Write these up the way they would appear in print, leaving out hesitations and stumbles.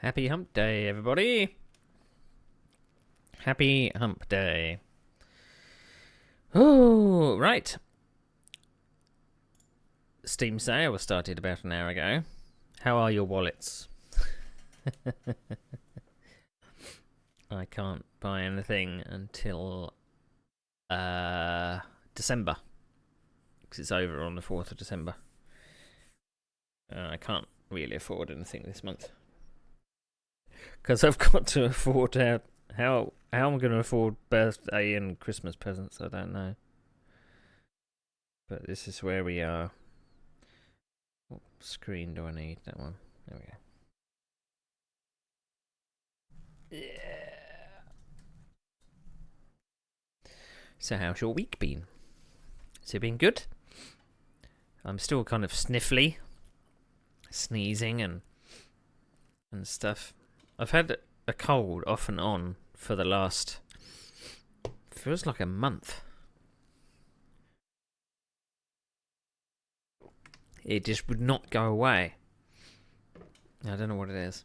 Happy hump day, everybody. Happy hump day. Oh, right. Steam sale was started about an hour ago. How are your wallets? I can't buy anything until December. Because it's over on the 4th of December. I can't really afford anything this month. Because I've got to afford how I'm going to afford birthday and Christmas presents, I don't know. But this is where we are. What screen do I need? That one. There we go. Yeah. So how's your week been? Has it been good? I'm still kind of sniffly, sneezing and stuff. I've had a cold off and on for the last, feels like a month. It just would not go away. I don't know what it is.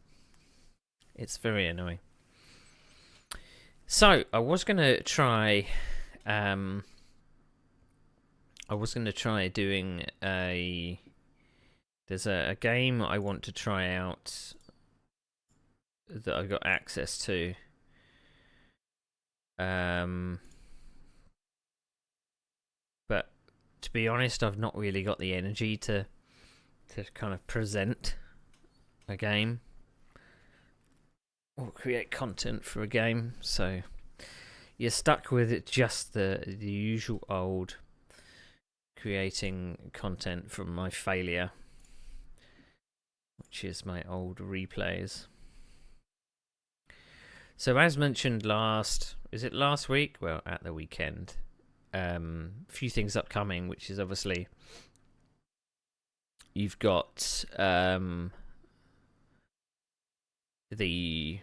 It's very annoying. So I was gonna try doing there's a game I want to try out that I got access to. But to be honest, I've not really got the energy to kind of present a game or create content for a game, so you're stuck with it, just the usual old creating content from my failure, which is my old replays. So as mentioned last week? Well, at the weekend, a few things upcoming, which is obviously you've got the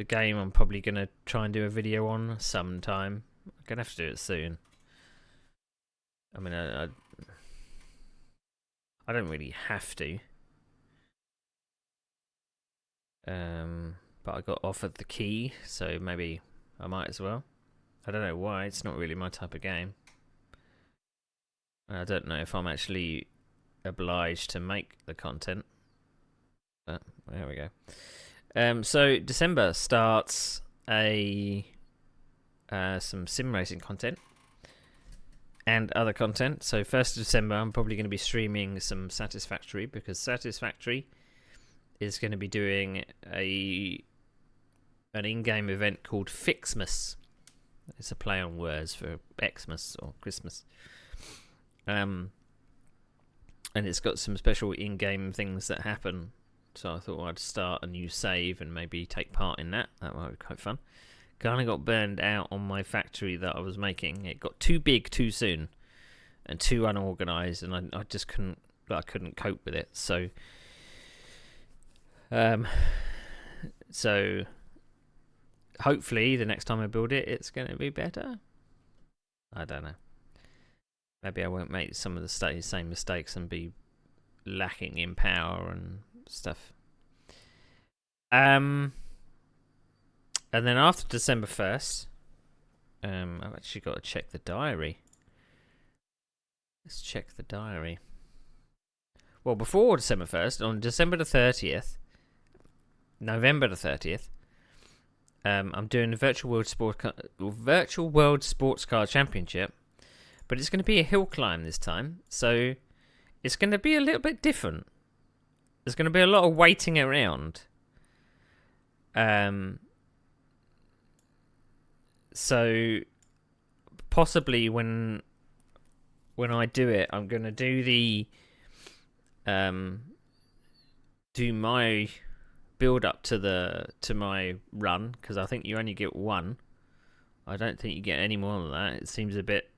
game I'm probably going to try and do a video on sometime. I'm going to have to do it soon. I mean, I don't really have to. But I got offered the key, so maybe I might as well. I don't know why, it's not really my type of game. I don't know if I'm actually obliged to make the content. But there we go. So December starts some sim racing content and other content. So 1st of December, I'm probably going to be streaming some Satisfactory, because Satisfactory is going to be doing an in-game event called Fixmas. It's a play on words for Xmas or Christmas. And it's got some special in-game things that happen. So I thought I'd start a new save and maybe take part in that. That might be quite fun. Kind of got burned out on my factory that I was making. It got too big too soon and too unorganized, and I just couldn't cope with it. So hopefully the next time I build it, it's going to be better. I don't know. Maybe I won't make some of the same mistakes and be lacking in power and stuff. And then after December 1st, I've actually got to check the diary. Let's check the diary. Well, before December 1st, on December the 30th, November the 30th, I'm doing the Virtual World Sports Car Championship, but it's going to be a hill climb this time, so it's going to be a little bit different. There's going to be a lot of waiting around. So possibly when I do it, I'm going to do my build up to my run, because I think you only get one. I don't think you get any more than that. It seems a bit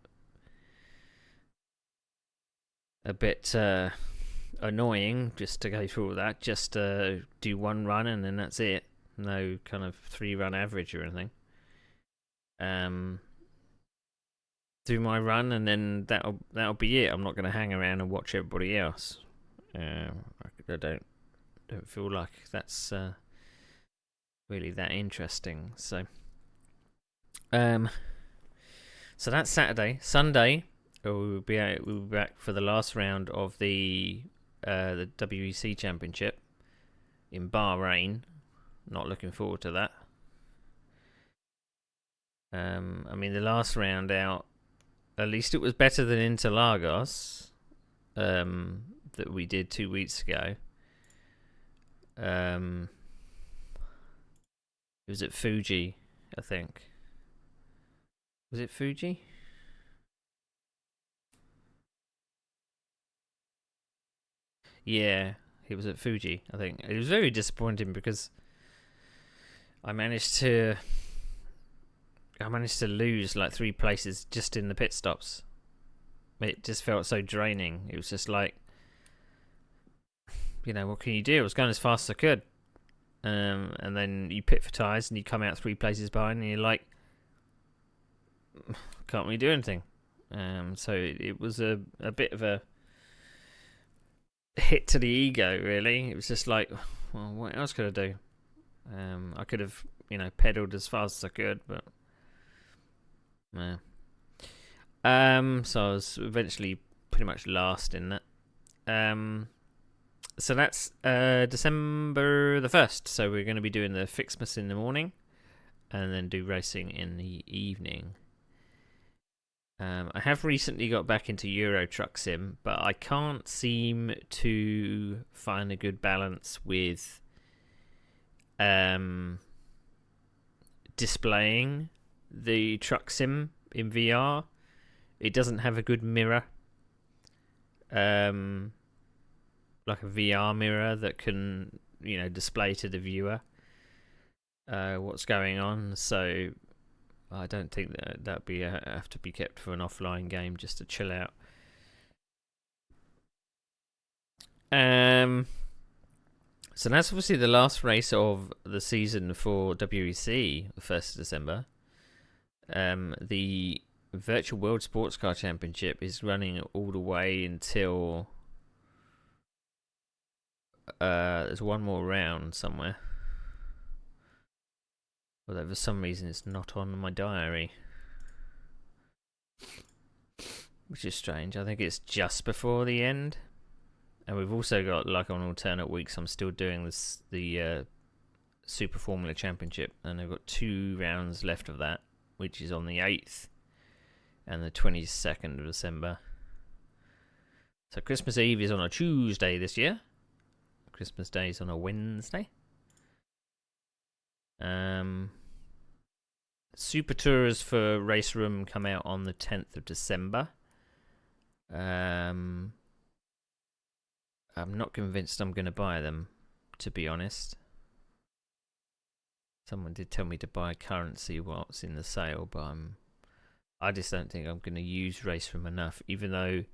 annoying just to go through all that. Just do one run and then that's it. No kind of 3-run average or anything. Do my run and then that'll be it. I'm not going to hang around and watch everybody else. I don't feel like that's really that interesting. So that's Saturday. Sunday, we'll be back for the last round of the WEC Championship in Bahrain. Not looking forward to that. I mean, the last round out, at least it was better than Interlagos that we did 2 weeks ago. It was at Fuji, I think. Was it Fuji? Yeah, it was at Fuji, I think. It was very disappointing because I managed to lose like 3 places just in the pit stops. It just felt so draining. It was just like, what can you do? I was going as fast as I could. And then you pit for tyres and you come out 3 places behind and you're like, can't really do anything. So it was a bit of a hit to the ego, really. It was just like, well, what else could I do? I could have, pedalled as fast as I could, but no. So I was eventually pretty much last in that. So that's December the 1st. So we're going to be doing the Fixmas in the morning and then do racing in the evening. I have recently got back into Euro Truck Sim, but I can't seem to find a good balance with displaying the Truck Sim in VR. It doesn't have a good mirror, like a VR mirror that can, display to the viewer what's going on. So I don't think that'd be have to be kept for an offline game just to chill out. So that's obviously the last race of the season for WEC, the 1st of December. The Virtual World Sports Car Championship is running all the way until there's one more round somewhere. Although for some reason it's not on my diary, which is strange. I think it's just before the end. And we've also got, like, on alternate weeks, I'm still doing the Super Formula Championship, and I've got 2 rounds left of that, which is on the 8th and the 22nd of December. So Christmas Eve is on a Tuesday this year. Christmas Day is on a Wednesday. Super Tours for Race Room come out on the 10th of December. I'm not convinced I'm going to buy them, to be honest. Someone did tell me to buy currency whilst in the sale, but I just don't think I'm going to use Race Room enough, even though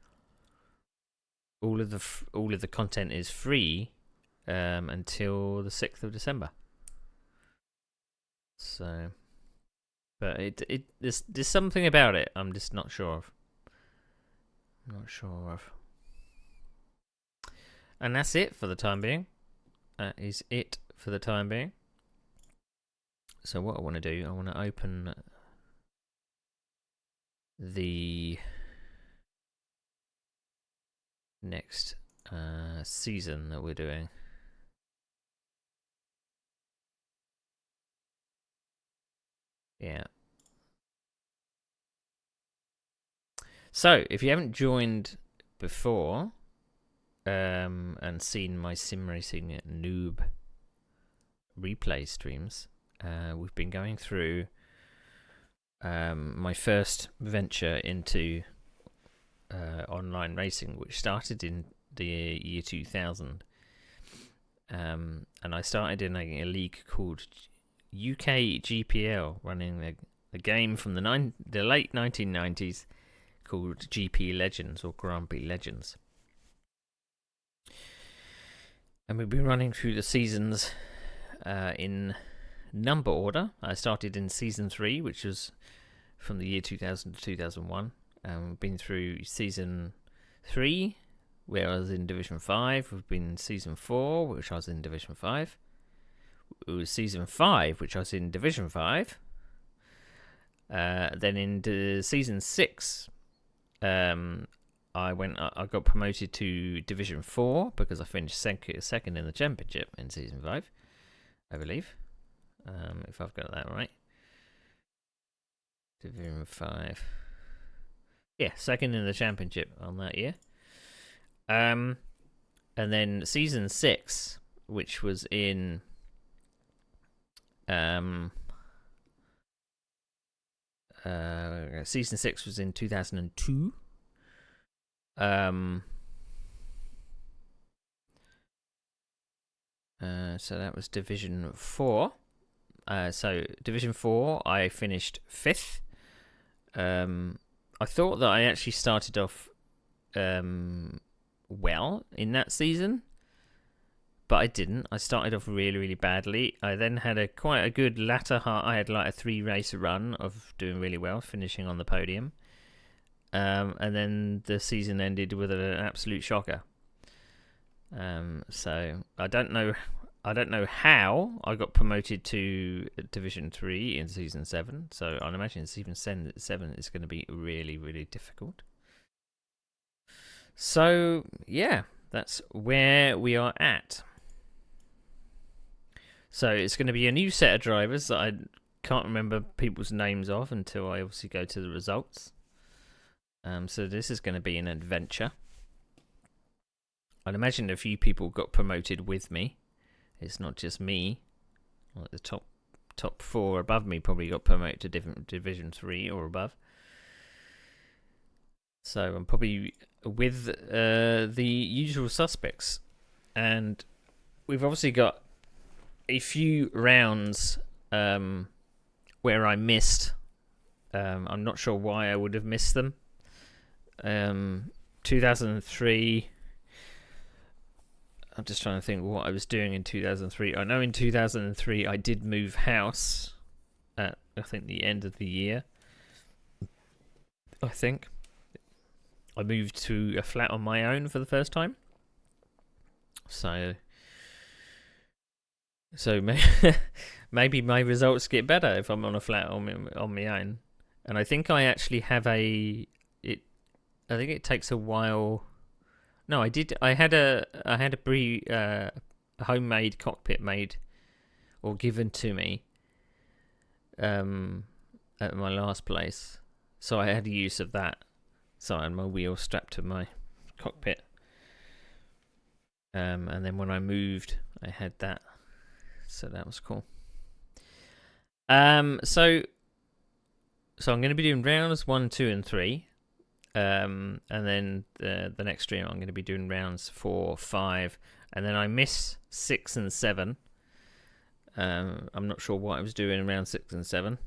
all of the content is free until the 6th of December. So, but there's something about it I'm just not sure of. And that's it for the time being. That is it for the time being. So what I want to do, I want to open the next season that we're doing. Yeah. So if you haven't joined before and seen my Simracing NOOB replay streams, we've been going through my first venture into online racing, which started in the year 2000. And I started in a league called UKGPL, running a game from the late 1990s called GP Legends or Grand Prix Legends. And we've been running through the seasons in number order. I started in season 3, which was from the year 2000 to 2001. We've been through season 3, where I was in Division 5. We've been in season 4, which I was in Division 5. It was season 5, which I was in Division 5. Then into season 6, I got promoted to Division 4 because I finished second in the championship in season 5, I believe, if I've got that right. Division 5. Yeah, second in the championship on that year. And then season 6, which was in season 6 was in 2002. So that was Division 4. So Division 4, I finished 5th. I thought that I actually started off well in that season, but I didn't. I started off really, really badly. I then had quite a good latter half. I had like a 3-race run of doing really well, finishing on the podium. And then the season ended with an absolute shocker. So I don't know how I got promoted to Division 3 in season 7. So I'd imagine season 7 is going to be really, really difficult. So yeah, that's where we are at. So it's going to be a new set of drivers that I can't remember people's names of until I obviously go to the results. So this is going to be an adventure. I'd imagine a few people got promoted with me. It's not just me. Like the top 4 above me probably got promoted to different Division 3 or above. So I'm probably with the usual suspects. And we've obviously got a few rounds where I missed. I'm not sure why I would have missed them. 2003... I'm just trying to think what I was doing in 2003. I know in 2003 I did move house at, I think, the end of the year. I think. I moved to a flat on my own for the first time. So maybe my results get better if I'm on a flat on my own. And I think I actually have I think it takes a while. No, I did. I had a homemade cockpit made or given to me at my last place, so I had use of that. So I had my wheel strapped to my cockpit, and then when I moved, I had that. So that was cool. So I'm going to be doing rounds 1, 2, and 3. And then the next stream I'm going to be doing rounds 4, 5, and then I miss 6 and 7. I'm not sure what I was doing in round 6 and 7.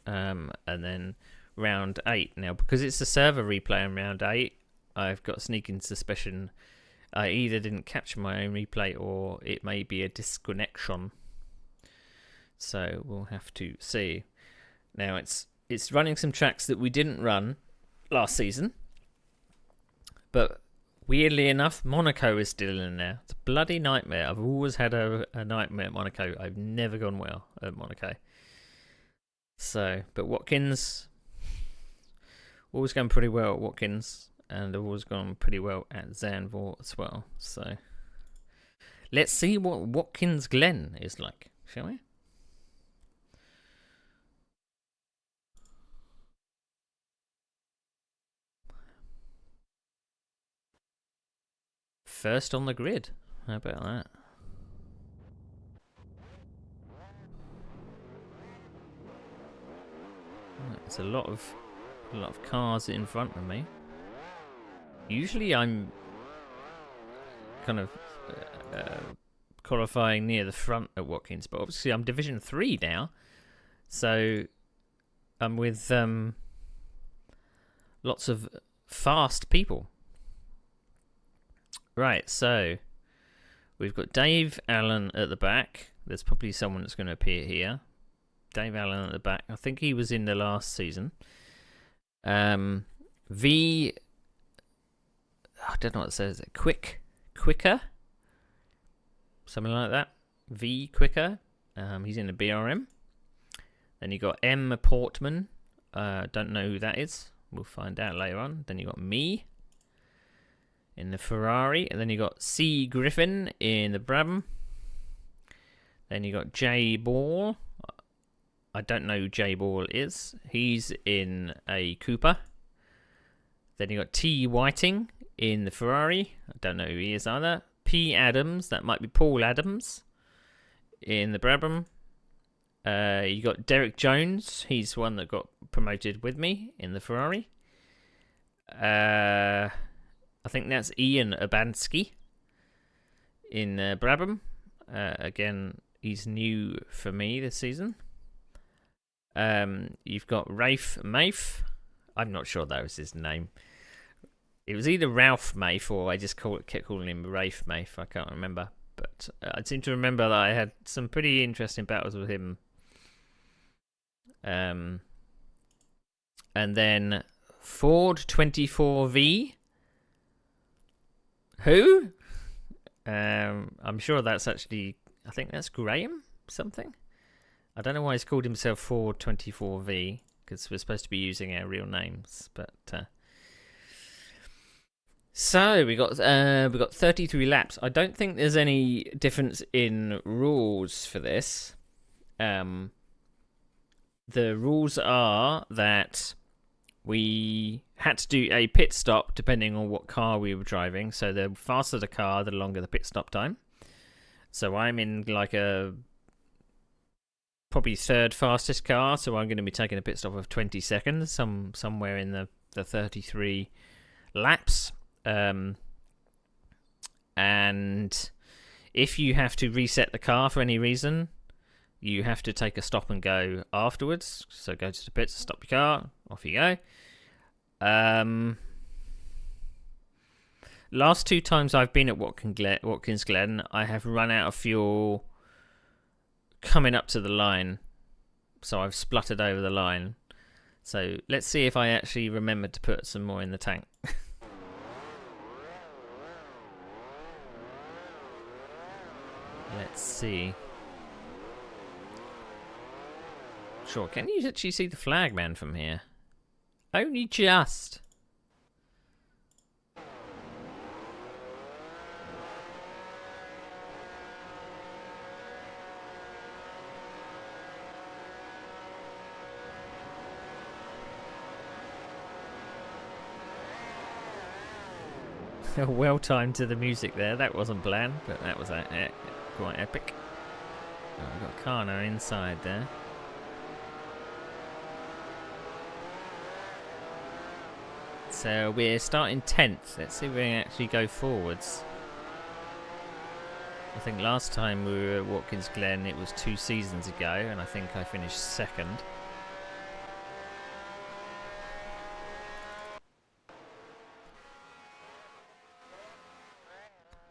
And then round 8. Now, because it's a server replay in round 8, I've got a sneaking suspicion I either didn't capture my own replay or it may be a disconnection. So we'll have to see. Now it's running some tracks that we didn't run last season, but weirdly enough, Monaco is still in there. It's a bloody nightmare. I've always had a nightmare at Monaco. I've never gone well at Monaco. So, but Watkins, always going pretty well at Watkins, and I've always gone pretty well at Zandvoort as well. So, let's see what Watkins Glen is like, shall we? First on the grid. How about that? There's a lot of cars in front of me. Usually I'm kind of qualifying near the front at Watkins, but obviously I'm Division 3 now, so I'm with lots of fast people. Right, so we've got Dave Allen at the back. There's probably someone that's going to appear here. Dave Allen at the back. I think he was in the last season. V... I don't know what it says. Quicker? Something like that. V quicker. He's in the BRM. Then you got M Portman. Don't know who that is. We'll find out later on. Then you got me in the Ferrari. And then you got C Griffin in the Brabham. Then you got J Ball. I don't know who J Ball is. He's in a Cooper. Then you got T Whiting in the Ferrari. I don't know who he is either. P Adams. That might be Paul Adams in the Brabham. You got Derek Jones. He's one that got promoted with me in the Ferrari. I think that's Ian Abansky in Brabham. Again, he's new for me this season. You've got Rafe Mafe. I'm not sure that was his name. It was either Ralph Mafe or I just kept calling him Rafe Mafe. I can't remember. But I seem to remember that I had some pretty interesting battles with him. And then Ford 24V. Who? I'm sure that's actually, I think that's Graham something. I don't know why he's called himself Ford 24V, because we're supposed to be using our real names. But so we got 33 laps. I don't think there's any difference in rules for this. The rules are that we had to do a pit stop depending on what car we were driving. So the faster the car, the longer the pit stop time. So I'm in like a probably third fastest car, so I'm going to be taking a pit stop of 20 seconds, somewhere in the 33 laps. And if you have to reset the car for any reason, you have to take a stop and go afterwards. So go to the pits, stop your car, off you go. Last two times I've been at Watkins Glen, I have run out of fuel coming up to the line. So I've spluttered over the line. So let's see if I actually remember to put some more in the tank. Let's see. Sure, can you actually see the flagman from here? Only just. Well timed to the music there. That wasn't planned, but that was quite epic. Oh, we've got Kana inside there. So we're starting 10th. Let's see if we can actually go forwards. I think last time we were at Watkins Glen, it was 2 seasons ago, and I think I finished 2nd.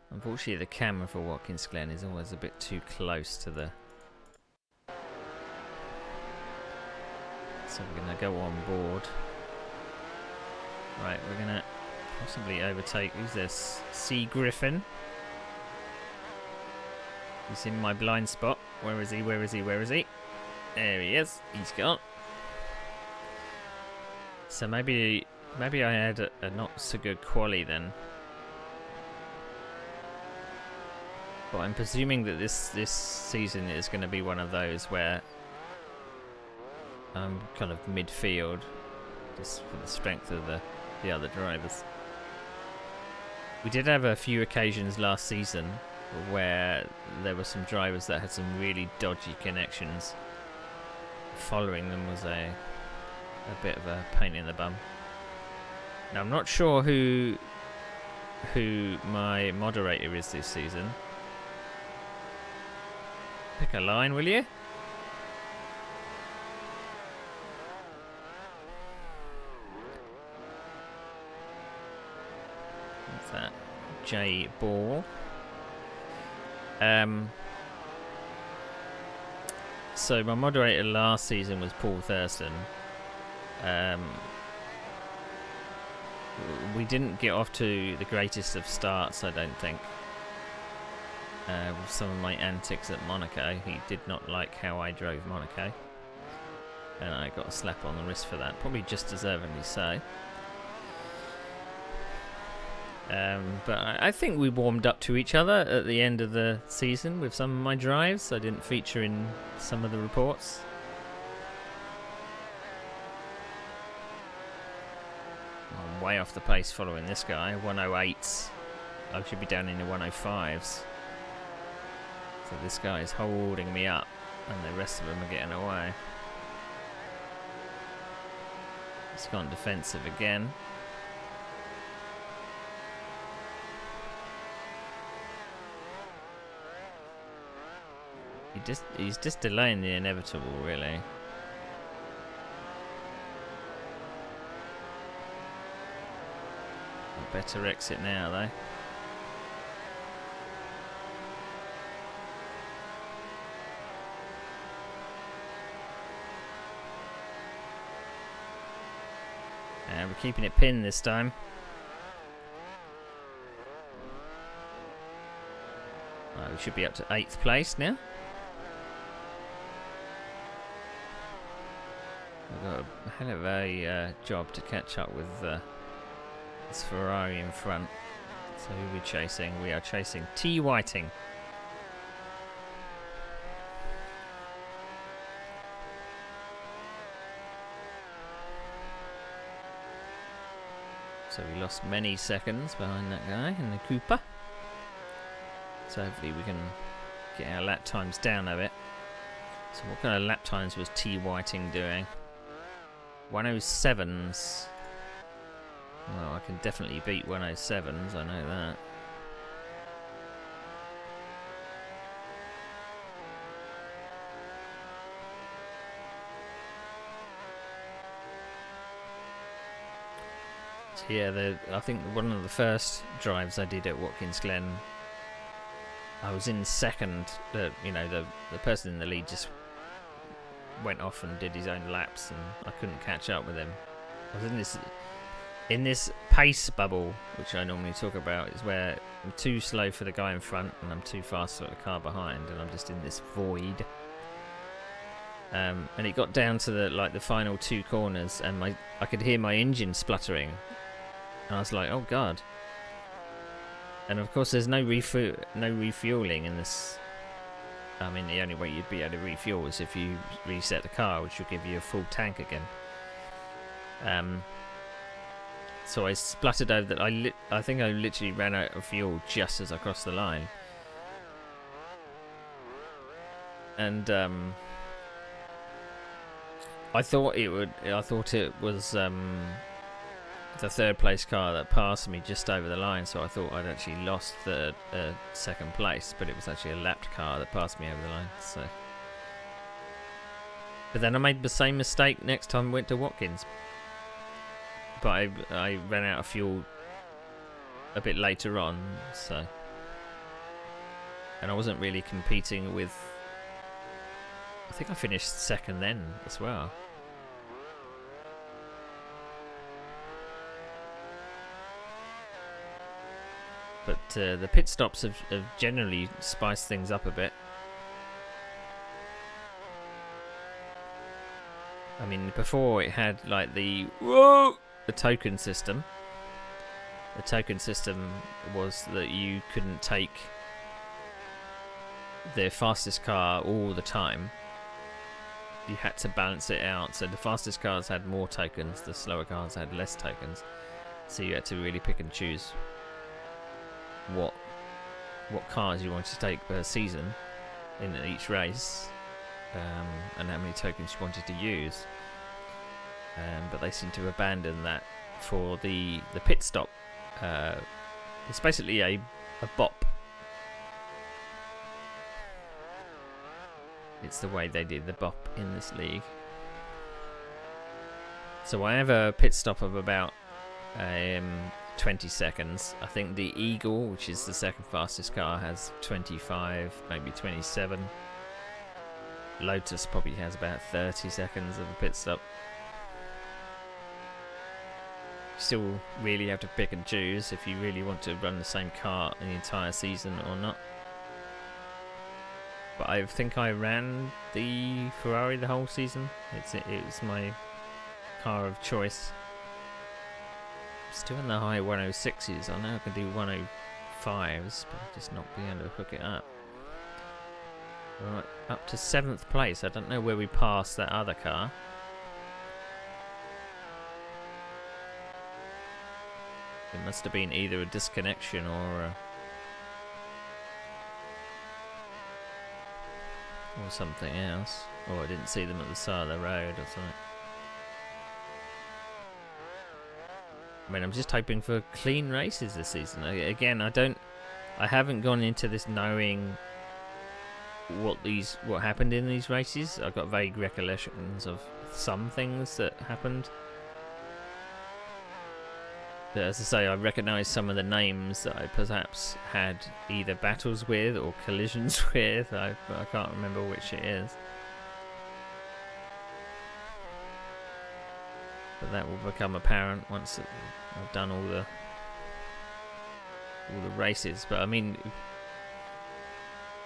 Unfortunately, the camera for Watkins Glen is always a bit too close to the... So we're going to go on board. Right, we're going to possibly overtake... Who's this? C. Griffin. He's in my blind spot. Where is he? Where is he? Where is he? There he is. He's gone. So maybe I had a not so good quali then. But I'm presuming that this season is going to be one of those where I'm kind of midfield, just for the strength of the other drivers. We did have a few occasions last season where there were some drivers that had some really dodgy connections. Following them was a bit of a pain in the bum. Now I'm not sure who my moderator is this season. Pick a line, will you? What's that? J Ball. So my moderator last season was Paul Thurston. We didn't get off to the greatest of starts, I don't think. with some of my antics at Monaco. He did not like how I drove Monaco, and I got a slap on the wrist for that, probably just deservedly so. But I think we warmed up to each other at the end of the season with some of my drives. I didn't feature in some of the reports. I'm way off the pace following this guy. 108s. I should be down in the 105s. So this guy is holding me up, and the rest of them are getting away. He's gone defensive again. He's just delaying the inevitable, really. A better exit now, though. And we're keeping it pinned this time. Right, we should be up to 8th place now. We've got a hell of a job to catch up with this Ferrari in front. So who are we chasing? We are chasing T. Whiting. So we lost many seconds behind that guy in the Cooper. So hopefully we can get our lap times down a bit. So what kind of lap times was T. Whiting doing? 107s. Well, I can definitely beat 107s, I know that. So yeah, I think one of the first drives I did at Watkins Glen, I was in second. The person in the lead just went off and did his own laps, and I couldn't catch up with him. I was in this pace bubble, which I normally talk about, is where I'm too slow for the guy in front and I'm too fast for the car behind, and I'm just in this void. And it got down to the final 2 corners, and I could hear my engine spluttering, and I was like, oh god. And of course there's no refueling in this. I mean, the only way you'd be able to refuel is if you reset the car, which will give you a full tank again. So I spluttered over that. I think I literally ran out of fuel just as I crossed the line. And I thought it was the 3rd place car that passed me just over the line, so I thought I'd actually lost the 2nd place, but it was actually a lapped car that passed me over the line. So, but then I made the same mistake next time I went to Watkins, but I ran out of fuel a bit later on, so, and I wasn't really competing with. I think I finished 2nd then as well. But the pit stops have generally spiced things up a bit. I mean, before it had like the token system. The token system was that you couldn't take the fastest car all the time. You had to balance it out. So the fastest cars had more tokens, the slower cars had less tokens. So you had to really pick and choose what cars you wanted to take per season in each race, and how many tokens you wanted to use. But they seem to abandon that for the pit stop. It's basically a bop. It's the way they did the bop in this league. So I have a pit stop of about 20 seconds. I think the Eagle, which is the 2nd fastest car, has 25, maybe 27. Lotus probably has about 30 seconds of a pit stop. You still really have to pick and choose if you really want to run the same car the entire season or not. but I think I ran the Ferrari the whole season. It's my car of choice. Still in the high 106s. I know I can do 105s, but I'll just not be able to hook it up. Right, up to 7th place. I don't know where we passed that other car. It must have been either a disconnection or something else. Or I didn't see them at the side of the road or something. I mean, I'm just hoping for clean races this season. Again, I haven't gone into this knowing what happened in these races. I've got vague recollections of some things that happened. But as I say, I recognise some of the names that I perhaps had either battles with or collisions with. I can't remember which it is. But that will become apparent once I've done all the races. But I mean,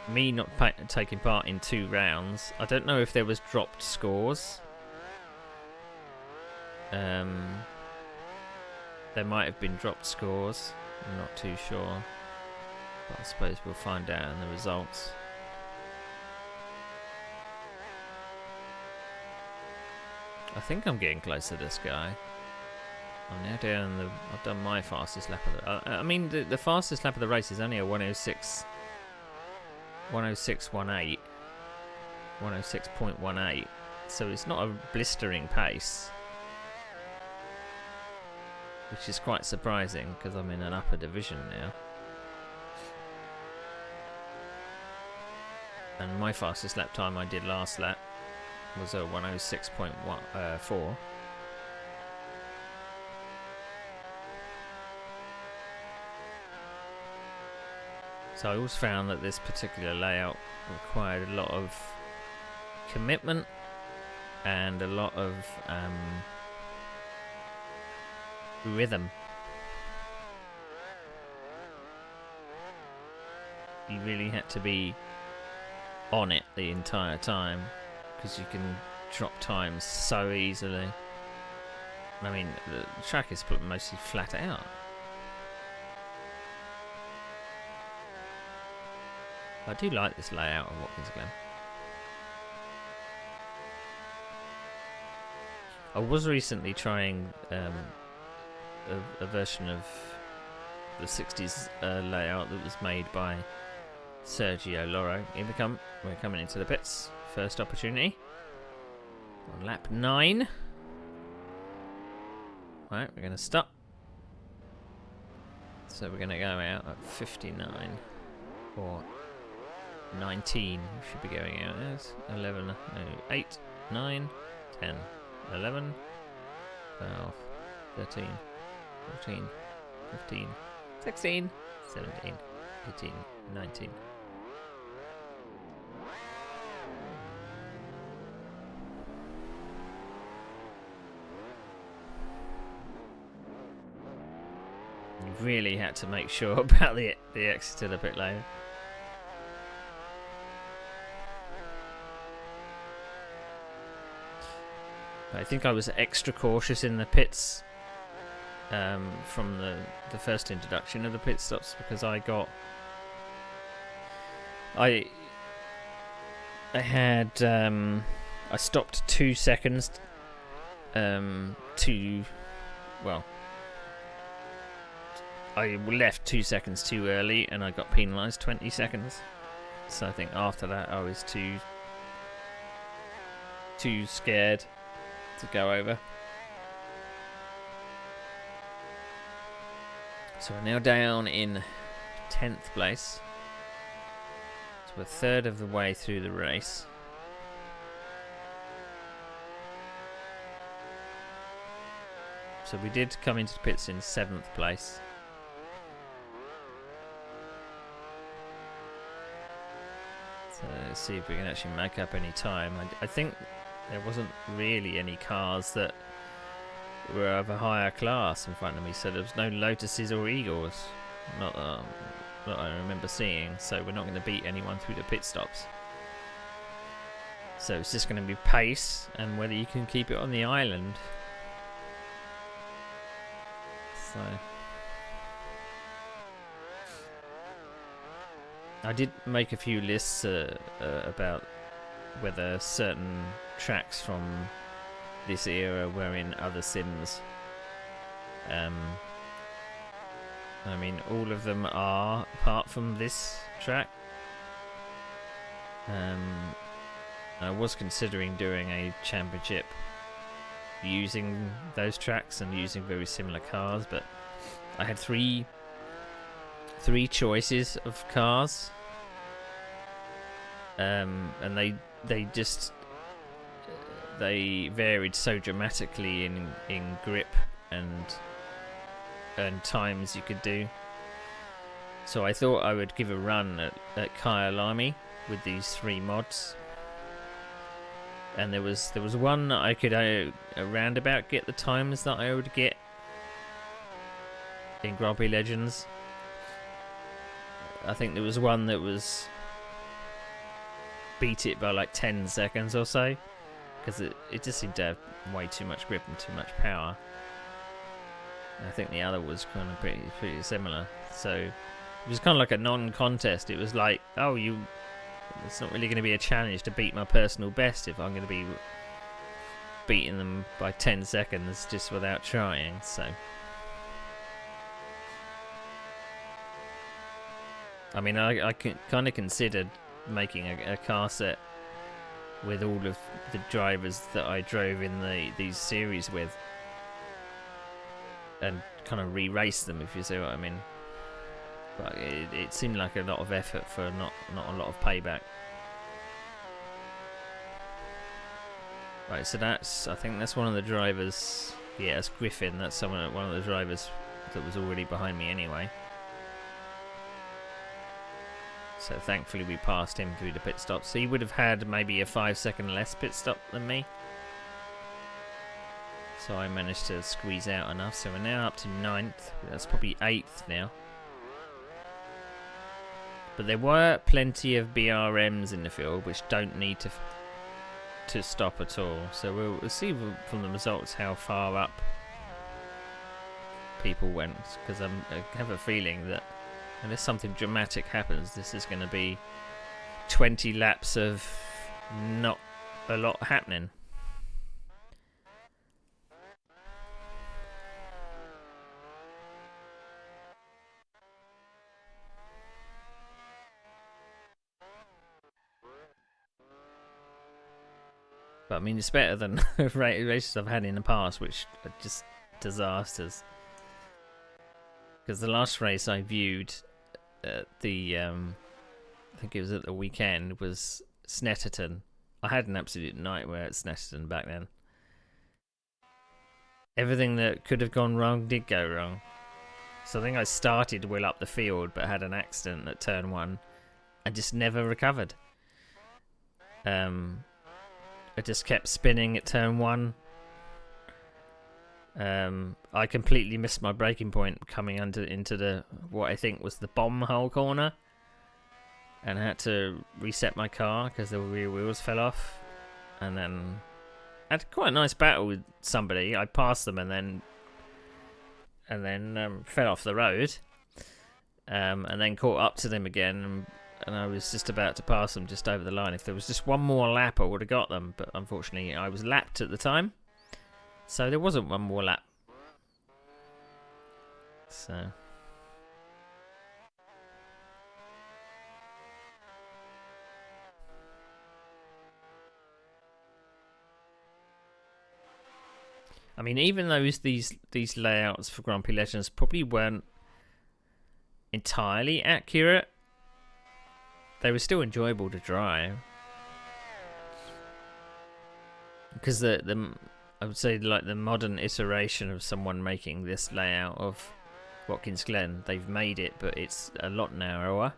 me not taking part in 2 rounds, I don't know if there was dropped scores. There might have been dropped scores. I'm not too sure. But I suppose we'll find out in the results. I think I'm getting close to this guy. I'm now down I've done my fastest lap of the... I mean, the fastest lap of the race is only a 106.18. 106.18. So it's not a blistering pace. Which is quite surprising, because I'm in an upper division now. And my fastest lap time I did last lap was a 106.4. So I always found that this particular layout required a lot of commitment and a lot of rhythm. You really had to be on it the entire time, because you can drop times so easily. I mean, the track is mostly flat out. I do like this layout of Watkins Glen. I was recently trying a version of the 60s layout that was made by Sergio Loro. We're coming into the pits. First opportunity on lap 9. Right, we're going to stop. So we're going to go out at 59 or 19. We should be going out as 11, no, 8, 9, 10, 11, 12, 13, 14, 15, 16, 17, 18, 19. You really had to make sure about the exit to the pit lane. I think I was extra cautious in the pits from the first introduction of the pit stops, because I stopped 2 seconds I left 2 seconds too early and I got penalised 20 seconds. So I think after that I was too scared to go over. So we're now down in 10th place. So we're a third of the way through the race. So we did come into the pits in 7th place. So let's see if we can actually make up any time. I think there wasn't really any cars that were of a higher class in front of me, so there was no Lotuses or Eagles. Not that I remember seeing, so we're not going to beat anyone through the pit stops. So it's just going to be pace and whether you can keep it on the island. So I did make a few lists about whether certain tracks from this era were in other sims. I mean, all of them are, apart from this track. I was considering doing a championship using those tracks and using very similar cars, but I had three choices of cars, and they varied so dramatically in grip and times you could do. So I thought I would give a run at Kyalami with these 3 mods. And there was one that I could around about get the times that I would get in Grand Prix Legends. I think there was one that was beat it by like 10 seconds or so, because it just seemed to have way too much grip and too much power. I think the other was kind of pretty similar. So it was kind of like a non-contest. It was like, oh, it's not really going to be a challenge to beat my personal best if I'm going to be beating them by 10 seconds just without trying. So I mean, I kind of considered making a car set with all of the drivers that I drove in these series with, and kind of re-race them, if you see what I mean. But it seemed like a lot of effort for not a lot of payback. Right, so I think that's one of the drivers. Yeah, it's Griffin. That's one of the drivers that was already behind me anyway. So thankfully we passed him through the pit stop. So he would have had maybe a 5-second less pit stop than me. So I managed to squeeze out enough. So we're now up to 9th. That's probably 8th now. But there were plenty of BRMs in the field which don't need to stop at all. So we'll see from the results how far up people went. Because I have a feeling that unless something dramatic happens, this is going to be 20 laps of not a lot happening. But I mean, it's better than races I've had in the past, which are just disasters. Because the last race I viewed at the, I think it was at the weekend, was Snetterton. I had an absolute nightmare at Snetterton back then. Everything that could have gone wrong did go wrong. So I think I started well up the field, but had an accident at turn 1 and just never recovered. I just kept spinning at turn 1. I completely missed my braking point coming into the what I think was the bomb hole corner, and I had to reset my car because the rear wheels fell off. And then I had quite a nice battle with somebody. I passed them and then fell off the road, and then caught up to them again. And I was just about to pass them just over the line. If there was just one more lap, I would have got them. But unfortunately, I was lapped at the time. So there wasn't one more lap. So. I mean, even though these layouts for Grand Prix Legends probably weren't entirely accurate, they were still enjoyable to drive. Because I would say like the modern iteration of someone making this layout of Watkins Glen, they've made it, but it's a lot narrower.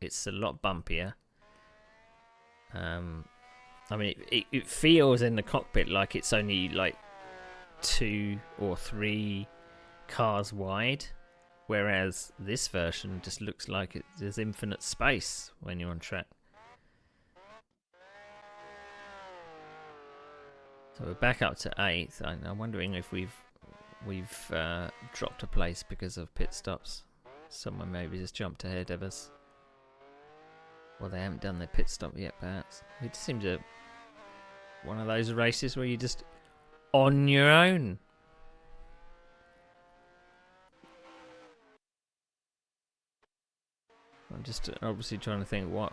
It's a lot bumpier. I mean, it feels in the cockpit like it's only like 2 or 3 cars wide. Whereas this version just looks like there's infinite space when you're on track. So we're back up to 8th. I'm wondering if we've dropped a place because of pit stops. Someone maybe just jumped ahead of us. Well, they haven't done their pit stop yet, perhaps. It seems one of those races where you're just on your own. I'm just obviously trying to think what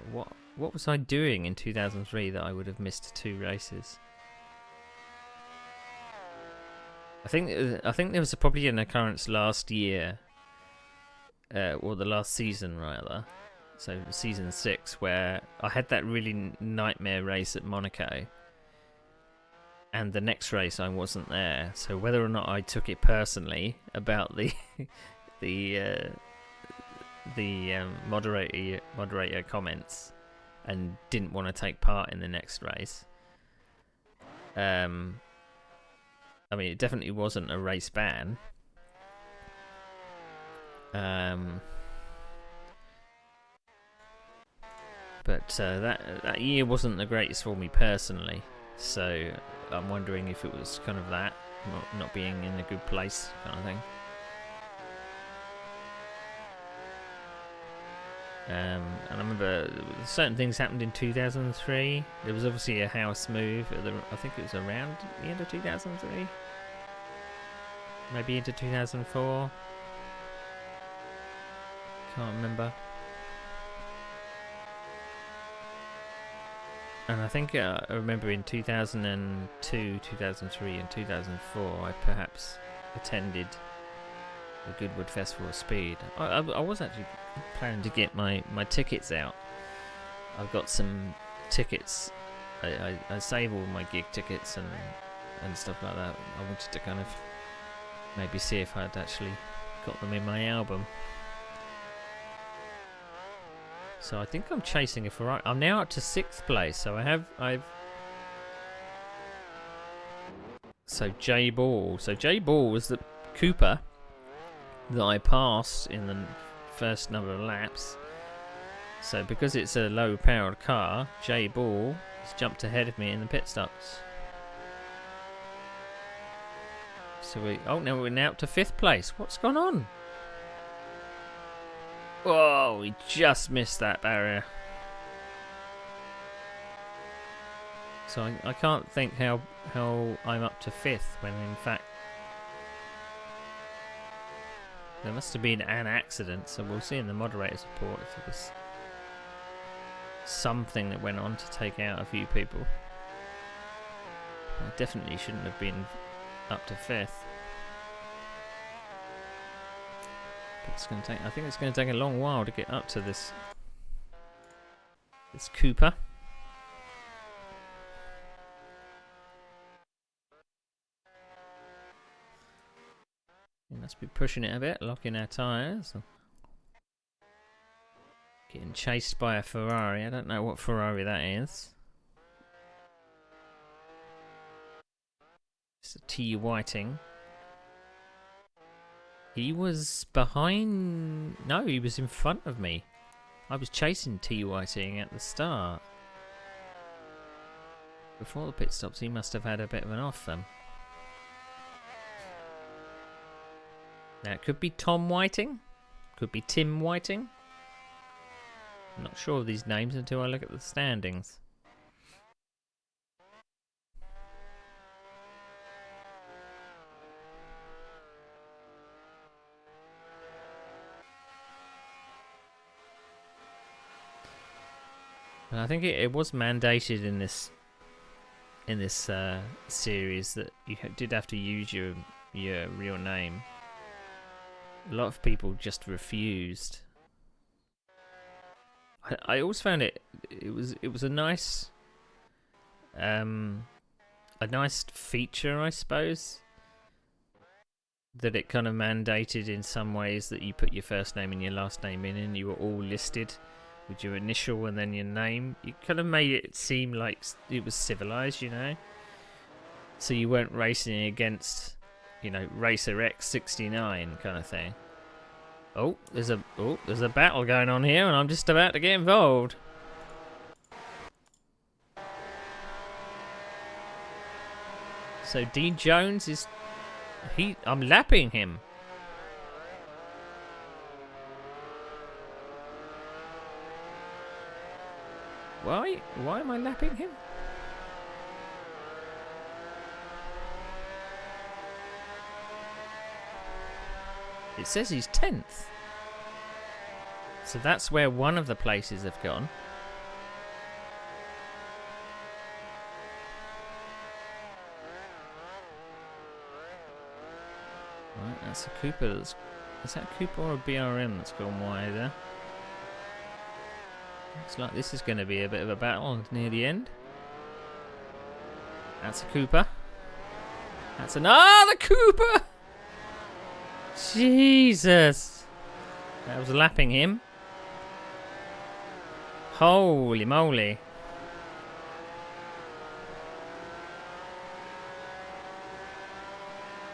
was I doing in 2003 that I would have missed 2 races. I think there was probably an occurrence last year, or the last season rather, so season 6, where I had that really nightmare race at Monaco, and the next race I wasn't there. So whether or not I took it personally about the moderator comments and didn't want to take part in the next race. I mean, it definitely wasn't a race ban. But that year wasn't the greatest for me personally. So I'm wondering if it was kind of that, not being in a good place kind of thing. And I remember certain things happened in 2003. There was obviously a house move. I think it was around the end of 2003. Maybe into 2004. Can't remember. And I think I remember in 2002, 2003 and 2004 I perhaps attended the Goodwood Festival of Speed. I was actually planning to get my tickets out. I've got some tickets. I save all my gig tickets and stuff like that. I wanted to kind of maybe see if I'd actually got them in my album. So I think I'm chasing a Ferrari. I'm now up to 6th place. So So J Ball. So J Ball was the Cooper that I passed in the first number of laps. So because it's a low powered car, J Ball has jumped ahead of me in the pit stops. So now we're now up to 5th place. What's gone on? Whoa, we just missed that barrier. So I can't think how I'm up to 5th when in fact there must have been an accident. So we'll see in the moderator's report if it was something that went on to take out a few people. I definitely shouldn't have been up to 5th. I think it's going to take a long while to get up to this Cooper. We must be pushing it a bit, locking our tyres. Getting chased by a Ferrari. I don't know what Ferrari that is. It's a T Whiting. He was behind... No, he was in front of me. I was chasing T Whiting at the start. Before the pit stops, he must have had a bit of an off then. Now, it could be Tom Whiting. Could be Tim Whiting. I'm not sure of these names until I look at the standings. And I think it was mandated in this series that you did have to use your real name. A lot of people just refused. I always found it was a nice feature, I suppose, that it kind of mandated in some ways that you put your first name and your last name in and you were all listed with your initial and then your name. You kind of made it seem like it was civilized, you know. So you weren't racing against, you know, Racer X69 kind of thing. Oh, there's a battle going on here, and I'm just about to get involved. So Dean Jones is I'm lapping him. Why am I lapping him? It says he's 10th. So that's where one of the places have gone. Right, that's a Cooper that's... Is that a Cooper or a BRM that's gone wide there? Looks like this is going to be a bit of a battle near the end. That's a Cooper. That's another Cooper! Jesus! That was lapping him. Holy moly.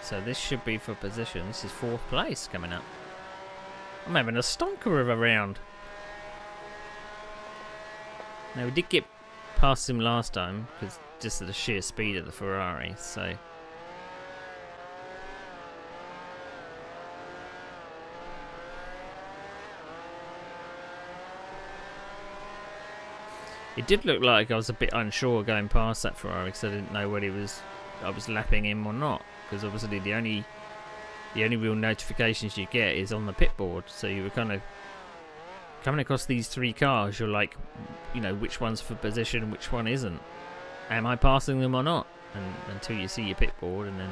So this should be for position. This is 4th place coming up. I'm having a stonker of a round. Now we did get past him last time because just of the sheer speed of the Ferrari, so... It did look like I was a bit unsure going past that Ferrari because I didn't know whether I was lapping him or not. Because obviously the only real notifications you get is on the pit board. So you were kind of coming across these 3 cars. You're like, you know, which one's for position and which one isn't. Am I passing them or not? And until you see your pit board and then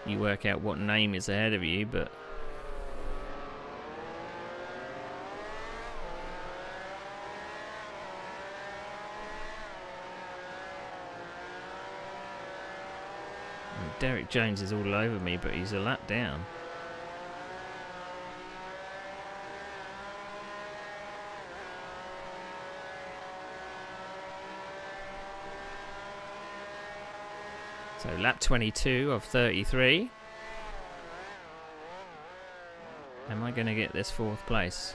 you work out what name is ahead of you, but. Derek Jones is all over me, but he's a lap down. So lap 22 of 33. Am I going to get this 4th place?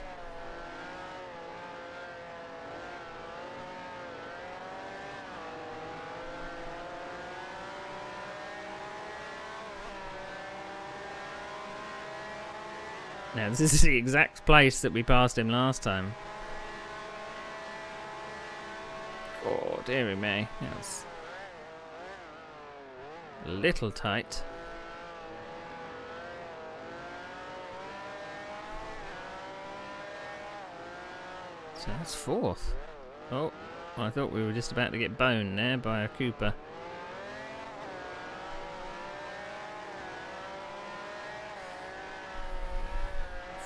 Now this is the exact place that we passed him last time. Oh dearie me, that was a little tight. So that's 4th. Oh, I thought we were just about to get boned there by a Cooper.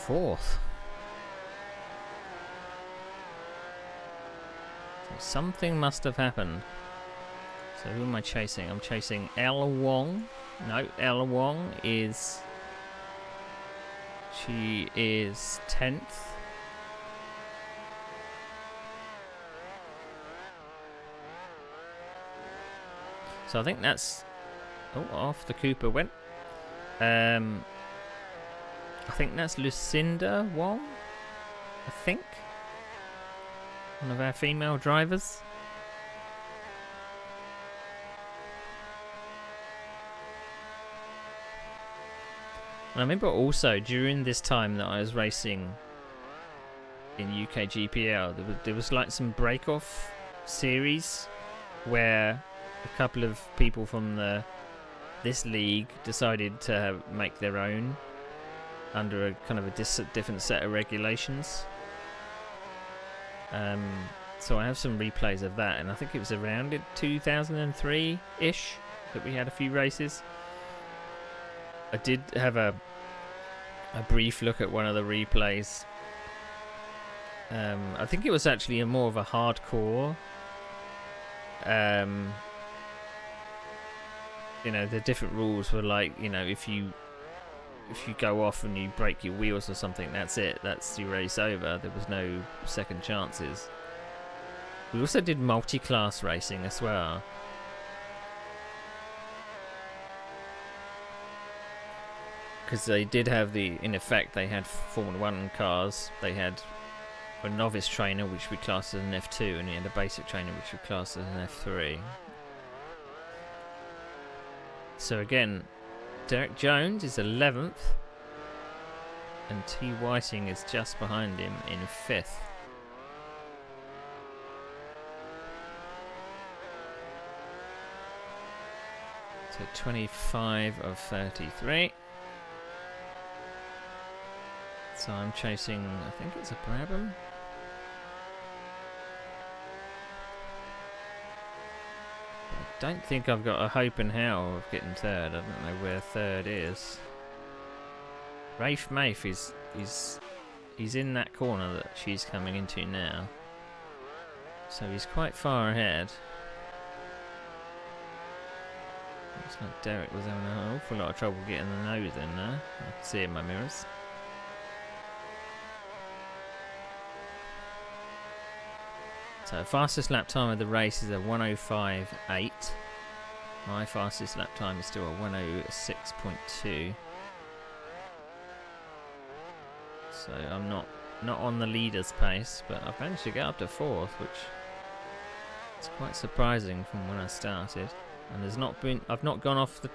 Fourth. So something must have happened. So who am I chasing? I'm chasing Ella Wong. No, Ella Wong is... She is 10th. So I think that's... Oh, off the Cooper went. I think that's Lucinda Wong, I think. One of our female drivers. And I remember also during this time that I was racing in UKGPL, there was like some break-off series where a couple of people from this league decided to make their own under a kind of a different set of regulations. So I have some replays of that, and I think it was around 2003-ish that we had a few races. I did have a brief look at one of the replays. I think it was actually more of a hardcore. You know, the different rules were like, you know, if you go off and you break your wheels or something, that's it. That's your race over. There was no second chances. We also did multi-class racing as well. because they did have in effect, they had Formula 1 cars. They had a novice trainer, which we classed as an F2, and he had a basic trainer, which we classed as an F3. So again, Derek Jones is 11th, and T. Whiting is just behind him in 5th. So 25 of 33. So I'm chasing, I think it's a Brabham. I don't think I've got a hope in hell of getting third. I don't know where third is. Rafe Mafe he's in that corner that she's coming into now. So he's quite far ahead. Looks like Derek was having an awful lot of trouble getting the nose in there. I can see it in my mirrors. So fastest lap time of the race is a 1:05.8. My fastest lap time is still a 1:06.2. So I'm not on the leader's pace, but I've managed to get up to 4th, which is quite surprising from when I started. And there's not been, I've not gone off the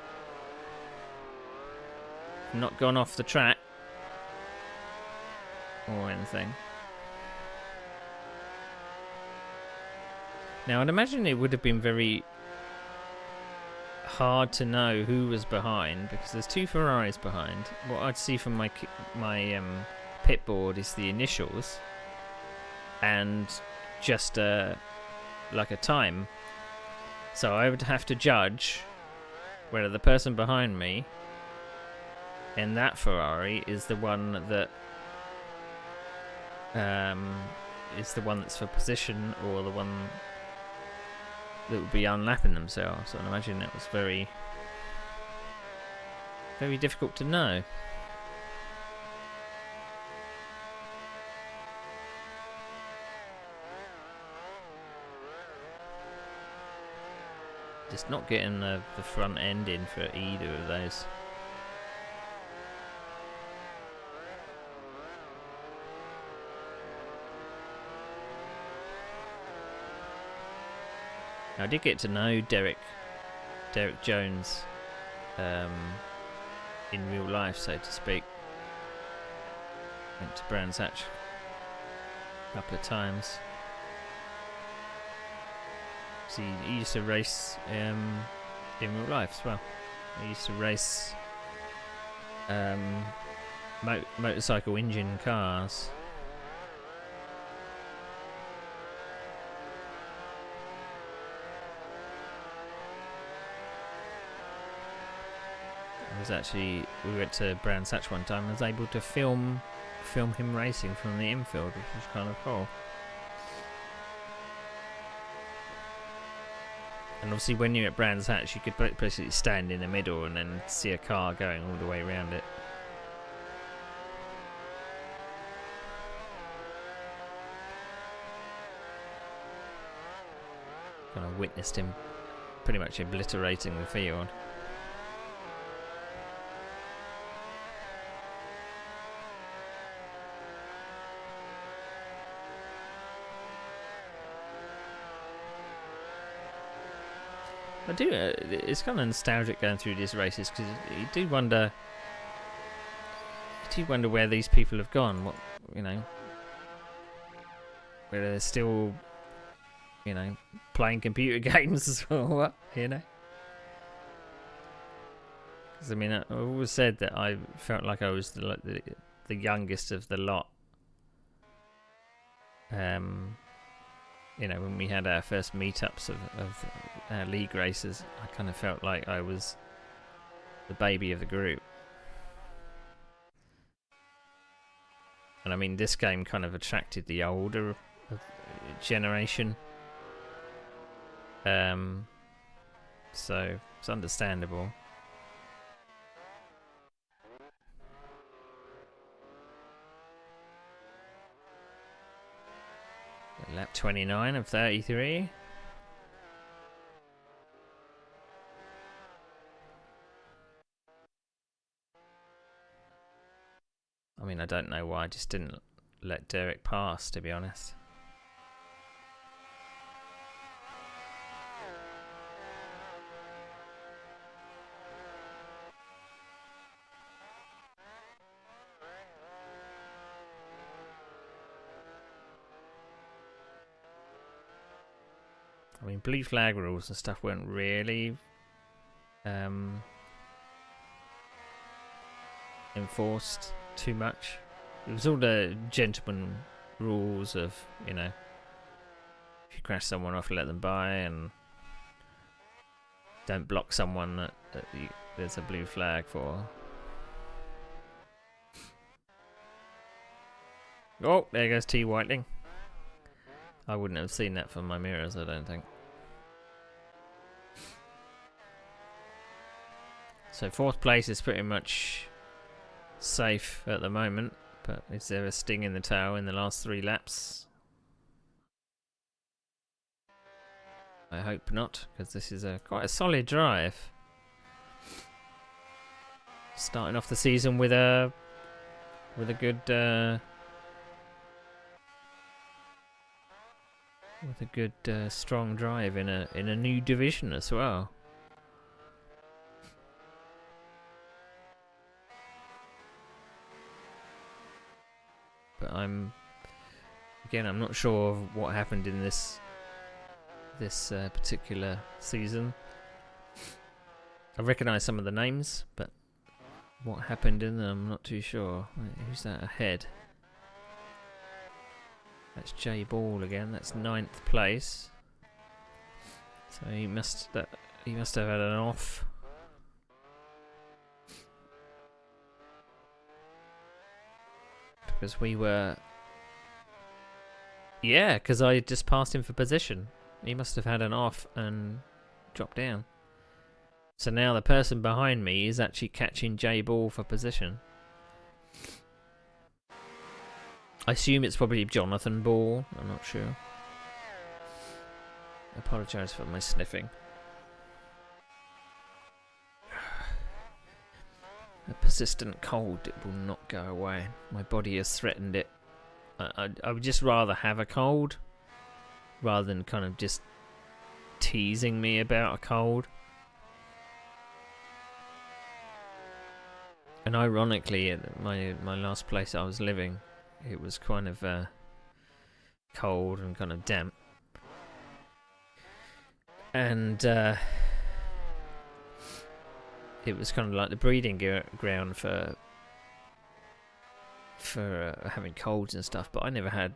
track or anything. Now I'd imagine it would have been very hard to know who was behind, because there's 2 Ferraris behind. What I'd see from my pit board is the initials and just like a time. So I would have to judge whether the person behind me in that Ferrari is the one that is the one that's for position, or the one that would be unlapping themselves. So I imagine that was very, very difficult to know. Just not getting the front end in for either of those. I did get to know Derek Jones in real life, so to speak. Went to Brands Hatch a couple of times. So he used to race in real life as well. He used to race motorcycle engine cars. We went to Brands Hatch one time and was able to film him racing from the infield, which was kind of cool. And obviously when you're at Brands Hatch, you could basically stand in the middle and then see a car going all the way around it. Kind of witnessed him pretty much obliterating the field. I do. It's kind of nostalgic going through these races, because you do wonder where these people have gone. What, whether they're still, playing computer games or what, Because I mean, I always said that I felt like I was the youngest of the lot. When we had our first meetups of our league races, I kind of felt like I was the baby of the group. And I mean, this game kind of attracted the older generation. So it's understandable. Lap 29 of 33. I mean, I don't know why I just didn't let Derek pass, to be honest. I mean, blue flag rules and stuff weren't really enforced too much. It was all the gentleman rules of, you know, if you crash someone off, let them by, and don't block someone that there's a blue flag for. Oh, there goes T. Whiteling. I wouldn't have seen that from my mirrors, I don't think. So 4th place is pretty much safe at the moment, but is there a sting in the tail in the last 3 laps? I hope not, because this is quite a solid drive. Starting off the season with a good strong drive in a new division as well. But I'm not sure of what happened in this particular season. I recognise some of the names, but what happened in them, I'm not too sure. Wait, who's that ahead? That's Jay Ball again. That's 9th place. So he must have had an off. Because we were... Yeah, because I just passed him for position. He must have had an off and dropped down. So now the person behind me is actually catching Jay Ball for position. I assume it's probably Jonathan Ball. I'm not sure. I apologise for my sniffing. A persistent cold, it will not go away. My body has threatened it. I would just rather have a cold rather than kind of just teasing me about a cold. And ironically, at my last place I was living, it was kind of cold and kind of damp. And it was kind of like the breeding ground for having colds and stuff, but I never had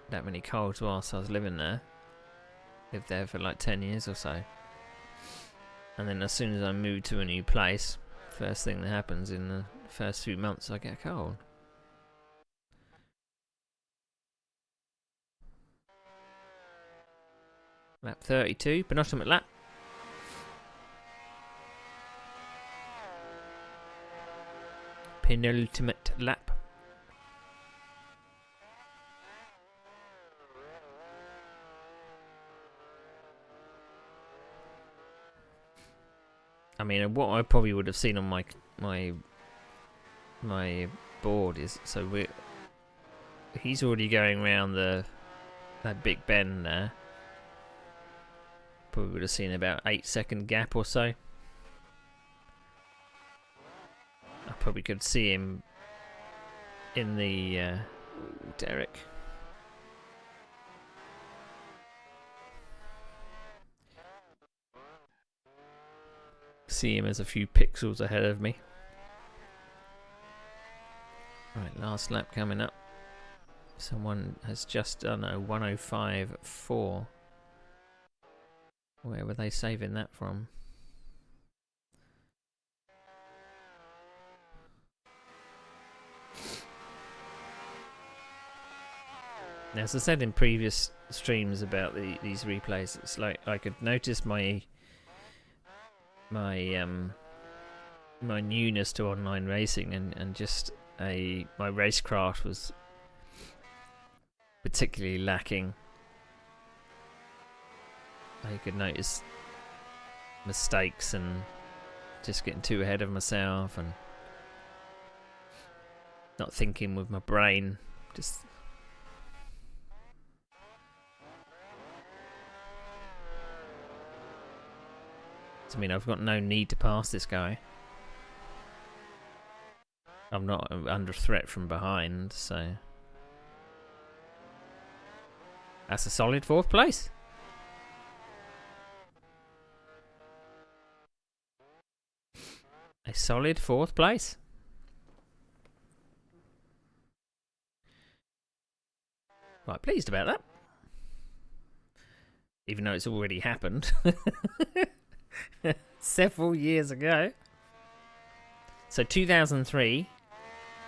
that many colds whilst I was living there. Lived there for like 10 years or so. And then as soon as I moved to a new place, first thing that happens in the first few months, I get a cold. Lap 32, penultimate lap. Penultimate lap. I mean, what I probably would have seen on my board is, so he's already going around that big bend there. Probably would have seen about 8-second gap or so. I probably could see him in the Derek. See him as a few pixels ahead of me. Right, last lap coming up. Someone has just done a 105.4. Where were they saving that from? Now, as I said in previous streams about these replays, it's like I could notice my newness to online racing and just my racecraft was particularly lacking. I could notice mistakes and just getting too ahead of myself, and Not thinking with my brain. Just... I mean, I've got no need to pass this guy. I'm not under threat from behind, so... That's a solid 4th place. A solid 4th place. Quite pleased about that. Even though it's already happened. Several years ago. So 2003,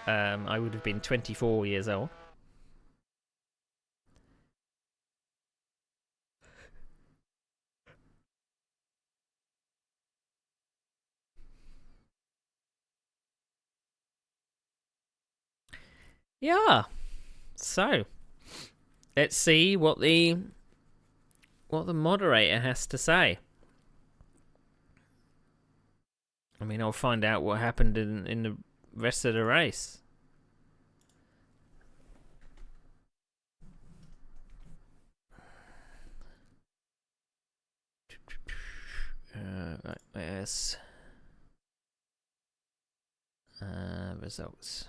I would have been 24 years old. Yeah. So, let's see what the moderator has to say. I mean, I'll find out what happened in the rest of the race. Right, there's results.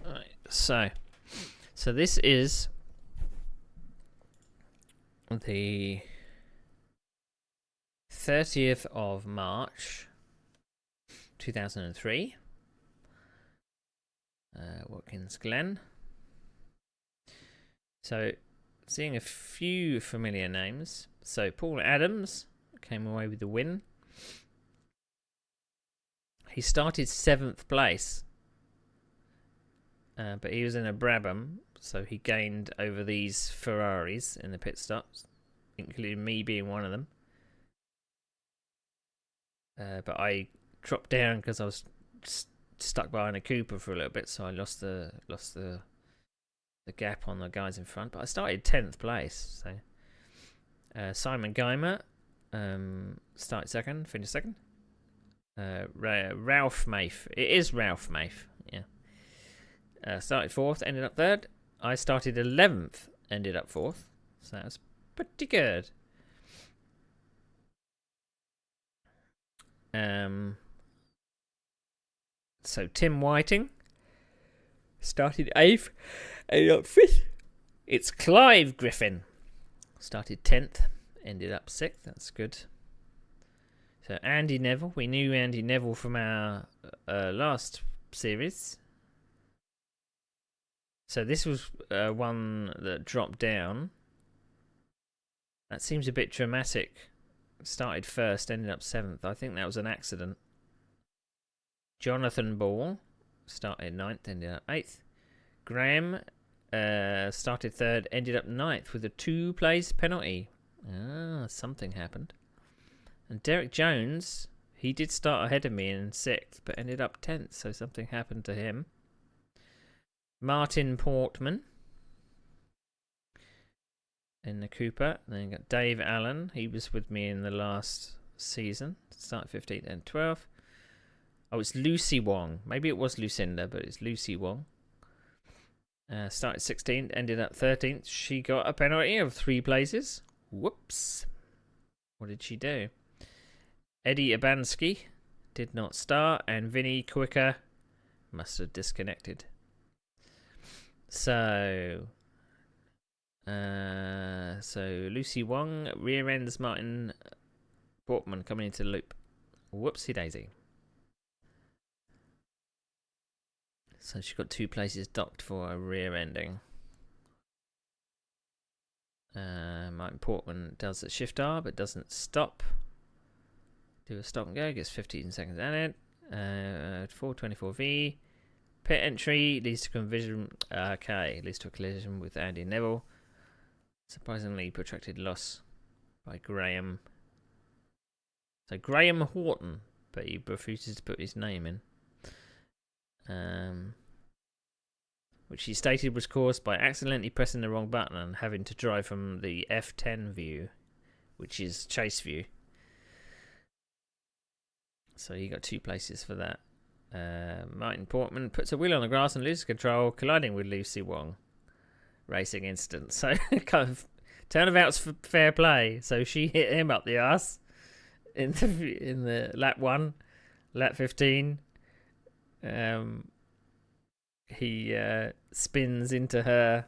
Right, so this is the 30th of March 2003, Watkins Glen. So seeing a few familiar names. So Paul Adams came away with the win. He started 7th place, but he was in a Brabham, so he gained over these Ferraris in the pit stops, including me being one of them. But I dropped down because I was stuck behind a Cooper for a little bit, so I lost the gap on the guys in front. But I started 10th place. So Simon Geimer started 2nd, finished 2nd. Ralph Mafe. It is Ralph Mafe, yeah. Started 4th, ended up 3rd. I started 11th, ended up 4th. So that was pretty good. So Tim Whiting started 8th, ended up 5th. It's Clive Griffin. Started 10th, ended up 6th. That's good. So Andy Neville, we knew Andy Neville from our last series. So this was one that dropped down. That seems a bit dramatic. Started 1st, ended up 7th. I think that was an accident. Jonathan Ball started 9th, ended up 8th. Graham started 3rd, ended up 9th with a 2-place penalty. Something happened. And Derek Jones, he did start ahead of me in 6th, but ended up 10th, so something happened to him. Martin Portman in the Cooper. Then you got Dave Allen. He was with me in the last season. Started 15th and 12th. Oh, it's Lucy Wong. Maybe it was Lucinda, but it's Lucy Wong. Started 16th, ended up 13th. She got a penalty of 3 places. Whoops. What did she do? Eddie Abansky did not start, and Vinny Quicker must have disconnected. So Lucy Wong rear ends Martin Portman coming into the loop. Whoopsie daisy. So she got 2 places docked for a rear ending. Martin Portman does a shift R but doesn't stop. Do a stop and go, gets 15 seconds added. 424V. Pit entry leads to collision. Okay, leads to a collision with Andy Neville. Surprisingly protracted loss by Graham. So Graham Horton, but he refuses to put his name in. Which he stated was caused by accidentally pressing the wrong button and having to drive from the F10 view, which is chase view. So he got 2 places for that. Martin Portman puts a wheel on the grass and loses control, colliding with Lucy Wong. Racing incident. So kind of turnabout's fair play. So she hit him up the arse in the lap 1, lap 15. He spins into her.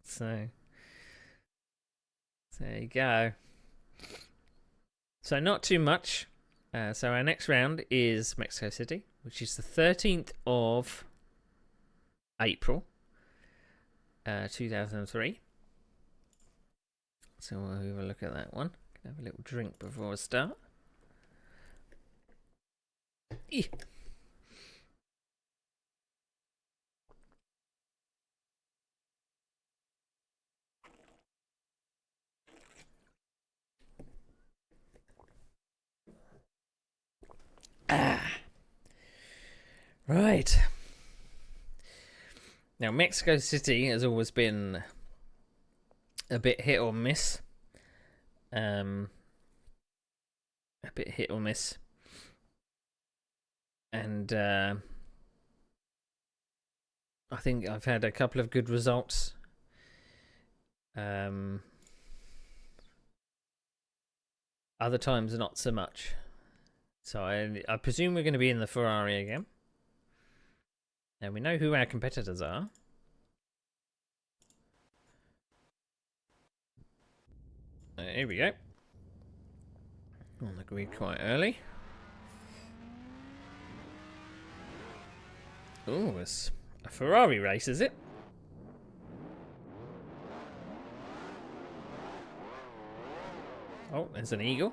So there you go. So not too much. So our next round is Mexico City, which is the 13th of April, 2003. So we'll have a look at that one. Can have a little drink before I start. Right. Now, Mexico City has always been a bit hit or miss. And I think I've had a couple of good results. Other times not so much. So I presume we're going to be in the Ferrari again. Now we know who our competitors are. Here we go. On the grid quite early. Oh, it's a Ferrari race, is it? Oh, there's an eagle.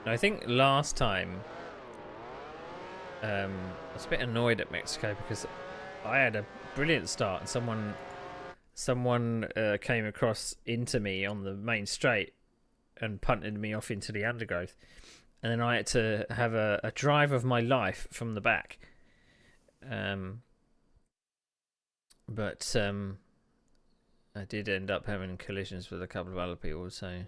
I think last time I was a bit annoyed at Mexico because I had a brilliant start and someone came across into me on the main straight and punted me off into the undergrowth, and then I had to have a drive of my life from the back. But I did end up having collisions with a couple of other people, so...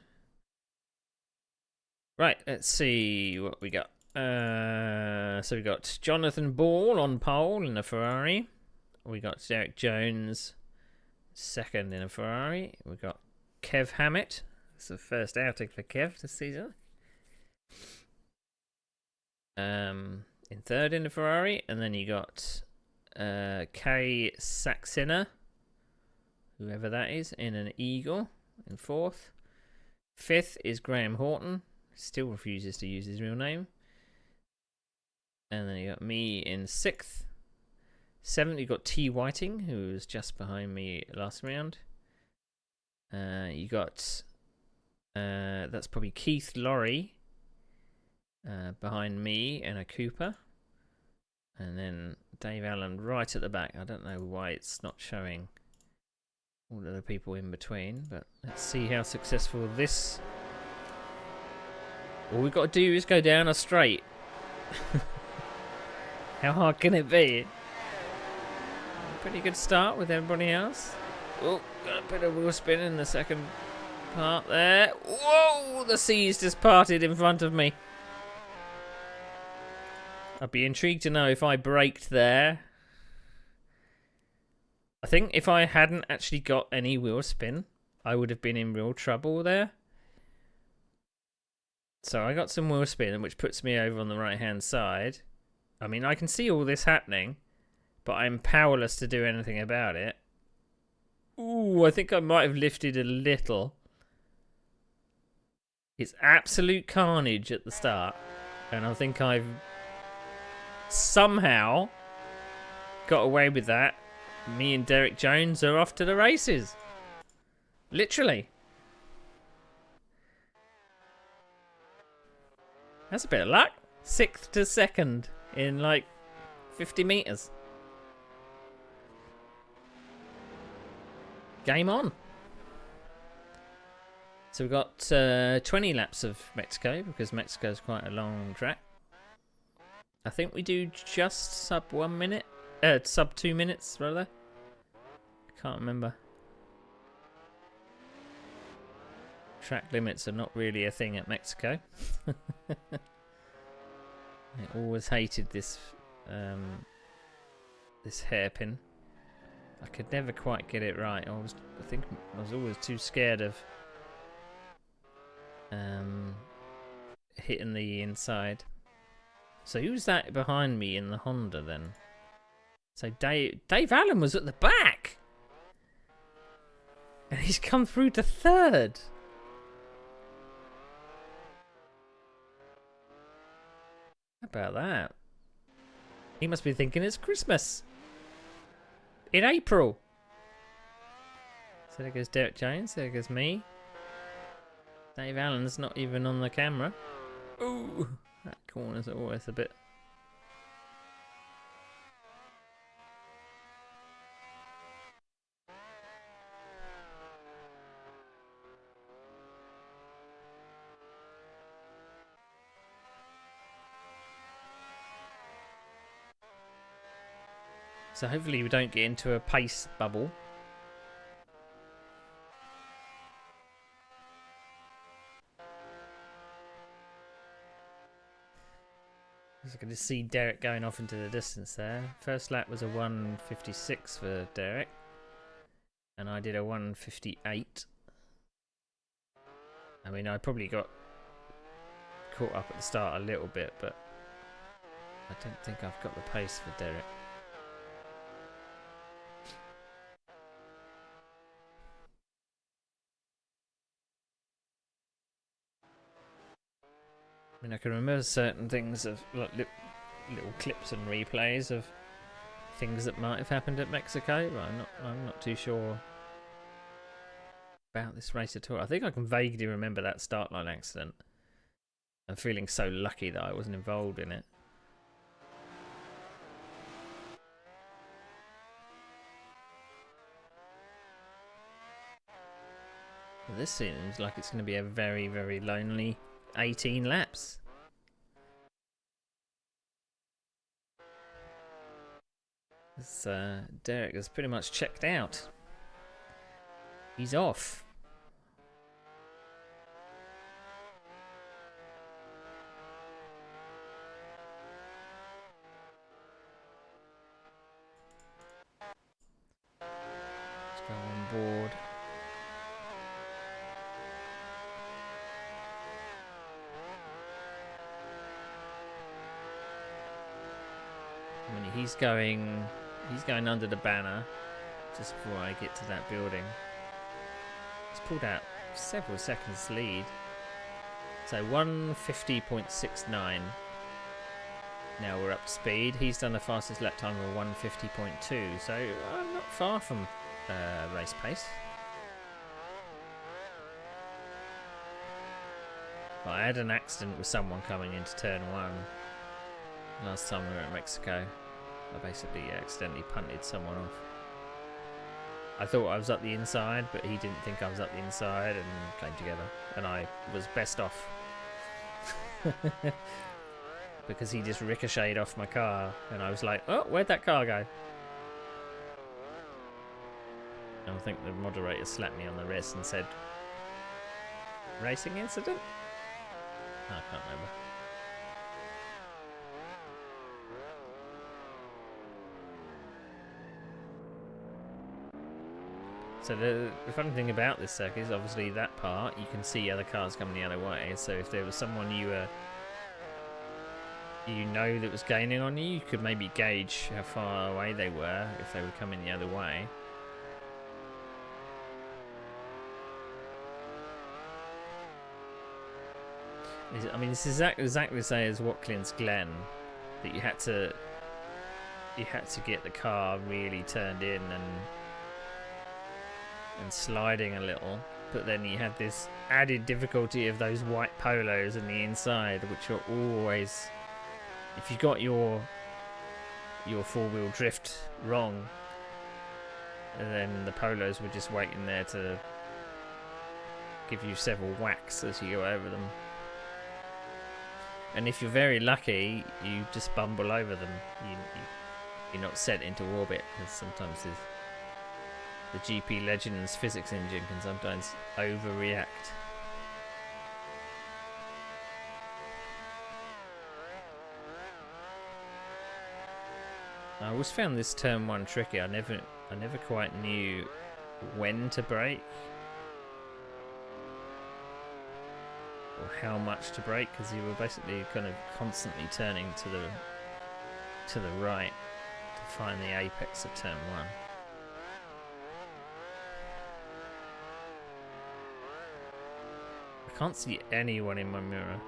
Right, let's see what we got. So we got Jonathan Ball on pole in a Ferrari. We got Derek Jones second in a Ferrari. We got Kev Hammett. It's the first outing for Kev this season. In third in the Ferrari, and then you got Kay Saxena, whoever that is, in an Eagle in fourth. Fifth is Graham Horton. Still refuses to use his real name. And then you got me in sixth. Seventh, you got T. Whiting, who was just behind me last round. You got that's probably Keith Laurie behind me in a Cooper. And then Dave Allen right at the back. I don't know why it's not showing all of the people in between, but let's see how successful this... All we've got to do is go down a straight. How hard can it be? Pretty good start with everybody else. Oh, got a bit of wheel spin in the second part there. Whoa, the seas just parted in front of me. I'd be intrigued to know if I braked there. I think if I hadn't actually got any wheel spin, I would have been in real trouble there. So I got some wheel spin, which puts me over on the right-hand side. I mean, I can see all this happening, but I'm powerless to do anything about it. Ooh, I think I might have lifted a little. It's absolute carnage at the start, and I think I've somehow got away with that. Me and Derek Jones are off to the races. Literally. That's a bit of luck. 6th to 2nd in like 50 meters. game on. So we've got 20 laps of Mexico, because Mexico's quite a long track. I think we do just sub 1 minute. Sub 2 minutes, rather. I can't remember. Track limits are not really a thing at Mexico. I always hated this this hairpin. I could never quite get it right. I think I was always too scared of hitting the inside. So who's that behind me in the Honda then? So Dave Allen was at the back, and he's come through to third. How about that? He must be thinking it's Christmas in April. So there goes Derek Jones. There goes me. Dave Allen's not even on the camera. Ooh, that corner's always a bit. So hopefully we don't get into a pace bubble. I was going to see Derek going off into the distance there. First lap was a 1:56 for Derek, and I did a 1:58. I mean, I probably got caught up at the start a little bit, but I don't think I've got the pace for Derek. I mean, I can remember certain things of like little clips and replays of things that might have happened at Mexico, but I'm not too sure about this race at all. I think I can vaguely remember that start line accident and feeling so lucky that I wasn't involved in it. Well, this seems like it's going to be a very, very lonely 18 laps. This, Derek is pretty much checked out. He's off. Let's go on board. I mean, he's going under the banner just before I get to that building. He's pulled out several seconds lead. So 1:50.69. Now we're up to speed. He's done the fastest lap time of 1:50.2. So I'm not far from race pace. Well, I had an accident with someone coming into turn 1 last time we were at Mexico. I basically accidentally punted someone off. I thought I was up the inside, but he didn't think I was up the inside and came together. And I was best off. Because he just ricocheted off my car. And I was like, oh, where'd that car go? And I think the moderator slapped me on the wrist and said, racing incident? I can't remember. So the funny thing about this circuit is obviously that part, you can see other cars coming the other way. So if there was someone you know that was gaining on you, you could maybe gauge how far away they were if they were coming the other way. I mean, it's exactly the same as Watkins Glen, that you had to get the car really turned in and sliding a little, but then you had this added difficulty of those white polos on the inside, which are always, if you got your four-wheel drift wrong, And then the polos were just waiting there to give you several whacks as you go over them. And if you're very lucky, you just bumble over them. You're not sent into orbit, because sometimes the GP Legends physics engine can sometimes overreact. I always found this turn one tricky. I never quite knew when to brake or how much to brake, because you were basically kind of constantly turning to the right to find the apex of turn one. I can't see anyone in my mirror.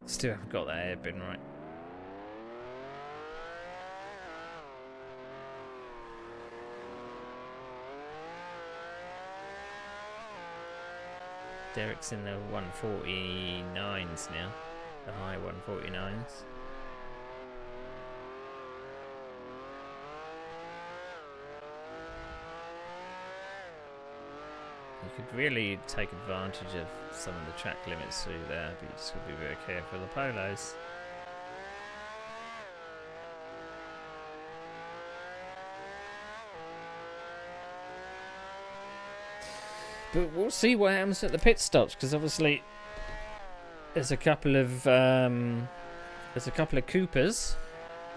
Still haven't got that airbin right. Derek's in the 149s now, the high 149s. You could really take advantage of some of the track limits through there, but you just got to be very careful of the polos. But we'll see what happens at the pit stops, because obviously there's a couple of Coopers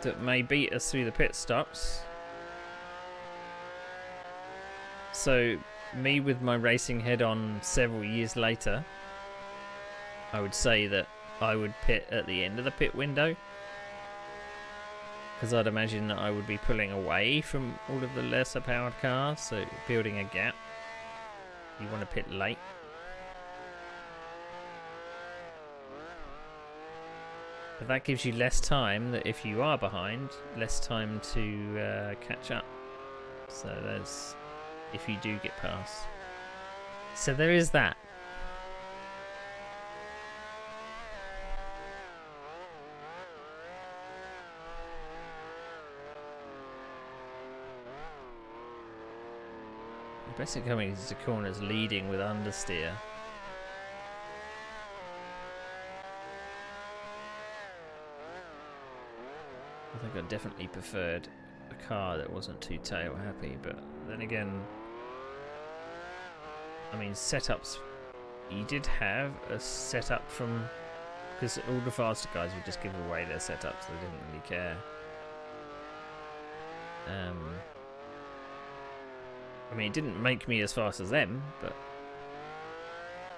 that may beat us through the pit stops. So me with my racing head on several years later, I would say that I would pit at the end of the pit window, because I'd imagine that I would be pulling away from all of the lesser powered cars, so building a gap. You want to pit late. But that gives you less time, that if you are behind, less time to catch up. So there's, if you do get past. So there is that. You're basically coming into corners leading with understeer. I think I definitely preferred a car that wasn't too tail happy, but then again, I mean, setups, you did have a setup from, because all the faster guys would just give away their setups, they didn't really care. I mean, it didn't make me as fast as them, but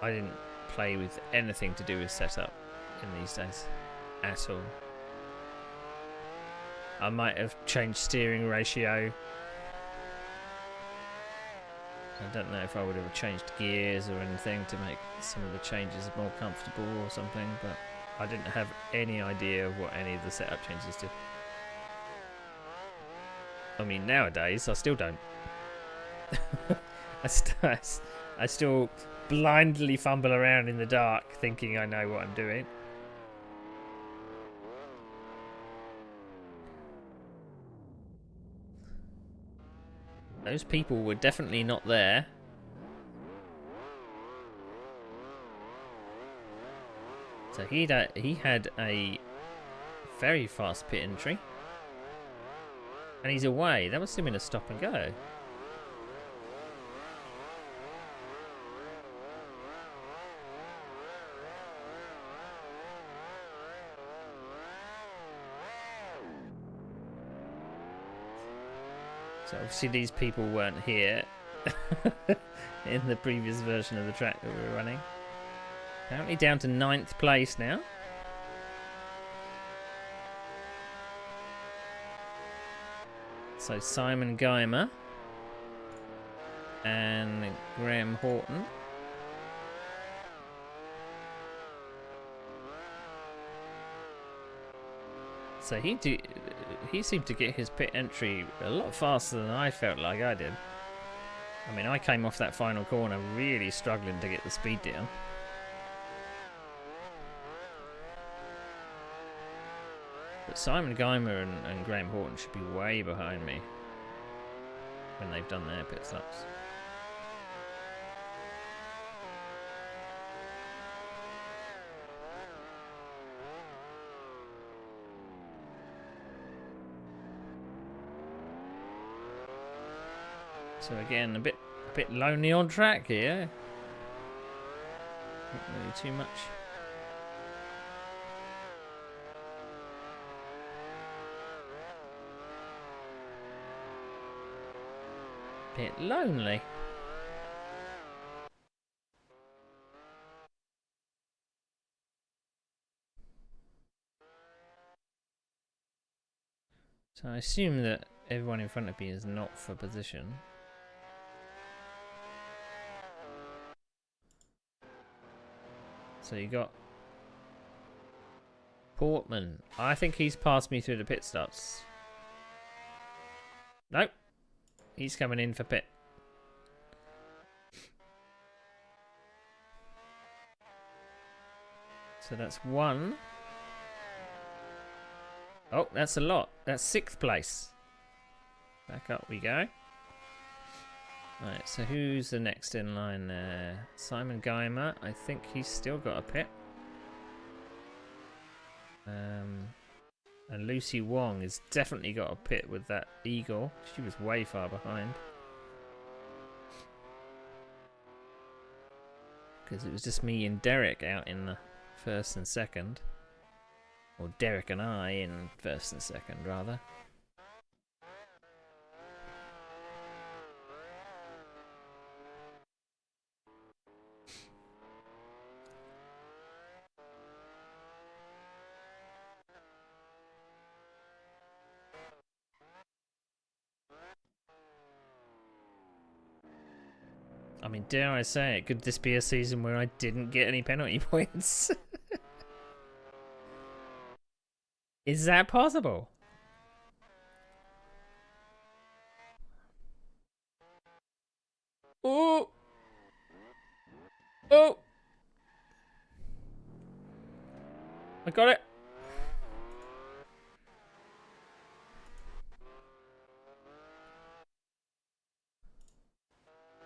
I didn't play with anything to do with setup in these days at all. I might have changed steering ratio. I don't know if I would have changed gears or anything to make some of the changes more comfortable or something, but I didn't have any idea of what any of the setup changes did. I mean, nowadays, I still don't. I still blindly fumble around in the dark thinking I know what I'm doing. Those people were definitely not there. So he had a very fast pit entry. And he's away. That must have been a stop and go. So obviously these people weren't here in the previous version of the track that we were running. Apparently down to 9th place now. So Simon Geimer and Graham Horton. So he seemed to get his pit entry a lot faster than I felt like I did. I mean, I came off that final corner really struggling to get the speed down. But Simon Geimer and Graham Horton should be way behind me when they've done their pit stops. So again, a bit lonely on track here. Not really too much. Bit lonely. So I assume that everyone in front of me is not for position. So you got Portman. I think he's passed me through the pit stops. Nope. He's coming in for pit. So that's one. Oh, that's a lot. That's 6th place. Back up we go. Right, so who's the next in line there? Simon Geimer. I think he's still got a pit. And Lucy Wong has definitely got a pit with that Eagle. She was way far behind. Because it was just me and Derek out in the 1st and 2nd. Or Derek and I in 1st and 2nd, rather. I mean, dare I say it, could this be a season where I didn't get any penalty points? Is that possible? Oh! Oh! I got it!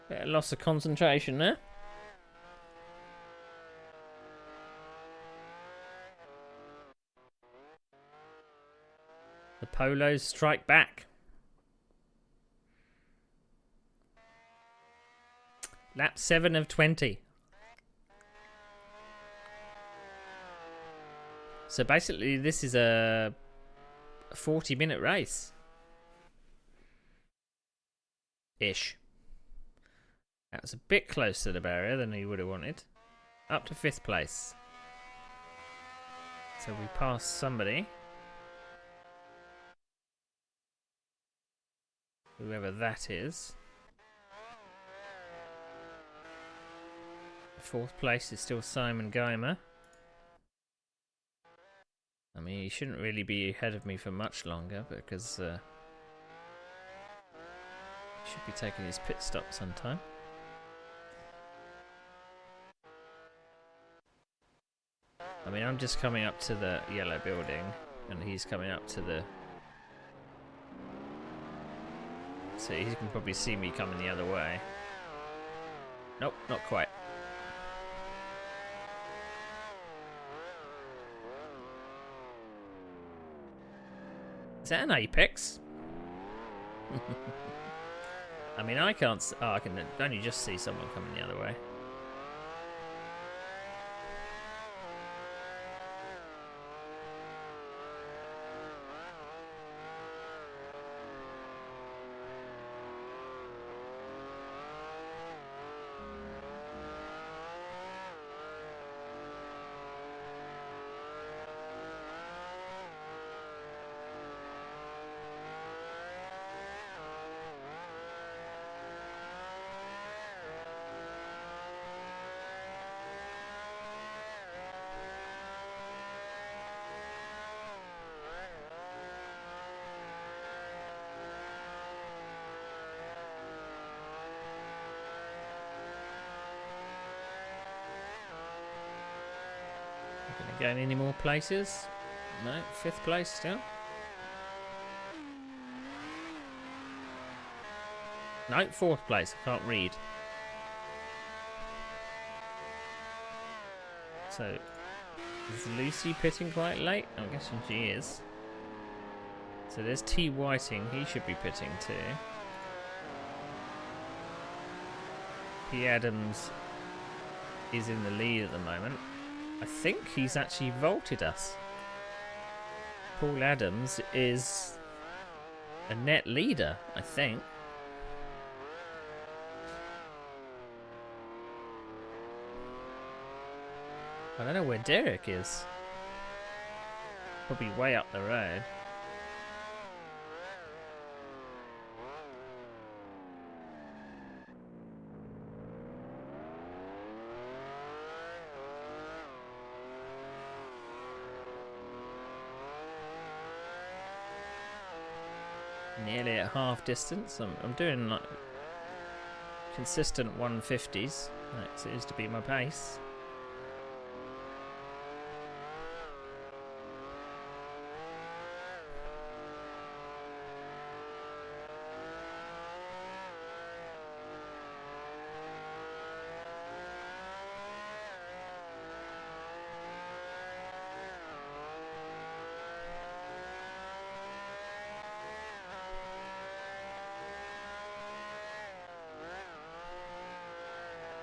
Bit of loss of concentration there. The Polos strike back. Lap 7 of 20. So basically this is a 40-minute race. Ish. That was a bit closer to the barrier than he would have wanted. Up to 5th place. So we passed somebody. Whoever that is. 4th place is still Simon Geimer. I mean, he shouldn't really be ahead of me for much longer because he should be taking his pit stop sometime. I mean, I'm just coming up to the yellow building and he's coming up to the... So he can probably see me coming the other way. Nope, not quite. Is that an Apex? I mean, I can't... Oh, I can only just see someone coming the other way. Going any more places? No, 5th place still. No, 4th place. I can't read. So, is Lucy pitting quite late? I'm guessing she is. So there's T. Whiting. He should be pitting too. P. Adams is in the lead at the moment. I think he's actually vaulted us. Paul Adams is a net leader, I think. I don't know where Derek is. Probably way up the road. Nearly at half distance. I'm doing like consistent 150s. That seems to be my pace.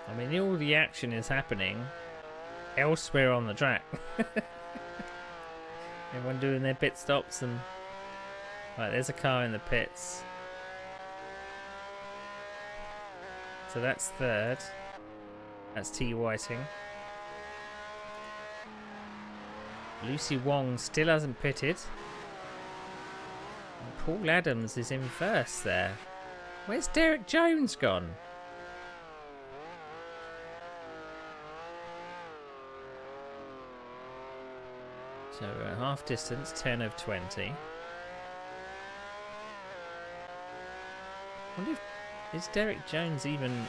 I mean, all the action is happening elsewhere on the track. Everyone doing their pit stops and... Right, there's a car in the pits. So that's 3rd. That's T. Whiting. Lucy Wong still hasn't pitted. And Paul Adams is in 1st there. Where's Derek Jones gone? So half distance, 10 of 20. I wonder if... Is Derek Jones even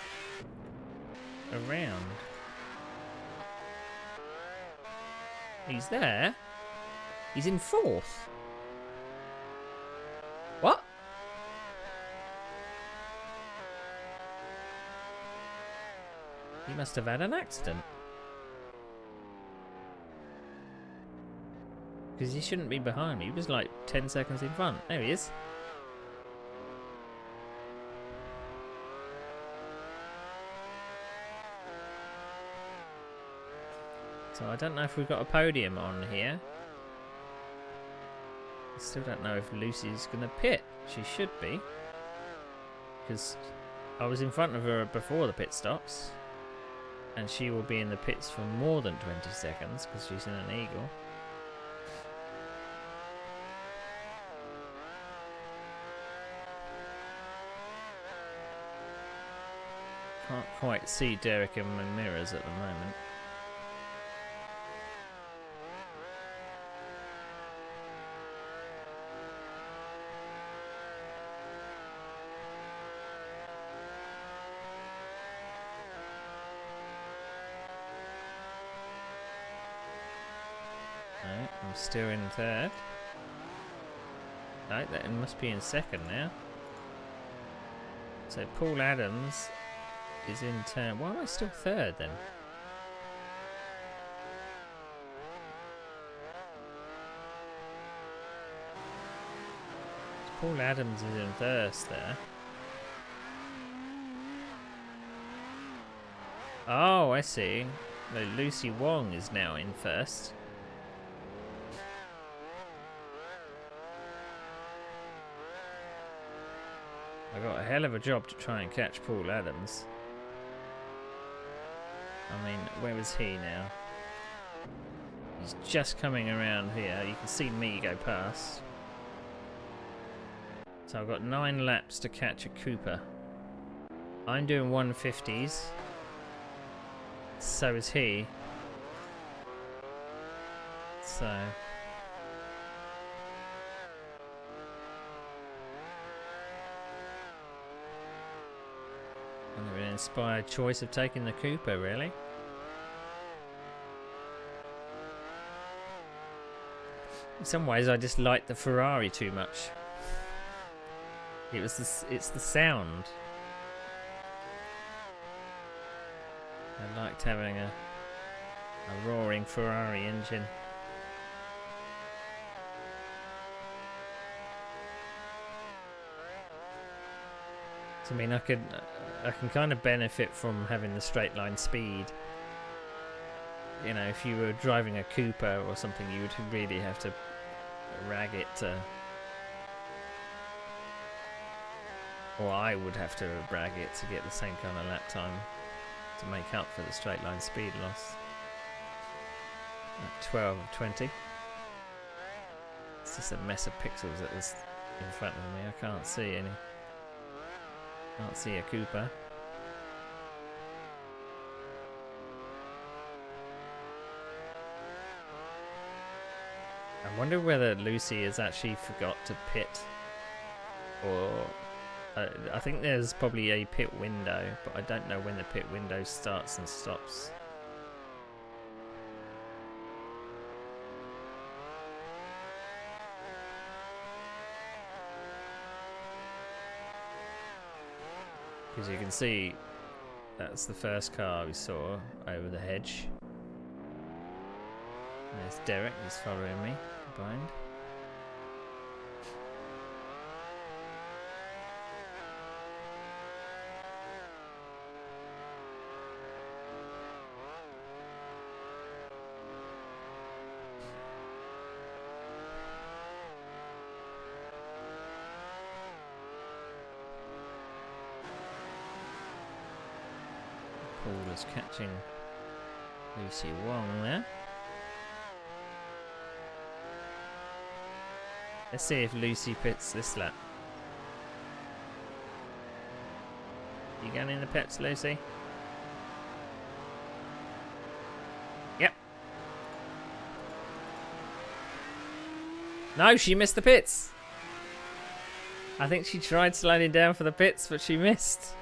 around? He's there. He's in 4th. What? He must have had an accident. Because he shouldn't be behind me. He was like 10 seconds in front. There he is. So I don't know if we've got a podium on here. I still don't know if Lucy's going to pit. She should be. Because I was in front of her before the pit stops. And she will be in the pits for more than 20 seconds because she's in an Eagle. Can't quite see Derek in my mirrors at the moment. No, I'm still in 3rd. No, that must be in 2nd now. So Paul Adams is in turn. Why am I still 3rd then? Paul Adams is in 1st there. Oh, I see. No, Lucy Wong is now in 1st. I got a hell of a job to try and catch Paul Adams. I mean, where is he now? He's just coming around here. You can see me go past. So I've got 9 laps to catch a Cooper. I'm doing 150s. So is he. So... an inspired choice of taking the Cooper, really. In some ways, I just liked the Ferrari too much. It's the sound. I liked having a roaring Ferrari engine. So, I mean, I can kind of benefit from having the straight line speed. You know, if you were driving a Cooper or something, you would really have to rag it to, or I would have to rag it to get the same kind of lap time to make up for the straight line speed loss. At 12 of 20. It's just a mess of pixels that was in front of me. I can't see any. Can't see a Cooper. I wonder whether Lucy has actually forgot to pit, or I think there's probably a pit window, but I don't know when the pit window starts and stops. Because you can see that's the first car we saw over the hedge. And there's Derek, he's following me behind. Paul is catching Lucy Wong there. Let's see if Lucy pits this lap. You going in the pits, Lucy? Yep. No, she missed the pits. I think she tried sliding down for the pits, but she missed.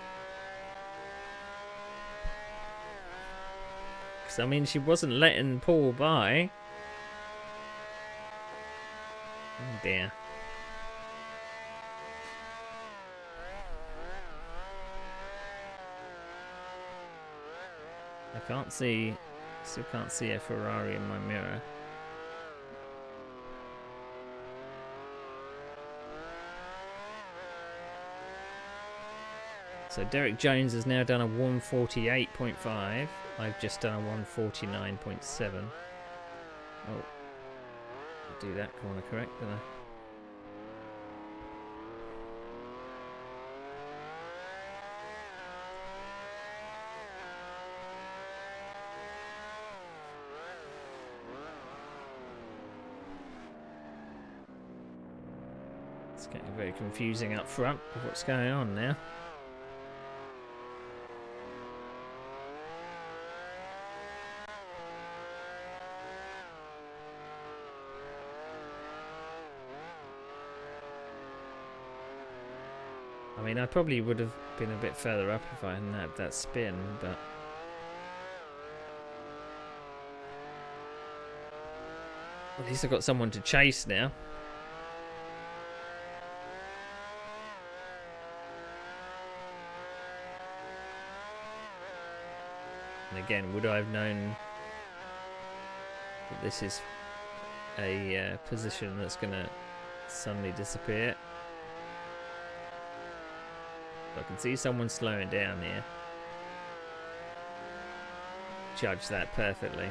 I mean, she wasn't letting Paul by. Oh dear. I can't see, still can't see a Ferrari in my mirror. So Derek Jones has now done a 148.5. I've just done a 149.7. Oh, I'll do that corner correct, didn't I? It's getting very confusing up front with what's going on now. I mean, I probably would have been a bit further up if I hadn't had that spin, but at least I've got someone to chase now. And again, would I have known that this is a position that's going to suddenly disappear? I can see someone slowing down here. Judge that perfectly.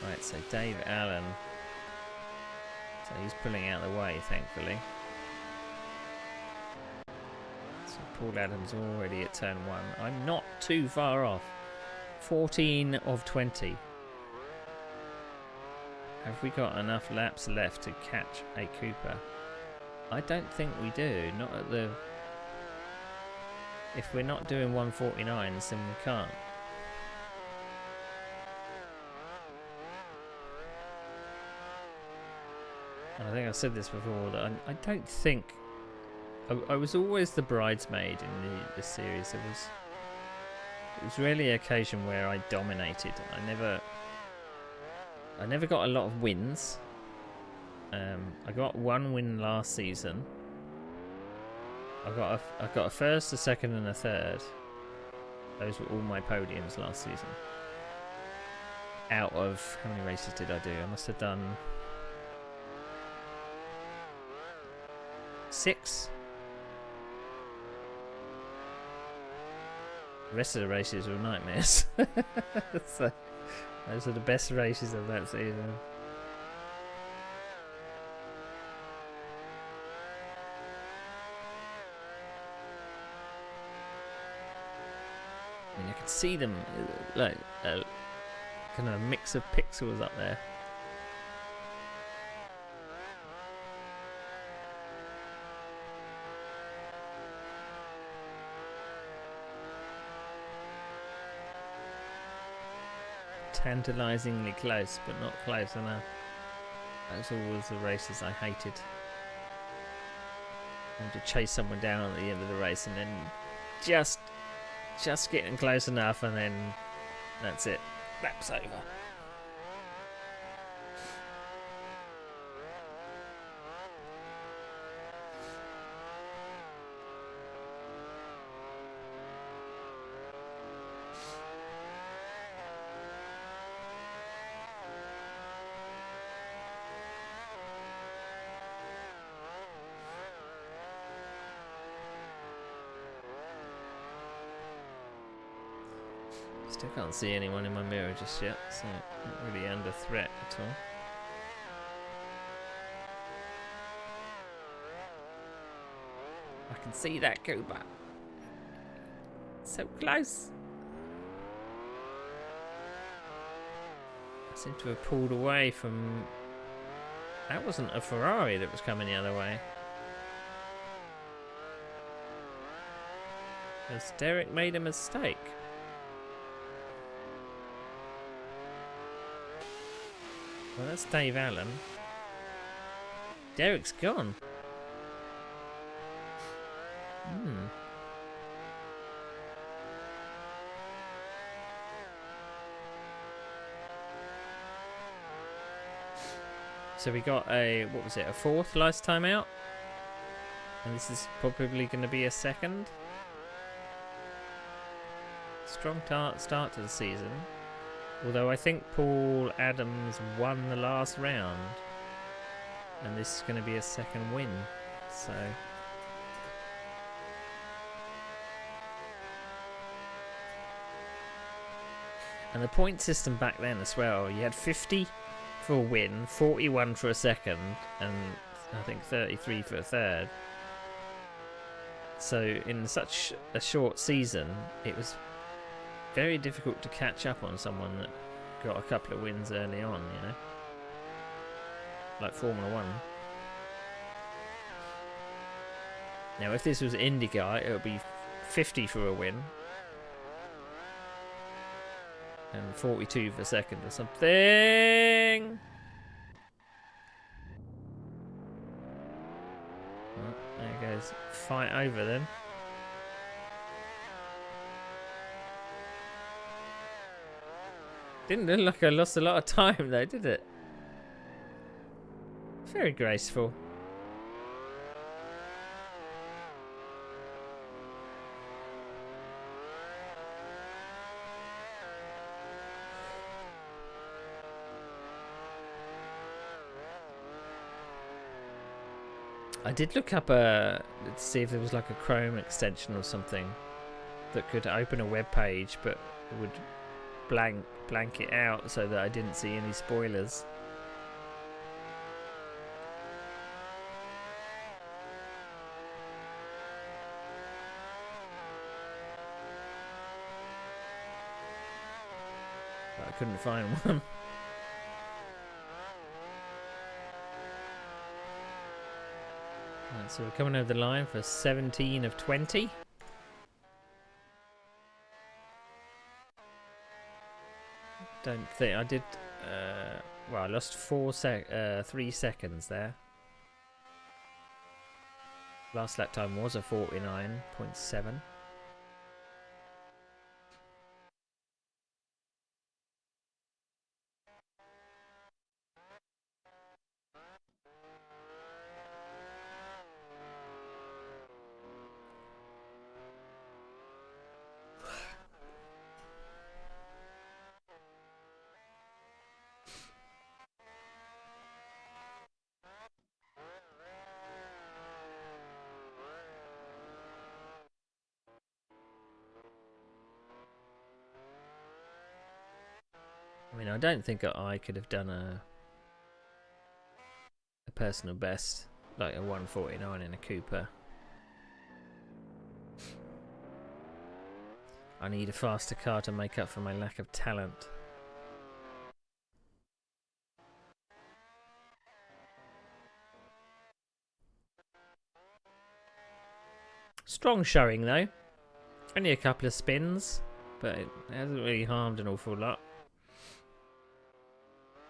Right, so Dave Allen. So he's pulling out of the way, thankfully. So Paul Adams already at turn 1. I'm not too far off. 14 of 20. Have we got enough laps left to catch a Cooper? I don't think we do. Not at the... If we're not doing 149s, then we can't. And I think I've said this before, that I don't think... I was always the bridesmaid in the series. It was really an occasion where I dominated. I never got a lot of wins. I got one win last season. I got a first, a second, and a third. Those were all my podiums last season. Out of how many races did I do? I must have done 6. The rest of the races were nightmares. So, those are the best races of that season. I mean, I could see them like kind of a mix of pixels up there. Tantalizingly close, but not close enough. Those were always the races I hated. And to chase someone down at the end of the race and then just getting close enough, and then that's it. Lap's over. Still can't see anyone in my mirror just yet, so not really under threat at all. I can see that Cooper. So close. I seem to have pulled away from... That wasn't a Ferrari that was coming the other way. Has Derek made a mistake? Well, that's Dave Allen. Derek's gone. So we got a, what was it, a 4th last time out? And this is probably going to be a 2nd. Strong start to the season. Although I think Paul Adams won the last round. And this is going to be a 2nd win. So... And the point system back then as well, you had 50 for a win, 41 for a 2nd, and I think 33 for a 3rd. So in such a short season, it was very difficult to catch up on someone that got a couple of wins early on, you know? Like Formula 1. Now if this was IndyCar, it would be 50 for a win. And 42 for 2nd or something. Well, there goes fight over then. Didn't look like I lost a lot of time though, did it? Very graceful. I did look up to see if there was like a Chrome extension or something that could open a web page, but it would blank it out so that I didn't see any spoilers. But I couldn't find one. Right, so we're coming over the line for 17 of 20. Don't think I did. Well, I lost 3 seconds there. Last lap time was a 49.7. I mean, I don't think I could have done a personal best, like a 149 in a Cooper. I need a faster car to make up for my lack of talent. Strong showing though. Only a couple of spins, but it hasn't really harmed an awful lot.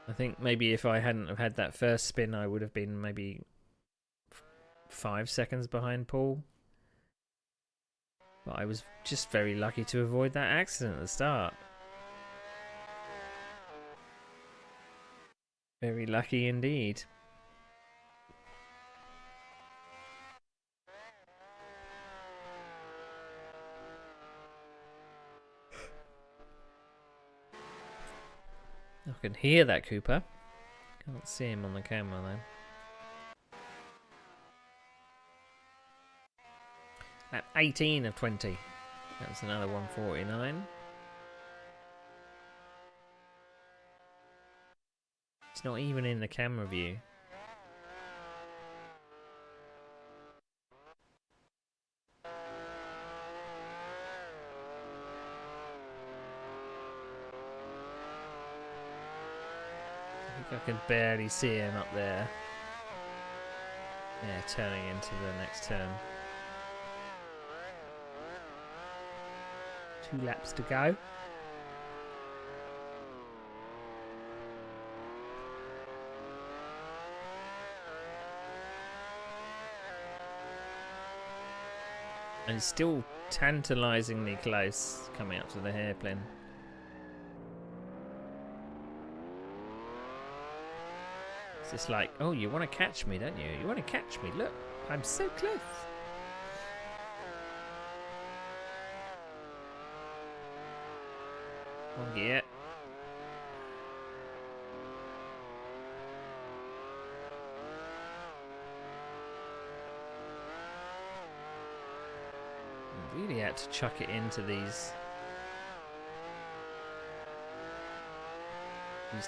I think maybe if I hadn't have had that first spin, I would have been maybe 5 seconds behind Paul. But I was just very lucky to avoid that accident at the start. Very lucky indeed. I can hear that Cooper. Can't see him on the camera though. At 18 of 20. That's another 149. It's not even in the camera view. I can barely see him up there. Yeah, turning into the next turn. 2 laps to go. And it's still tantalisingly close coming up to the hairpin. It's just like, oh, you want to catch me, don't you? You want to catch me? Look, I'm so close. Oh, yeah. I really had to chuck it into these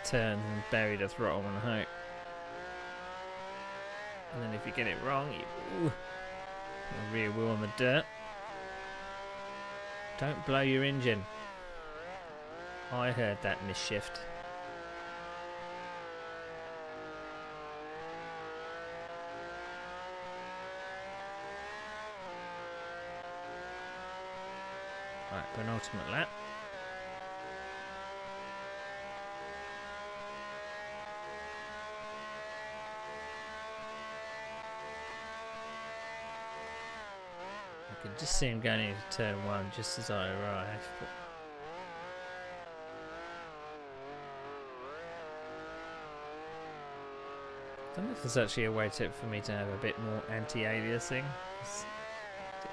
turns and bury the throttle and hope. And then if you get it wrong, you rear wheel on the dirt. Don't blow your engine. I heard that misshift. Right, penultimate lap. I can just see him going into turn 1 just as I arrive. But I don't know if there's actually a way for me to have a bit more anti-aliasing.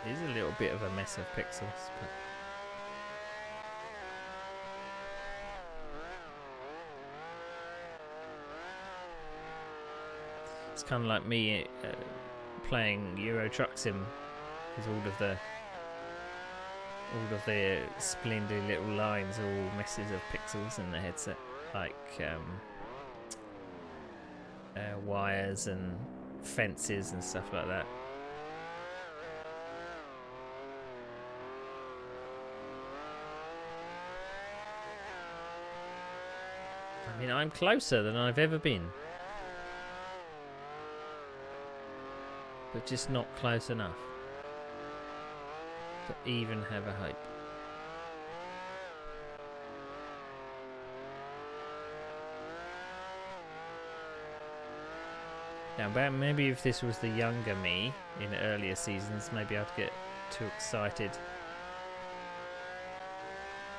It is a little bit of a mess of pixels, but it's kind of like me playing Euro Truck Sim, because all of the splendid little lines are all messes of pixels in the headset, like wires and fences and stuff like that. I mean, I'm closer than I've ever been, but just not close enough to even have a hope. Now, maybe if this was the younger me in earlier seasons, maybe I'd get too excited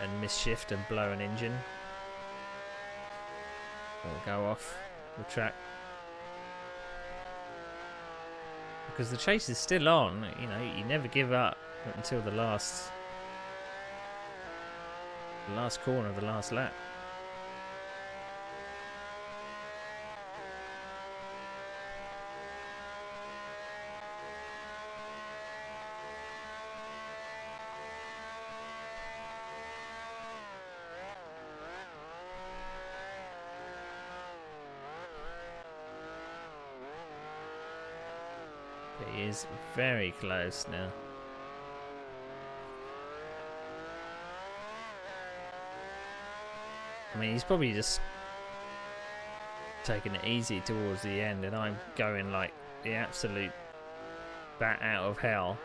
and misshift and blow an engine or go off the track. Because the chase is still on, you know, you never give up until the last corner of the last lap. But he is very close now. I mean, he's probably just taking it easy towards the end, and I'm going like the absolute bat out of hell.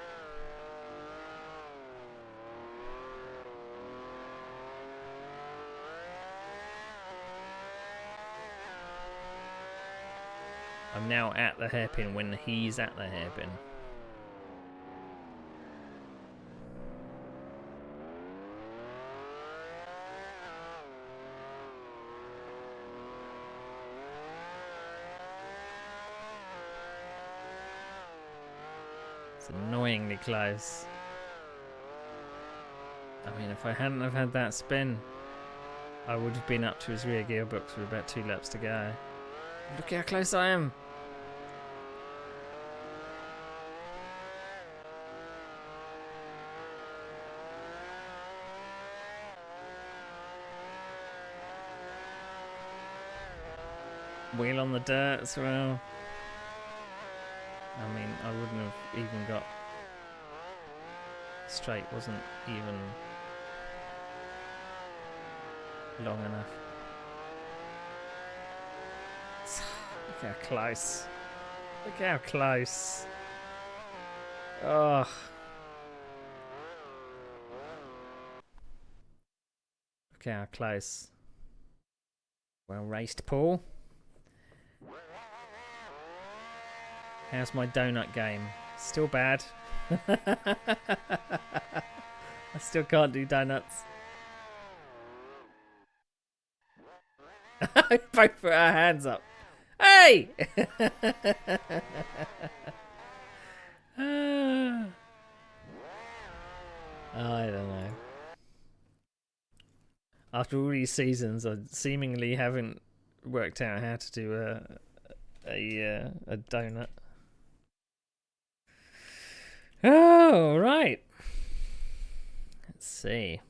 I'm now at the hairpin when he's at the hairpin. It's annoyingly close. I mean, if I hadn't have had that spin, I would have been up to his rear gearbox with about 2 laps to go. Look how close I am. Wheel on the dirt as well. I mean, I wouldn't have even got straight, wasn't even long enough. Look how close. Look how close. Oh. Look how close. Well raced, Paul. How's my donut game? Still bad. I still can't do donuts. Both put our hands up. Hey! I don't know. After all these seasons, I seemingly haven't worked out how to do a donut. Oh, right. Let's see.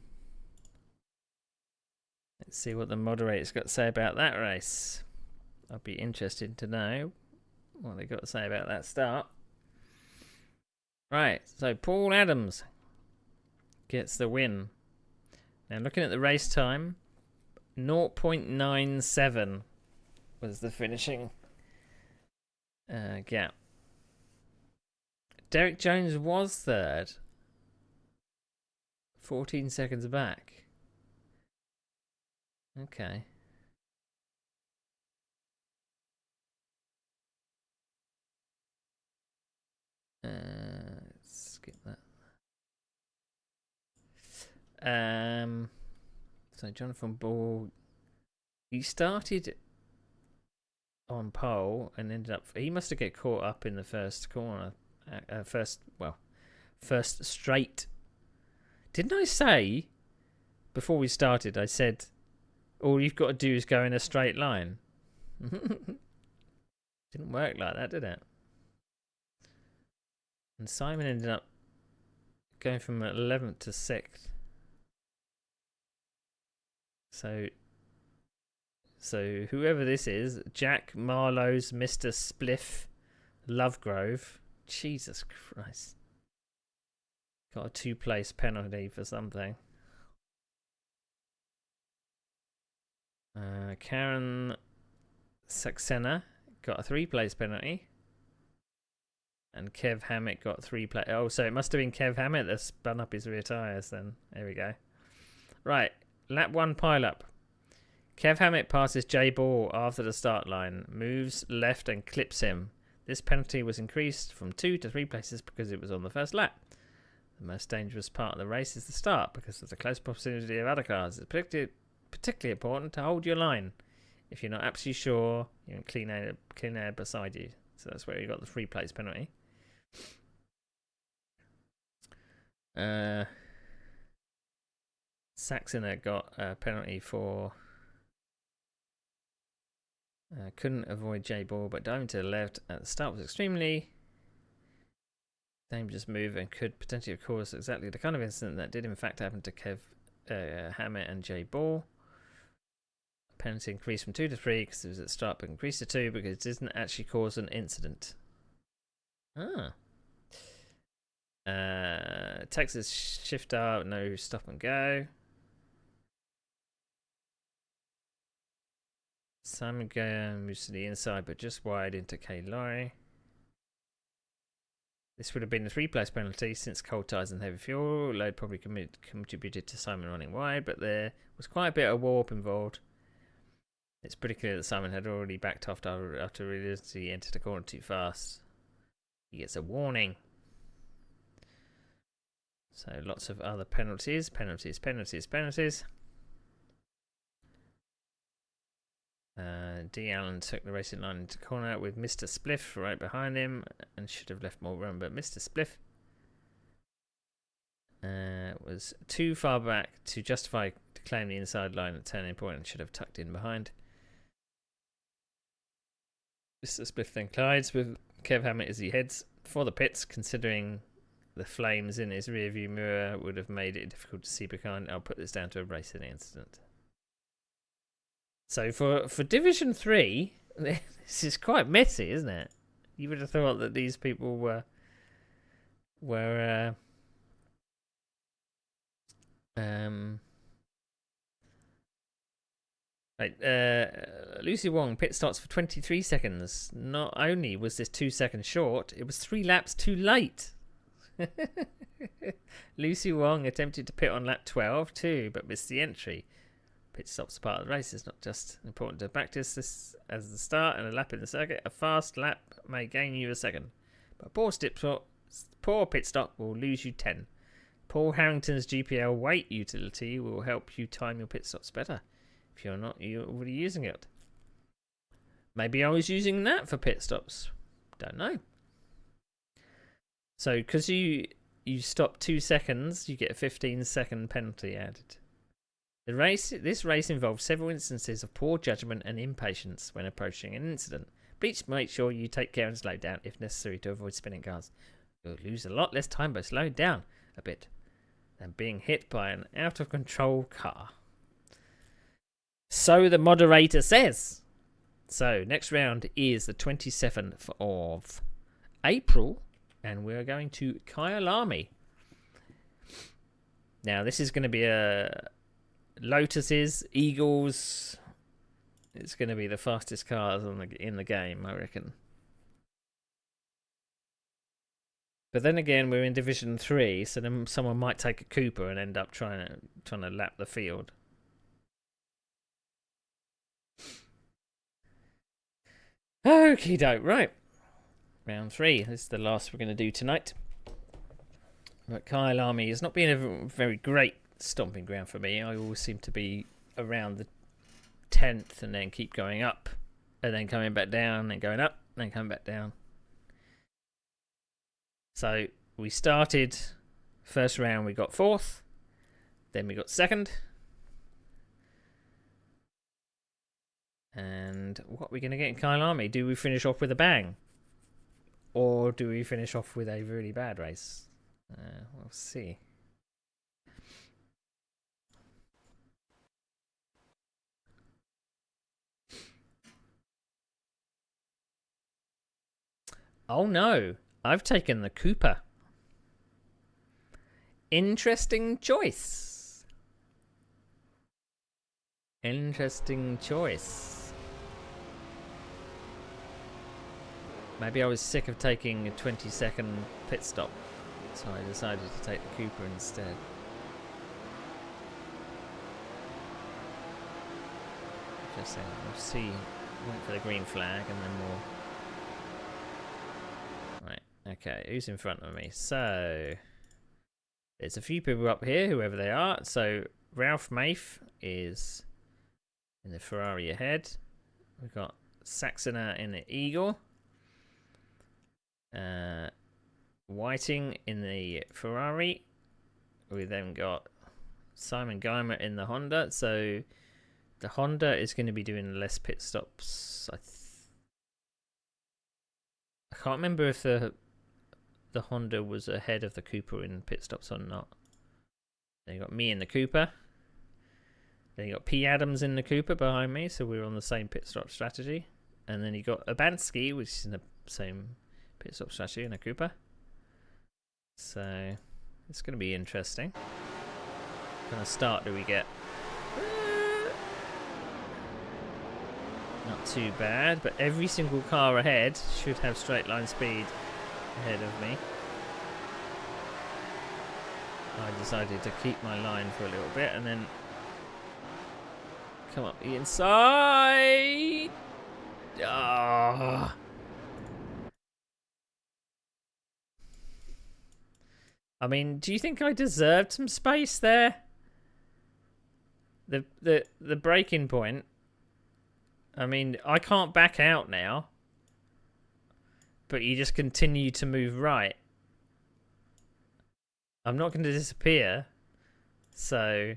Let's see what the moderator's got to say about that race. I'd be interested to know what they got to say about that start. Right, so Paul Adams gets the win. Now looking at the race time, 0.97 was the finishing gap. Derek Jones was third, 14 seconds back. Okay. Let's skip that. So Jonathan Ball, he started on pole and ended up. He must have get caught up in the first corner. First straight. Didn't I say before we started? I said all you've got to do is go in a straight line. Didn't work like that, did it? And Simon ended up going from 11th to 6th. So whoever this is, Jack Marlowe's Mr. Spliff Lovegrove. Jesus Christ. Got a 2-place penalty for something. Karen Saxena got a 3-place penalty. And Kev Hammett got 3 play. Oh, so it must have been Kev Hammett that spun up his rear tyres then. There we go. Right. Lap 1 pile-up. Kev Hammett passes Jay Ball after the start line, moves left and clips him. This penalty was increased from 2 to 3 places because it was on the first lap. The most dangerous part of the race is the start because of the close proximity of other cars. It's particularly important to hold your line. If you're not absolutely sure, you can clean air beside you. So that's where you got the 3-place penalty. Saxon got a penalty for couldn't avoid J Ball, but diving to the left at the start was extremely dangerous move and could potentially have caused exactly the kind of incident that did in fact happen to Kev Hammett and J Ball. Penalty increased from 2 to 3 because it was at start, but increased to 2 because it didn't actually cause an incident. Ah. Texas shifter, no stop and go. Simon moves to the inside, but just wide into K. Lorry. This would have been a 3-place penalty since cold tyres and heavy fuel. Load probably contributed to Simon running wide, but there was quite a bit of warp involved. It's pretty clear that Simon had already backed off after realising he entered the corner too fast. He gets a warning. So lots of other penalties. D. Allen took the racing line into corner with Mr. Spliff right behind him and should have left more room, but Mr. Spliff was too far back to justify to claim the inside line at turning point and should have tucked in behind. Mr. Spliff then collides with Kev Hammett as he heads for the pits, considering the flames in his rearview mirror would have made it difficult to see behind. I'll put this down to a racing incident. So for Division 3, this is quite messy, isn't it? You would have thought that these people were Lucy Wong pit stops for 23 seconds. Not only was this 2 seconds short, it was 3 laps too late. Lucy Wong attempted to pit on lap 12 too, but missed the entry. Pit stops are part of the race. It's not just important to practice this as the start and a lap in the circuit. A fast lap may gain you a second, but poor pit stop will lose you 10. Paul Harrington's GPL weight utility will help you time your pit stops better if you're already using it. Maybe I was using that for pit stops. Don't know. So because you stop 2 seconds, you get a 15-second penalty added. This race involves several instances of poor judgment and impatience when approaching an incident. Please make sure you take care and slow down if necessary to avoid spinning cars. You'll lose a lot less time by slowing down a bit than being hit by an out-of-control car. So the moderator says. So next round is the 27th of April, and we're going to Kyalami. Now this is going to be a Lotuses, Eagles. It's going to be the fastest cars in the game, I reckon. But then again, we're in Division 3, so then someone might take a Cooper and end up trying to lap the field. Okie doke, right. Round 3. This is the last we're going to do tonight. But Kyalami has not been a very great stomping ground for me. I always seem to be around the 10th and then keep going up and then coming back down, then going up, then coming back down. So we started first round, we got 4th, then we got 2nd, and what are we going to get in Kyalami? Do we finish off with a bang, or do we finish off with a really bad race? We'll see. Oh no, I've taken the Cooper. Interesting choice. Interesting choice. Maybe I was sick of taking a 20-second pit stop, so I decided to take the Cooper instead. Interesting. We'll see. Wait for the green flag and then we'll... Okay, who's in front of me? So, there's a few people up here, whoever they are. So, Ralph Mafe is in the Ferrari ahead. We've got Saxoner in the Eagle. Whiting in the Ferrari. We then got Simon Geimer in the Honda. So, the Honda is going to be doing less pit stops. I can't remember if the Honda was ahead of the Cooper in pit stops or not. Then you got me in the Cooper. Then you got P. Adams in the Cooper behind me, so we're on the same pit stop strategy. And then you got Abansky, which is in the same pit stop strategy in a Cooper. So it's going to be interesting. What kind of start do we get? Not too bad, but every single car ahead should have straight line speed ahead of me. I decided to keep my line for a little bit and then come up the inside. Ah. I mean, do you think I deserved some space there? The braking point. I mean, I can't back out now. But you just continue to move right. I'm not going to disappear. So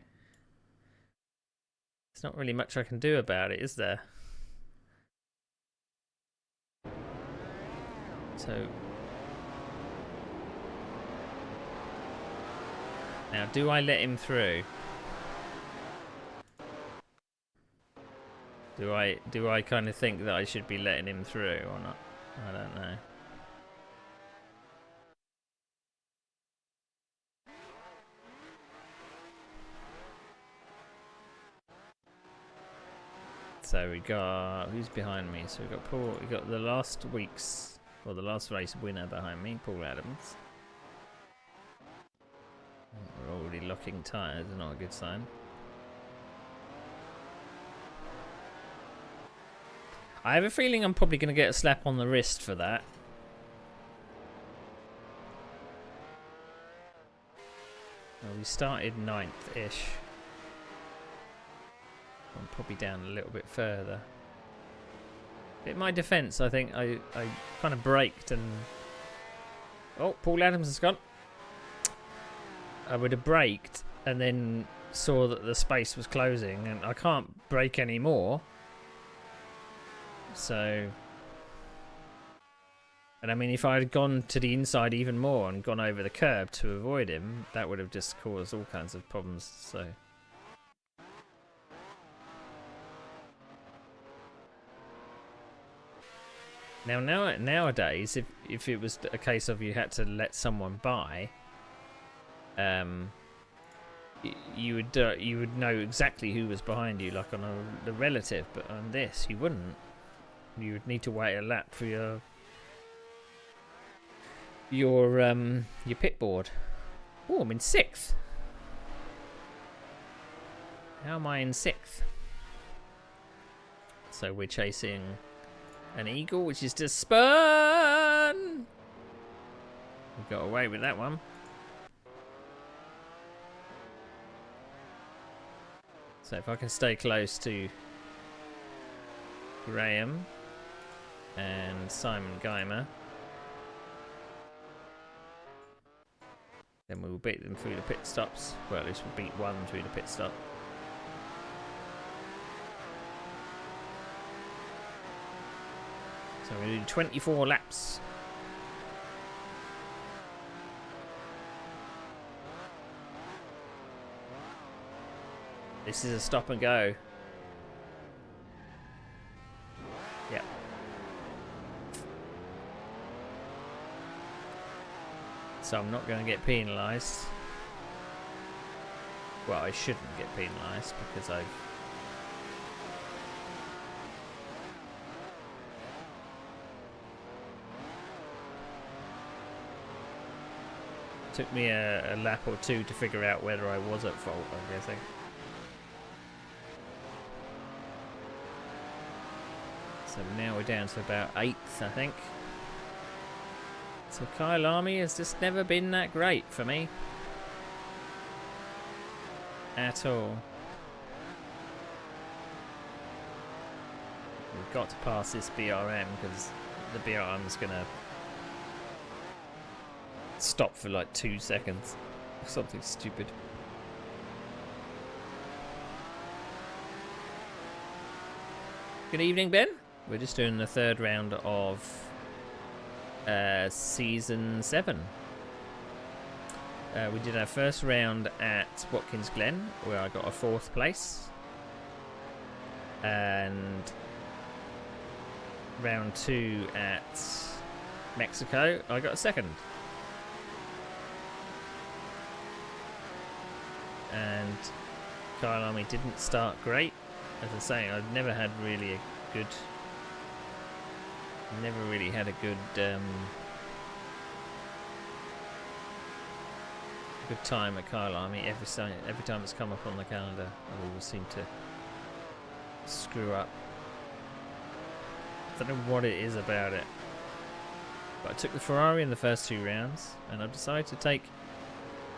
there's not really much I can do about it, is there? So now, do I let him through? Do I kind of think that I should be letting him through or not? I don't know. So we got, who's behind me? So we got Paul. We got the last week's, or the last race winner behind me, Paul Adams. We're already locking tyres. Not a good sign. I have a feeling I'm probably going to get a slap on the wrist for that. Well, we started 9th-ish. I'm probably down a little bit further. In my defence, I think I kind of braked and... Oh, Paul Adams has gone. I would have braked and then saw that the space was closing and I can't brake anymore. So... And I mean, if I had gone to the inside even more and gone over the curb to avoid him, that would have just caused all kinds of problems, so... Now nowadays, if it was a case of you had to let someone by, you would know exactly who was behind you, like on the relative. But on this, you wouldn't. You would need to wait a lap for your pit board. Oh, I'm in 6th. How am I in 6th? So we're chasing an eagle, which is to spun. We got away with that one. So if I can stay close to Graham and Simon Geimer, then we will beat them through the pit stops. Well, at least we'll beat one through the pit stop. So we're going to do 24 laps. This is a stop and go. Yep. So I'm not going to get penalised. Well, I shouldn't get penalised because I've... Took me a lap or two to figure out whether I was at fault, I'm guessing. So now we're down to about 8th, I think. So Kyle Army has just never been that great for me. At all. We've got to pass this BRM because the BRM's going to stop for like 2 seconds. Something stupid. Good evening, Ben. We're just doing the 3rd round of Season 7. We did our first round at Watkins Glen, where I got a 4th place. And round 2 at Mexico, I got a second. And Kyle Army didn't start great. As I say, I've never had really a good... Never really had a good good time at Kyle Army. Every time it's come up on the calendar, I always seem to screw up. I don't know what it is about it. But I took the Ferrari in the first 2 rounds, and I decided to take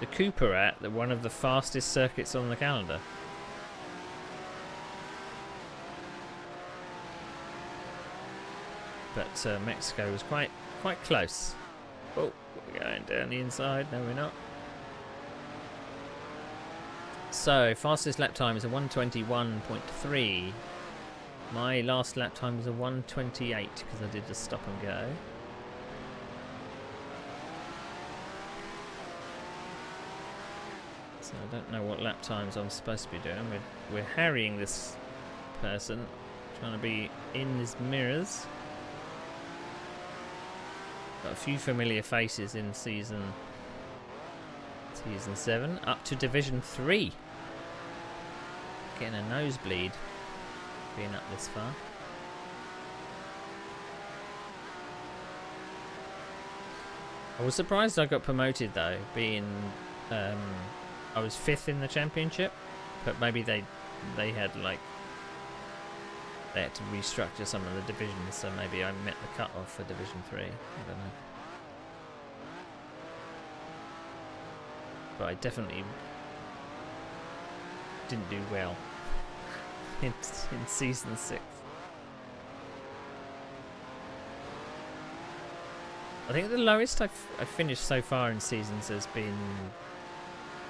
the Cooper at one of the fastest circuits on the calendar. But Mexico was quite close. Oh, we're going down the inside. No, we're not. So, fastest lap time is a 1:21.3. My last lap time was a 1:28 because I did the stop and go. So I don't know what lap times I'm supposed to be doing. We're harrying this person, trying to be in his mirrors. Got a few familiar faces in season 7, up to Division 3. Getting a nosebleed being up this far. I was surprised I got promoted though, being I was 5th in the championship, but maybe they had like they had to restructure some of the divisions, so maybe I met the cut-off for Division 3. I don't know. But I definitely didn't do well in season 6. I think the lowest I finished so far in seasons has been...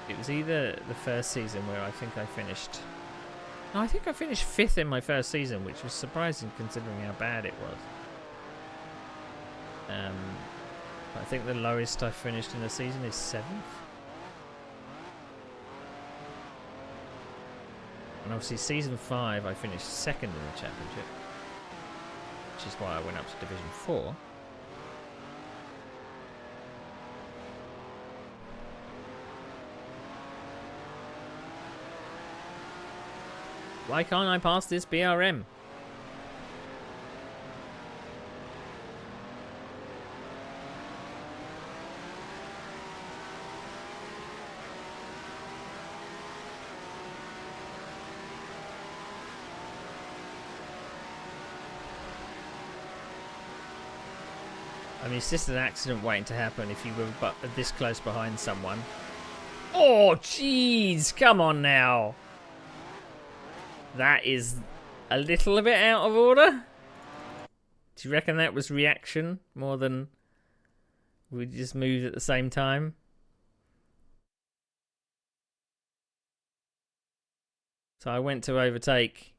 It was either the first season where I think I finished... No, I think I finished 5th in my first season, which was surprising considering how bad it was. I think the lowest I finished in a season is 7th. And obviously season 5 I finished 2nd in the championship, which is why I went up to Division 4. Why can't I pass this BRM? I mean, it's just an accident waiting to happen if you were this close behind someone. Oh, jeez! Come on now! That is a little bit out of order. Do you reckon that was reaction more than we just moved at the same time? So I went to overtake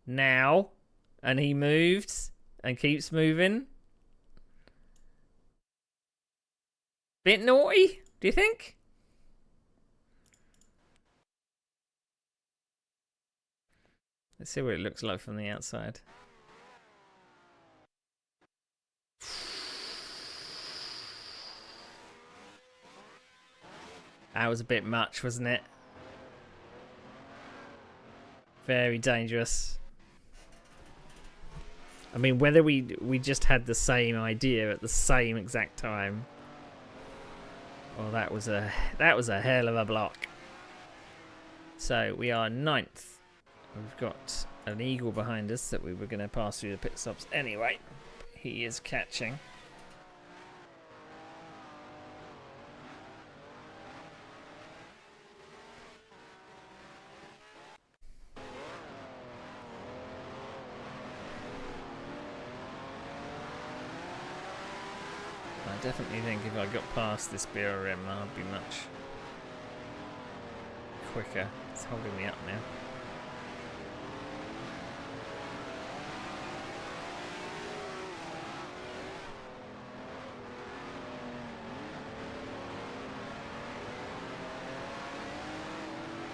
now, and he moved and keeps moving. Bit naughty, do you think? Let's see what it looks like from the outside. That was a bit much, wasn't it? Very dangerous. I mean, whether we just had the same idea at the same exact time. Well, that was a hell of a block. So we are 9th. We've got an eagle behind us that we were going to pass through the pit stops anyway. He is catching. I definitely think if I got past this BRM, I'd be much quicker. It's holding me up now.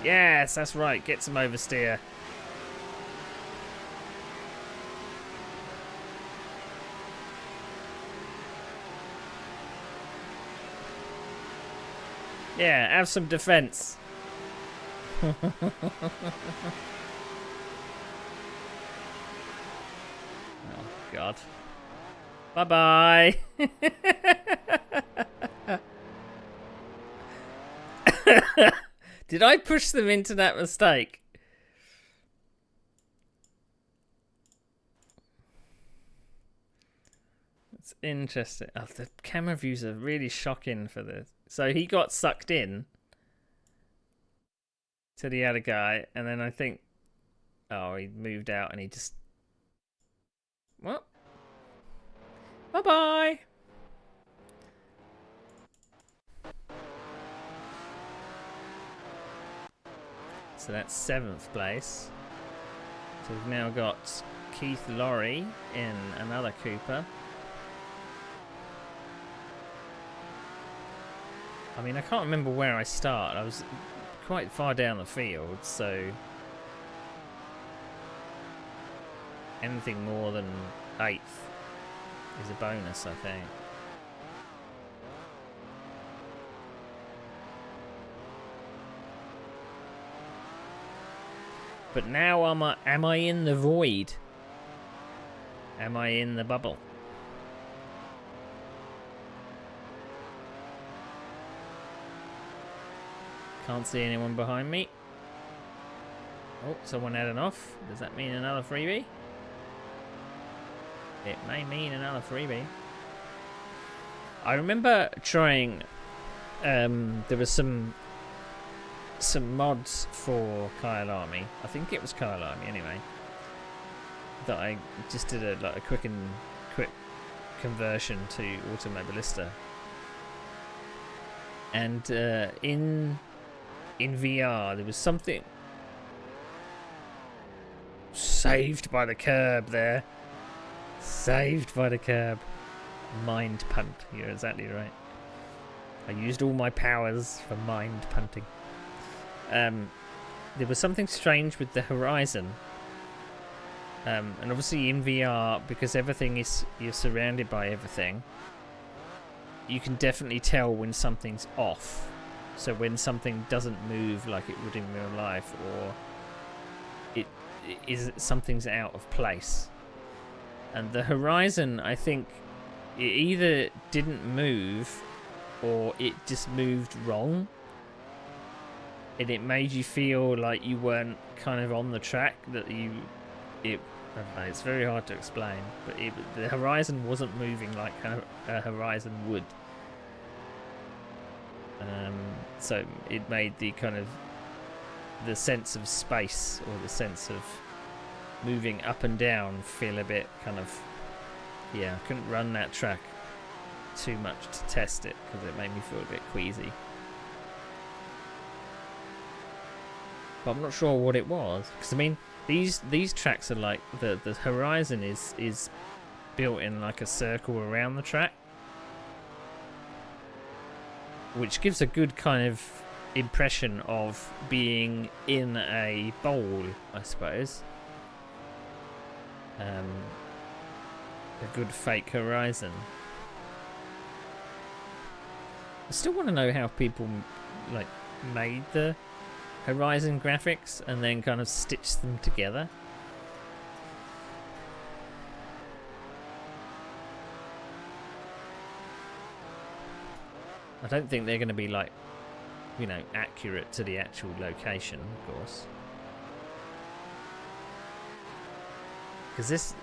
Yes, that's right. Get some oversteer. Yeah, have some defense. Oh, God. Bye-bye. Did I push them into that mistake? It's interesting. Oh, the camera views are really shocking for this. So he got sucked in to the other guy, and then I think, oh, he moved out and he just... What? Bye-bye. So that's 7th place. So we've now got Keith Laurie in another Cooper. I mean, I can't remember where I started. I was quite far down the field, so anything more than 8th is a bonus, I think. But now am I in the void? Am I in the bubble? Can't see anyone behind me. Oh, someone had an off. Does that mean another freebie? It may mean another freebie. I remember trying... there was some mods for Kyle Army. I think it was Kyle Army anyway. That I just did a quick conversion to Automobilista. And in VR there was something saved by the curb there. Saved by the curb. Mind punt. You're exactly right. I used all my powers for mind punting. There was something strange with the horizon. And obviously in VR, because you're surrounded by everything, you can definitely tell when something's off. So when something doesn't move like it would in real life, or something's out of place. And the horizon, I think, it either didn't move or it just moved wrong. And it made you feel like you weren't kind of on the track, that I don't know, it's very hard to explain, but the horizon wasn't moving like a horizon would. So it made the kind of the sense of space, or the sense of moving up and down, feel a bit kind of, yeah, I couldn't run that track too much to test it because it made me feel a bit queasy. But I'm not sure what it was, because I mean these tracks are like the horizon is built in like a circle around the track, which gives a good kind of impression of being in a bowl, I suppose. A good fake horizon. I still want to know how people like made the horizon graphics and then kind of stitched them together. I don't think they're going to be like, you know, accurate to the actual location, of course. Because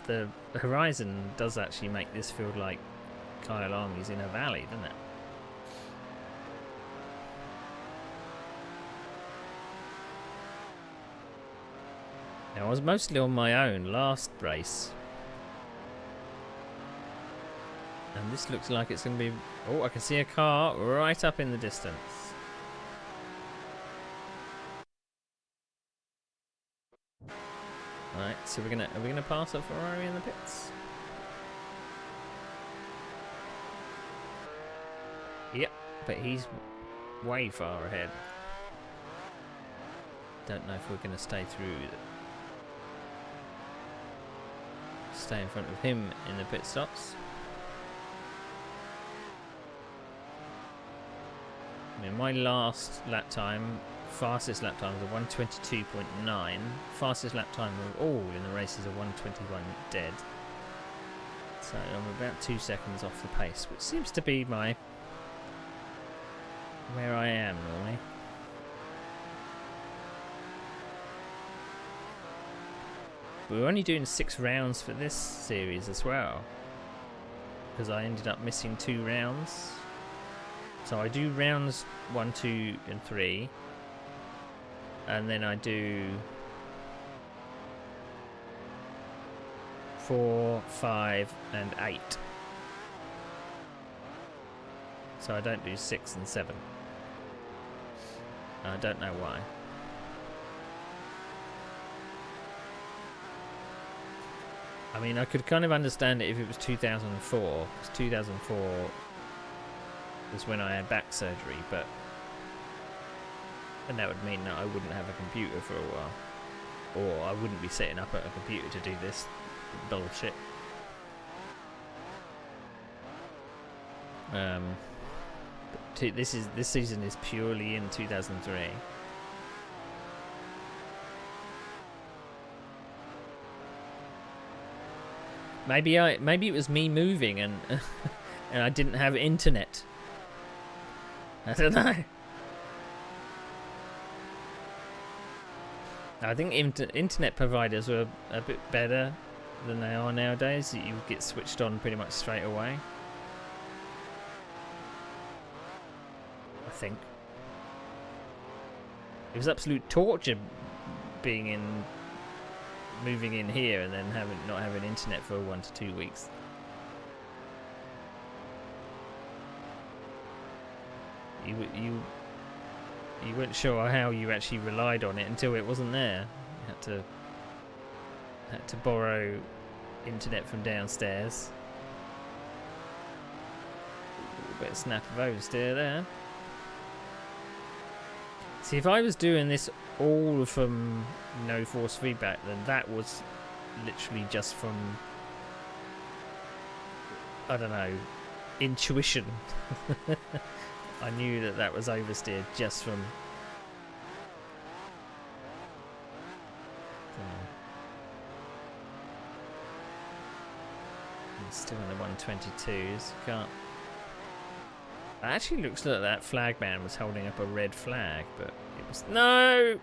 the horizon does actually make this feel like Kyle Army's in a valley, doesn't it? Now, I was mostly on my own last race. And this looks like it's going to be... Oh, I can see a car right up in the distance. Right, so are we gonna pass a Ferrari in the pits? Yep, but he's way far ahead. Don't know if we're gonna stay in front of him in the pit stops. mean, my last lap time, fastest lap time was a 1:22.9. Fastest lap time of all in the race is a 1:21 dead. So I'm about 2 seconds off the pace, which seems to be where I am normally. We were only doing 6 rounds for this series as well, because I ended up missing 2 rounds. So I do rounds 1, 2, and 3, and then I do 4, 5, and 8. So I don't do 6 and 7. I don't know why. I mean, I could kind of understand it if it was 2004, because 2004 was when I had back surgery, and that would mean that I wouldn't have a computer for a while, or I wouldn't be setting up a computer to do this bullshit. But this season is purely in 2003. Maybe it was me moving and and I didn't have internet. I don't know. I think internet providers were a bit better than they are nowadays. You get switched on pretty much straight away. I think it was absolute torture moving in here and then not having internet for 1 to 2 weeks. You weren't sure how you actually relied on it until it wasn't there. You had to borrow internet from downstairs. A bit of snap of oversteer there. See, if I was doing this all from no force feedback, then that was literally just from, I don't know, intuition. I knew that was oversteered just from. I'm still in the 122s. Can't. It actually looks like that flag man was holding up a red flag, but it was no.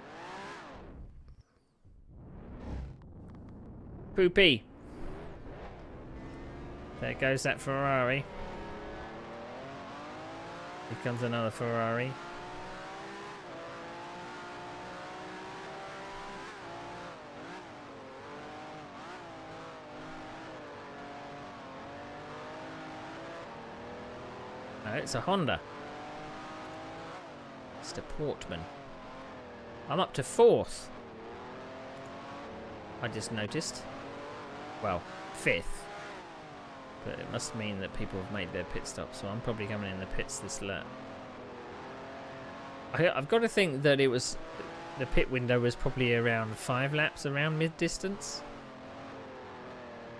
Poopy. There goes that Ferrari. Here comes another Ferrari. No, it's a Honda. Mr. Portman. I'm up to 4th. I just noticed. Well, 5th. But it must mean that people have made their pit stop, so I'm probably coming in the pits this lap. I've got to think that it was... The pit window was probably around 5 laps around mid-distance.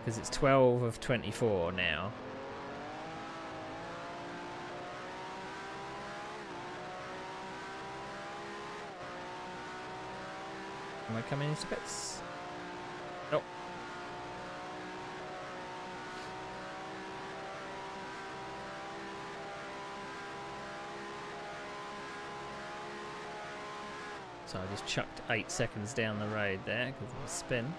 Because it's 12 of 24 now. Am I coming into pits? Nope. So I just chucked 8 seconds down the road there because of the spin.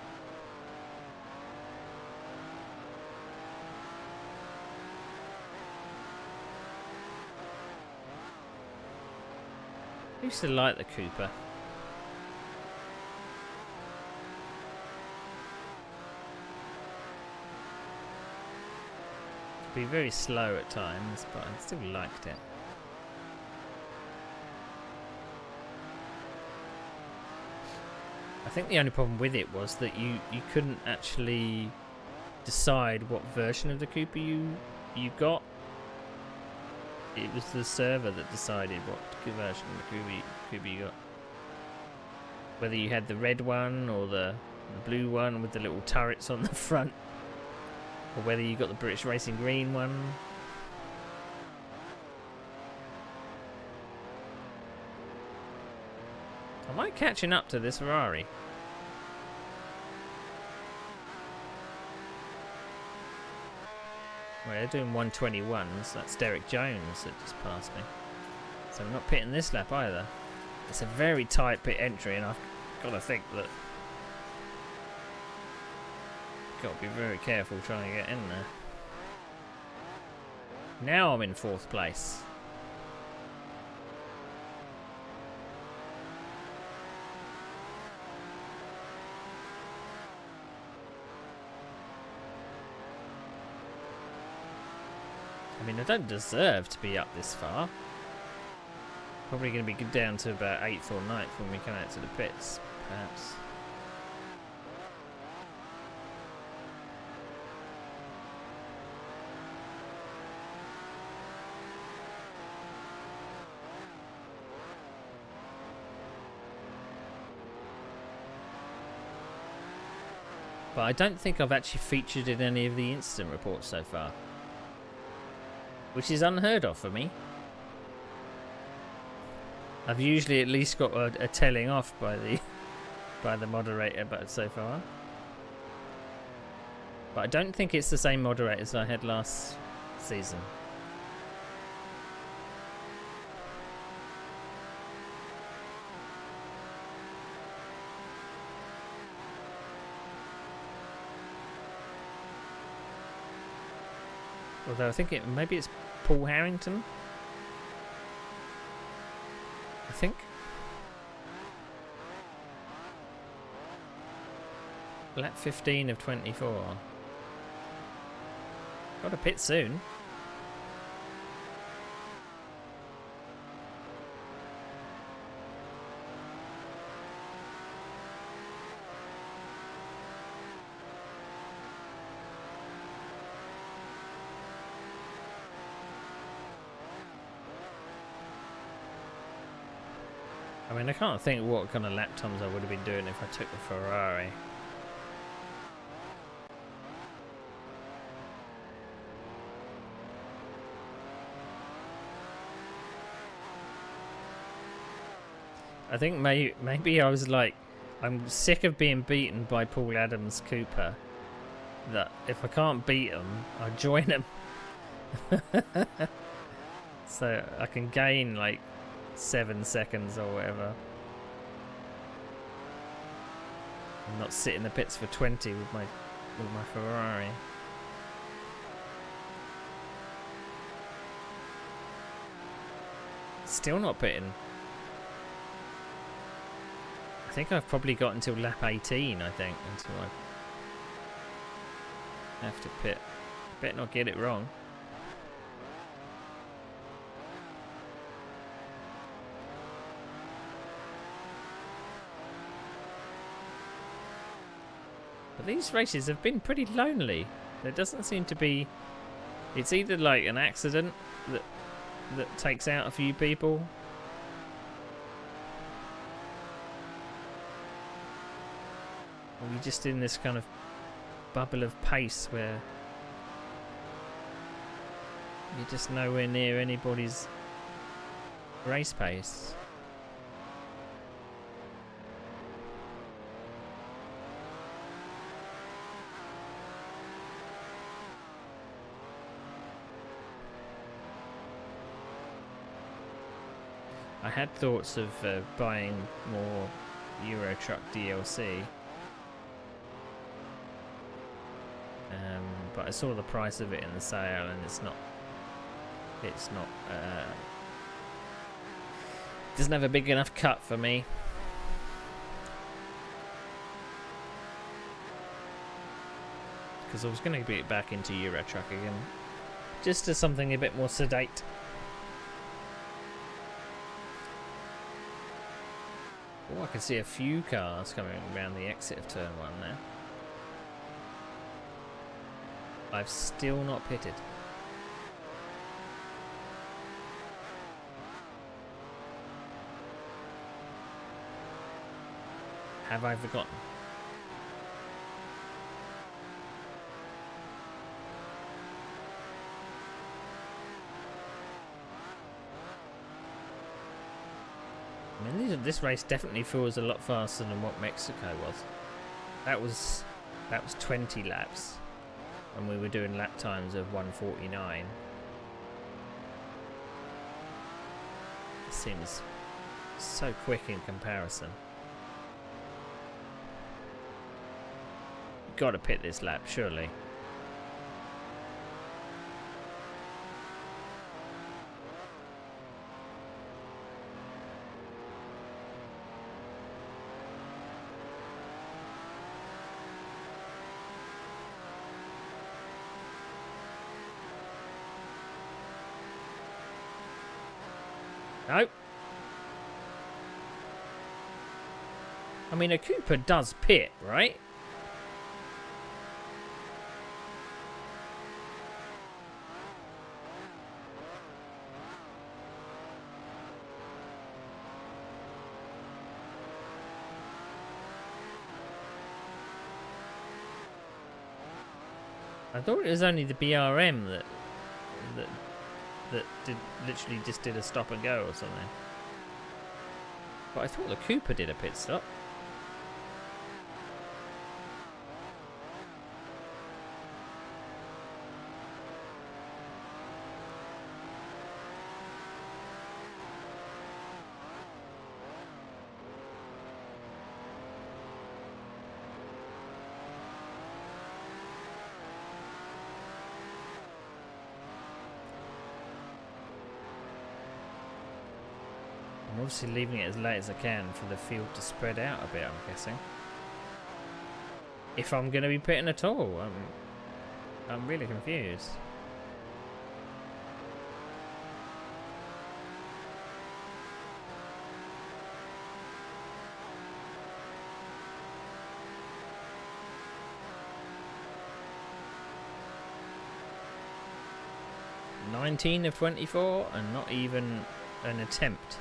I used to like the Cooper. Be very slow at times, but I still liked it. I think the only problem with it was that you couldn't actually decide what version of the Cooper you got. It was the server that decided what version of the Cooper you got. Whether you had the red one or the blue one with the little turrets on the front. Or whether you got the British Racing Green one. Am I catching up to this Ferrari? Well, they're doing 121s. That's Derek Jones that just passed me. So I'm not pitting this lap either. It's a very tight pit entry, and I've got to think that got to be very careful trying to get in there. Now I'm in 4th place. I mean, I don't deserve to be up this far. Probably going to be down to about 8th or 9th when we come out to the pits, perhaps. But I don't think I've actually featured in any of the incident reports so far, which is unheard of for me. I've usually at least got a telling off by the moderator, but so far. But I don't think it's the same moderators I had last season. Although I think maybe it's Paul Harrington. I think. Lap 15 of 24. Got a pit soon. I mean, I can't think what kind of lap times I would have been doing if I took the Ferrari. I think maybe I was like, I'm sick of being beaten by Paul Adams Cooper. That if I can't beat him, I'll join him. So I can gain like 7 seconds or whatever. I'm not sitting in the pits for 20 with my Ferrari. Still not pitting. I think I've probably got until lap 18, I think, until I have to pit. Better not get it wrong. But these races have been pretty lonely. There doesn't seem to be... It's either like an accident that takes out a few people, or you're just in this kind of bubble of pace where you're just nowhere near anybody's race pace. I had thoughts of buying more Euro Truck DLC, but I saw the price of it in the sale, and it's not. Doesn't have a big enough cut for me. Because I was going to get back into Euro Truck again, just as something a bit more sedate. Oh, I can see a few cars coming around the exit of turn 1 now. I've still not pitted. Have I forgotten? I mean, this race definitely feels a lot faster than what Mexico was. That was 20 laps, and we were doing lap times of 1:49. It seems so quick in comparison. Got to pit this lap, surely. No. I mean, a Cooper does pit, right? I thought it was only the BRM that literally just did a stop and go or something. But I thought the Cooper did a pit stop. I'm obviously leaving it as late as I can for the field to spread out a bit, I'm guessing. If I'm going to be pitting at all, I'm really confused. "19 of 24 and not even an attempt."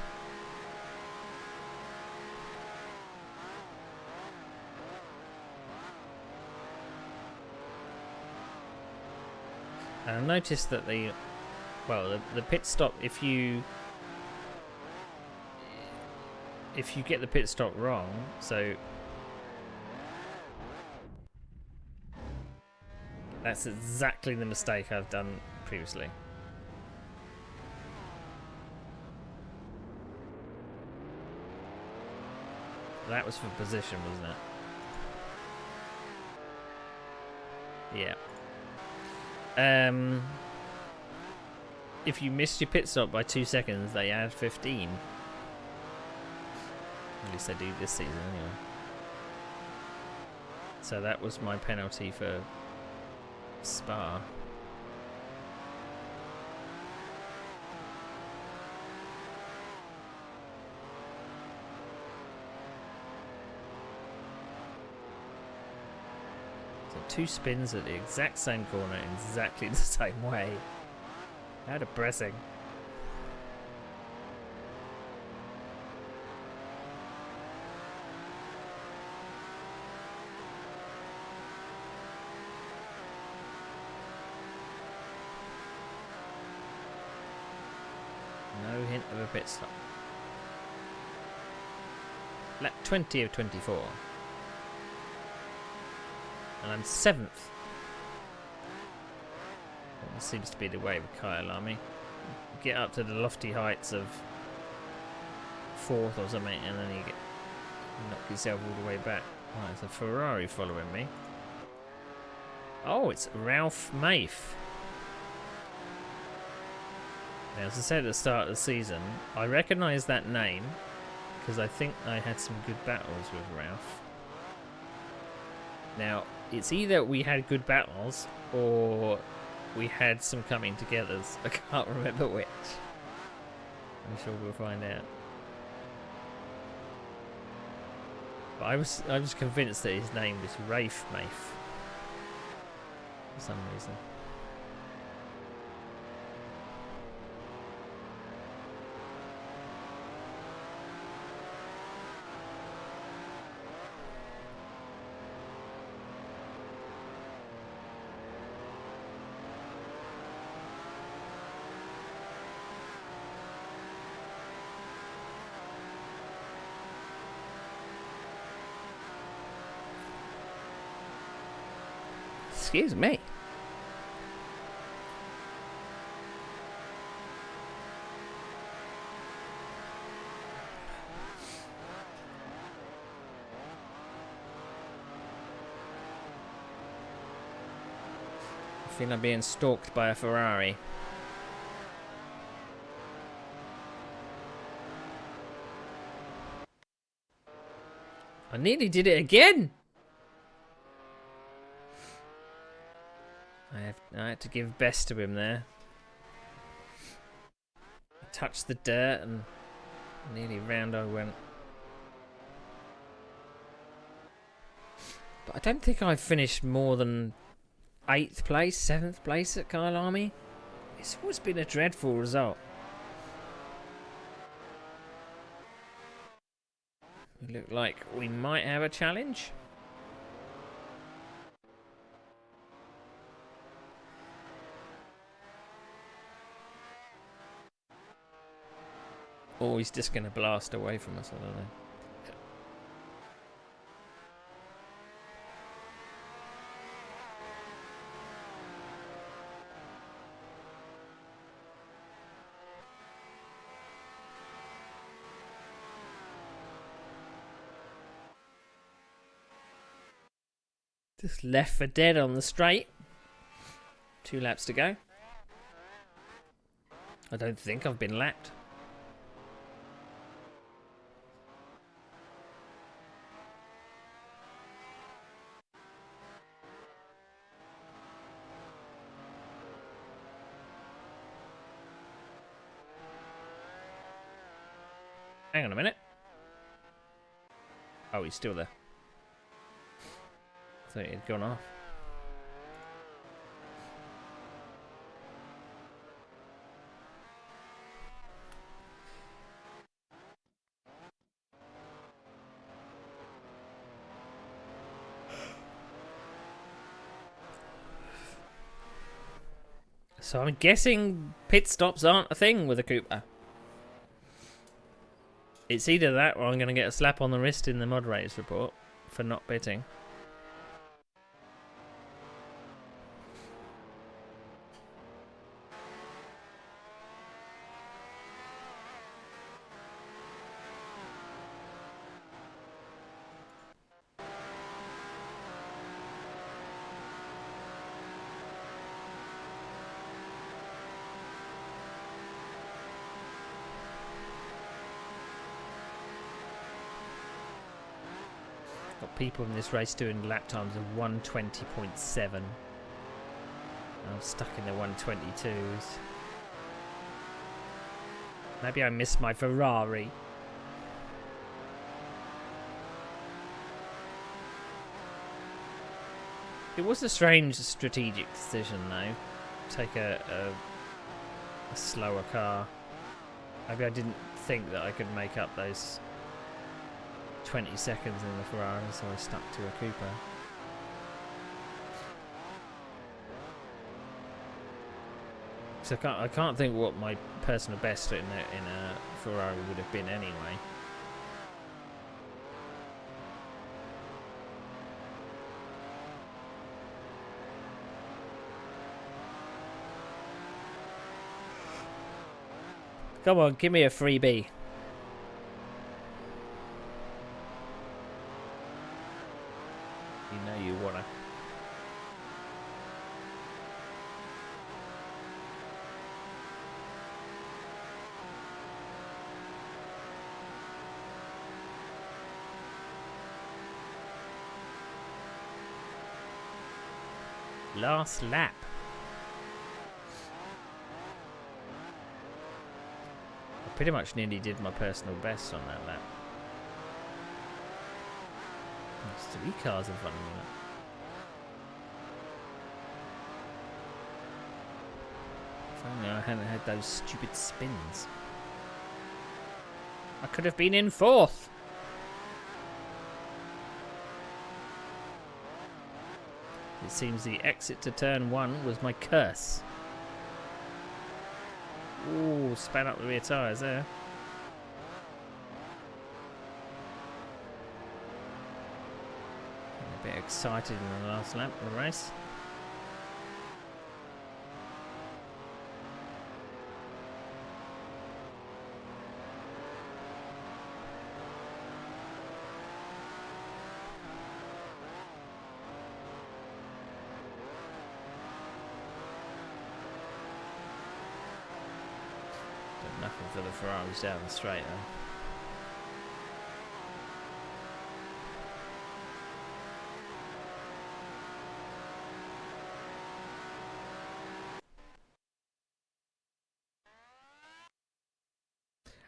And I noticed that the pit stop, if you get the pit stop wrong, so that's exactly the mistake I've done previously. That was for position, wasn't it? Yeah. If you missed your pit stop by 2 seconds, they add 15. At least they do this season anyway. So that was my penalty for Spa. So 2 spins at the exact same corner in exactly the same way. How depressing. No hint of a pit stop. Lap 20 of 24. And I'm 7th. That seems to be the way with Kyle Lamy. Get up to the lofty heights of 4th or something, and then you knock yourself all the way back. Oh, it's a Ferrari following me. Oh, it's Ralph Mafe. Now, as I said at the start of the season, I recognise that name because I think I had some good battles with Ralph. Now, it's either we had good battles or we had some coming togethers. I can't remember which. I'm sure we'll find out. But I was convinced that his name was Rafe Mafe for some reason. Excuse me. I feel I'm being stalked by a Ferrari. I nearly did it again. I had to give best to him there. I touched the dirt and nearly round I went. But I don't think I finished more than 8th place, 7th place at Kyle Army. It's always been a dreadful result. We look like we might have a challenge. Or he's just going to blast away from us, I don't know. Just left for dead on the straight. 2 laps to go. I don't think I've been lapped. Hang on a minute. Oh, he's still there. I thought he'd gone off. So I'm guessing pit stops aren't a thing with a Cooper. It's either that or I'm going to get a slap on the wrist in the moderator's report for not pitting. Got people in this race doing lap times of 1:20.7. I'm stuck in the 1:22s. Maybe I missed my Ferrari. It was a strange strategic decision though. Take a slower car. Maybe I didn't think that I could make up those 20 seconds in the Ferrari, so I stuck to a Cooper. So I can't think what my personal best in a Ferrari would have been anyway. Come on, give me a freebie. You know you wanna. Last lap. I pretty much nearly did my personal best on that lap. There's 3 cars in front of me now. If only I hadn't had those stupid spins. I could have been in 4th. It seems the exit to turn 1 was my curse. Ooh, span up the rear tyres there. A bit excited in the last lap of the race. Nothing for the Ferraris down the straight though.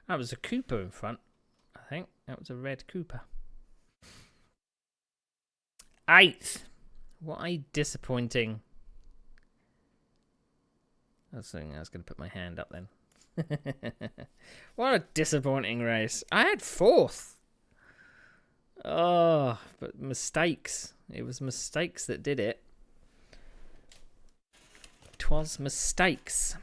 That was a Cooper in front, I think. That was a red Cooper. 8th. What a disappointing... I was going to put my hand up then. What a disappointing race. I had 4th. Oh, but mistakes. It was mistakes that did it. 'Twas mistakes.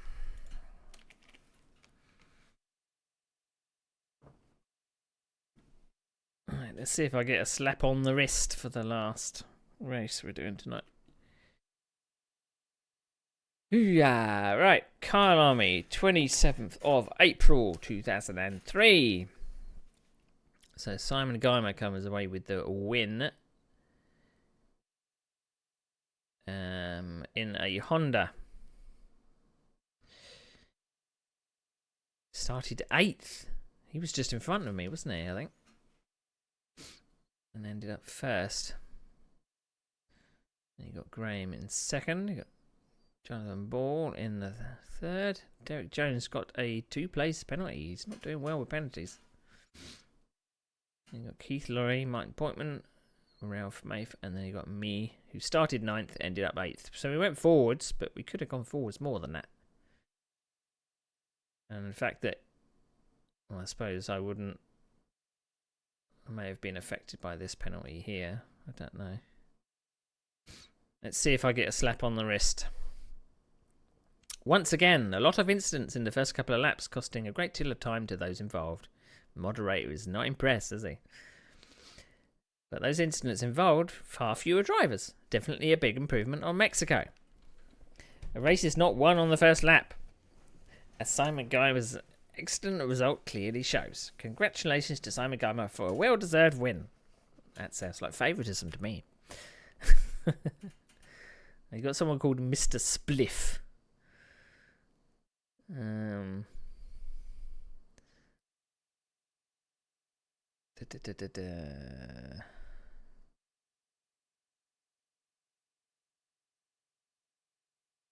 Alright, let's see if I get a slap on the wrist for the last race we're doing tonight. Yeah, right. Kyle Army, 27th of April 2003. So Simon Guymer comes away with the win. In a Honda. Started 8th. He was just in front of me, wasn't he, I think? And ended up first. And you got Graham in second. You got Jonathan Ball in the third. Derek Jones got a 2-place penalty. He's not doing well with penalties. You got Keith Laurie, Mike Pointman, Ralph Maith, and then you got me, who started 9th, ended up 8th. So we went forwards, but we could have gone forwards more than that. And the fact that, well, I suppose I wouldn't, I may have been affected by this penalty here. I don't know. Let's see if I get a slap on the wrist. Once again, a lot of incidents in the first couple of laps, costing a great deal of time to those involved. The moderator is not impressed, is he? But those incidents involved far fewer drivers. Definitely a big improvement on Mexico. A race is not won on the first lap, as Simon Guymer's excellent result clearly shows. Congratulations to Simon Guymer for a well-deserved win. That sounds like favouritism to me. You got someone called Mr. Spliff.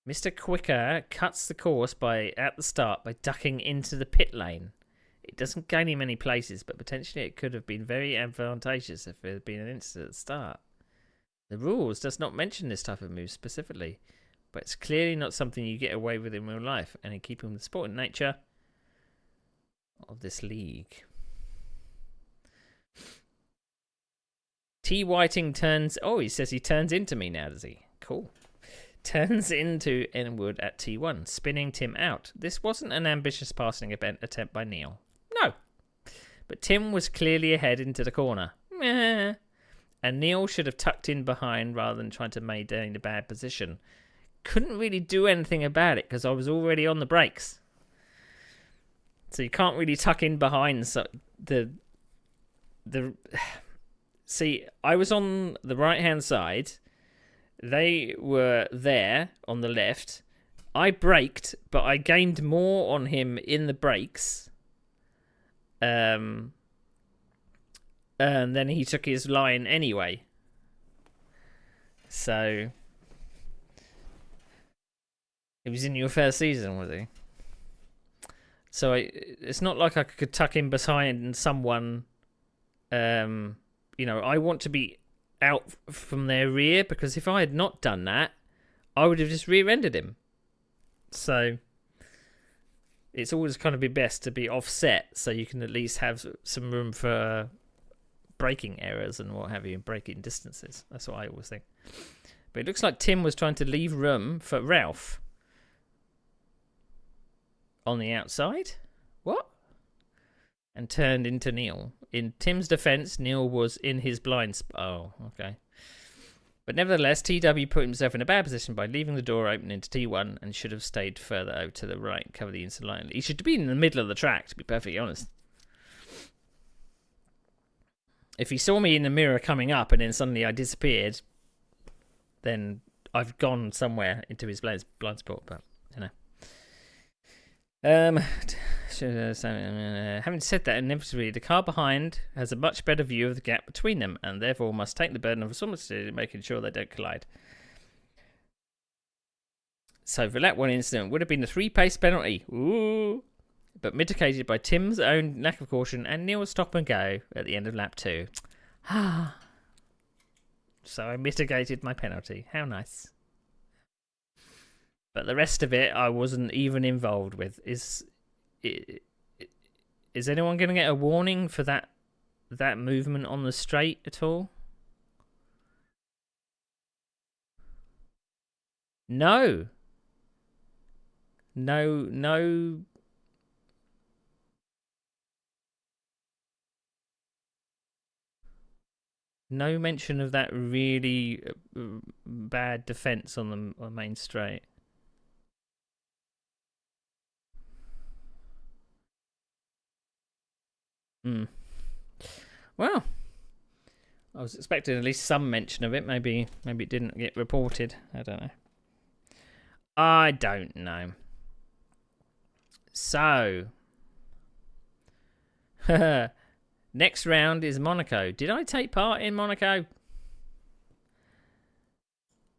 Mr. Quicker cuts the course at the start by ducking into the pit lane. It doesn't gain him many places, but potentially it could have been very advantageous if there had been an incident at the start. The rules does not mention this type of move specifically, but it's clearly not something you get away with in real life, and in keeping with the sport and nature of this league. T. Whiting turns... Oh, he says he turns into me now, does he? Cool. Turns into Enwood at T1, spinning Tim out. This wasn't an ambitious passing attempt by Neil. No. But Tim was clearly ahead into the corner. Meh. And Neil should have tucked in behind rather than trying to maintain a bad position. Couldn't really do anything about it because I was already on the brakes. So you can't really tuck in behind. So See, I was on the right-hand side. They were there on the left. I braked, but I gained more on him in the brakes. And then he took his line anyway. So he was in your first season, was he? So it's not like I could tuck in behind someone. I want to be out from their rear, because if I had not done that, I would have just rear-ended him. So it's always kind of be best to be offset, so you can at least have some room for braking errors and what have you, and braking distances. That's what I always think. But it looks like Tim was trying to leave room for Ralph on the outside. What? And turned into Neil. In Tim's defence, Neil was in his blind spot. Oh, okay. But nevertheless, TW put himself in a bad position by leaving the door open into T1 and should have stayed further out to the right and cover the inside line. He should be in the middle of the track, to be perfectly honest. If he saw me in the mirror coming up and then suddenly I disappeared, then I've gone somewhere into his blind spot, but, having said that, inevitably the car behind has a much better view of the gap between them, and therefore must take the burden of responsibility in making sure they don't collide. So for that one incident, would have been a 3-pace penalty. Ooh. But mitigated by Tim's own lack of caution and Neil's stop and go at the end of lap 2. So I mitigated my penalty. How nice. But the rest of it I wasn't even involved with. Is anyone going to get a warning for that movement on the straight at all? No. No mention of that really bad defense on the main straight. Well, I was expecting at least some mention of it. Maybe it didn't get reported. I don't know. So, next round is Monaco. Did I take part in Monaco?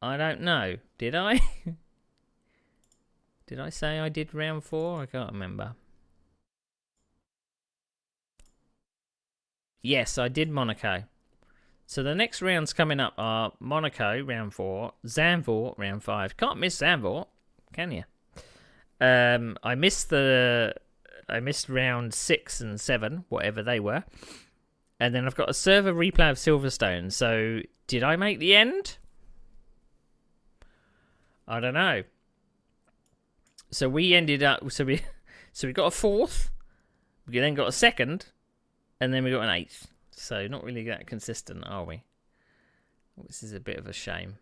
I don't know. Did I? Did I say I did round 4? I can't remember. Yes, I did Monaco. So the next rounds coming up are Monaco, round 4, Zandvoort, round 5. Can't miss Zandvoort, can you? I missed round 6 and 7, whatever they were. And then I've got a server replay of Silverstone. So did I make the end? I don't know. So we ended up, so we got a 4th. We then got a 2nd. And then we got an 8th. So not really that consistent, are we? This is a bit of a shame.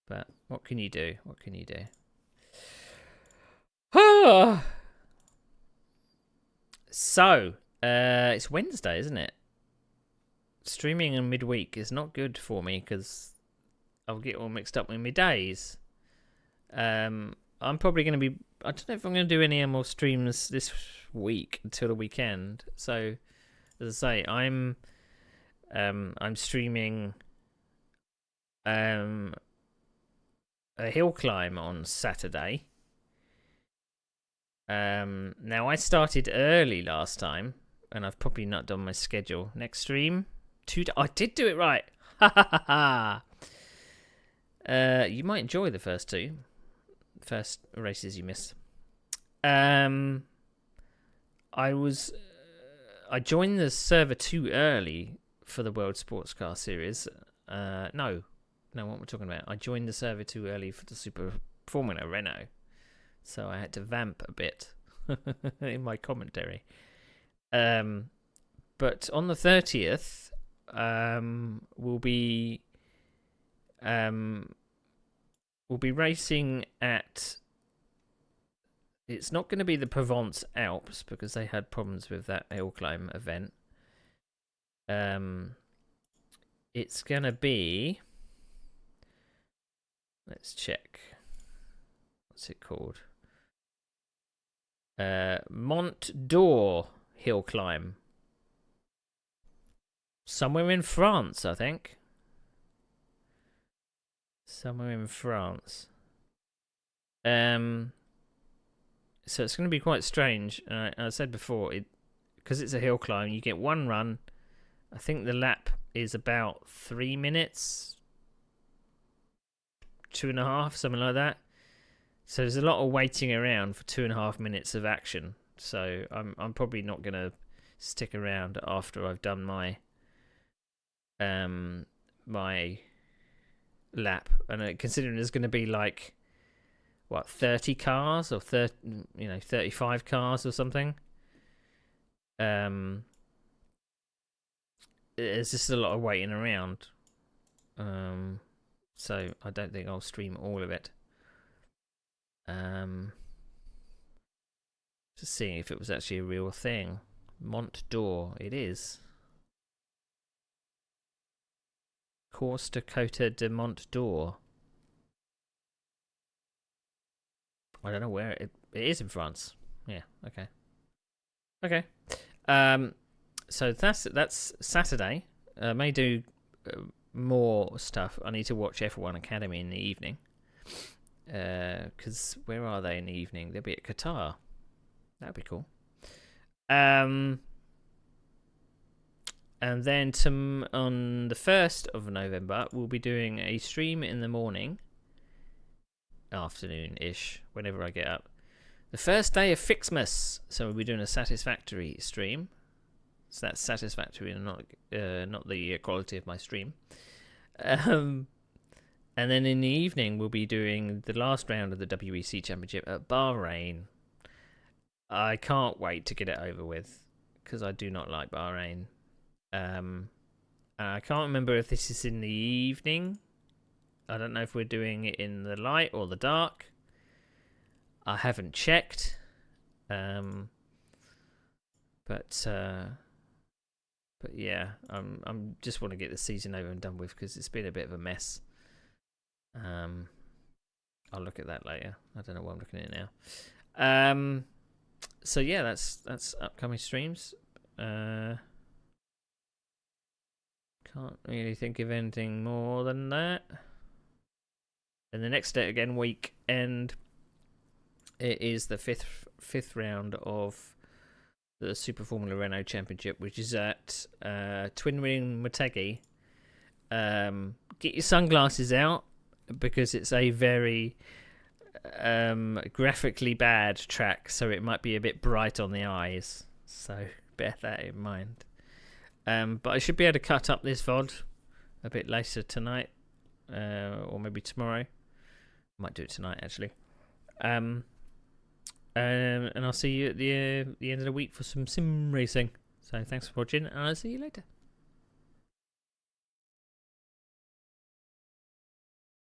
But what can you do? What can you do? So, it's Wednesday, isn't it? Streaming in midweek is not good for me because I'll get all mixed up with my days. I'm probably going to be... I don't know if I'm going to do any more streams this week until the weekend. So, as I say, I'm streaming a hill climb on Saturday. Now I started early last time, and I've probably not done my schedule. Next stream, I did do it right. Ha ha ha ha. You might enjoy the first races you missed. I joined the server too early for the World Sports Car Series. No, what we're talking about. I joined the server too early for the Super Formula Renault. So I had to vamp a bit in my commentary. But on the 30th, we'll be racing at... It's not going to be the Provence Alps because they had problems with that hill climb event. It's going to be... Let's check. What's it called? Mont d'Or hill climb. Somewhere in France, I think. Somewhere in France. So it's going to be quite strange. I said before, because it's a hill climb, you get one run. I think the lap is about 3 minutes, 2.5, something like that. So there's a lot of waiting around for 2.5 minutes of action. So I'm probably not going to stick around after I've done my my lap. And considering there's going to be like 30 cars or 35 cars or something. There's just a lot of waiting around. So I don't think I'll stream all of it. Just seeing if it was actually a real thing. Mont d'Or, it is. Course Dakota de Mont d'Or. I don't know where it is in France. Yeah. Okay. Okay. So that's Saturday. May do more stuff. I need to watch F1 Academy in the evening. Because where are they in the evening? They'll be at Qatar. That'd be cool. And then on the 1st of November, we'll be doing a stream in the morning, afternoon-ish, whenever I get up. The first day of Fixmas, so we'll be doing a Satisfactory stream. So that's satisfactory and not the quality of my stream. And then in the evening, we'll be doing the last round of the WEC Championship at Bahrain. I can't wait to get it over with, because I do not like Bahrain. I can't remember if this is in the evening. I don't know if we're doing it in the light or the dark. I haven't checked. But yeah, I'm just want to get the season over and done with, because it's been a bit of a mess. I'll look at that later. I don't know why I'm looking at it now. So yeah, that's upcoming streams. Can't really think of anything more than that. And the next day again, weekend, it is the fifth round of the Super Formula Renault Championship, which is at Twin Ring Motegi. Get your sunglasses out, because it's a very graphically bad track, so it might be a bit bright on the eyes. So bear that in mind. But I should be able to cut up this VOD a bit later tonight, or maybe tomorrow. Might do it tonight, actually. And I'll see you at the end of the week for some sim racing. So thanks for watching, and I'll see you later.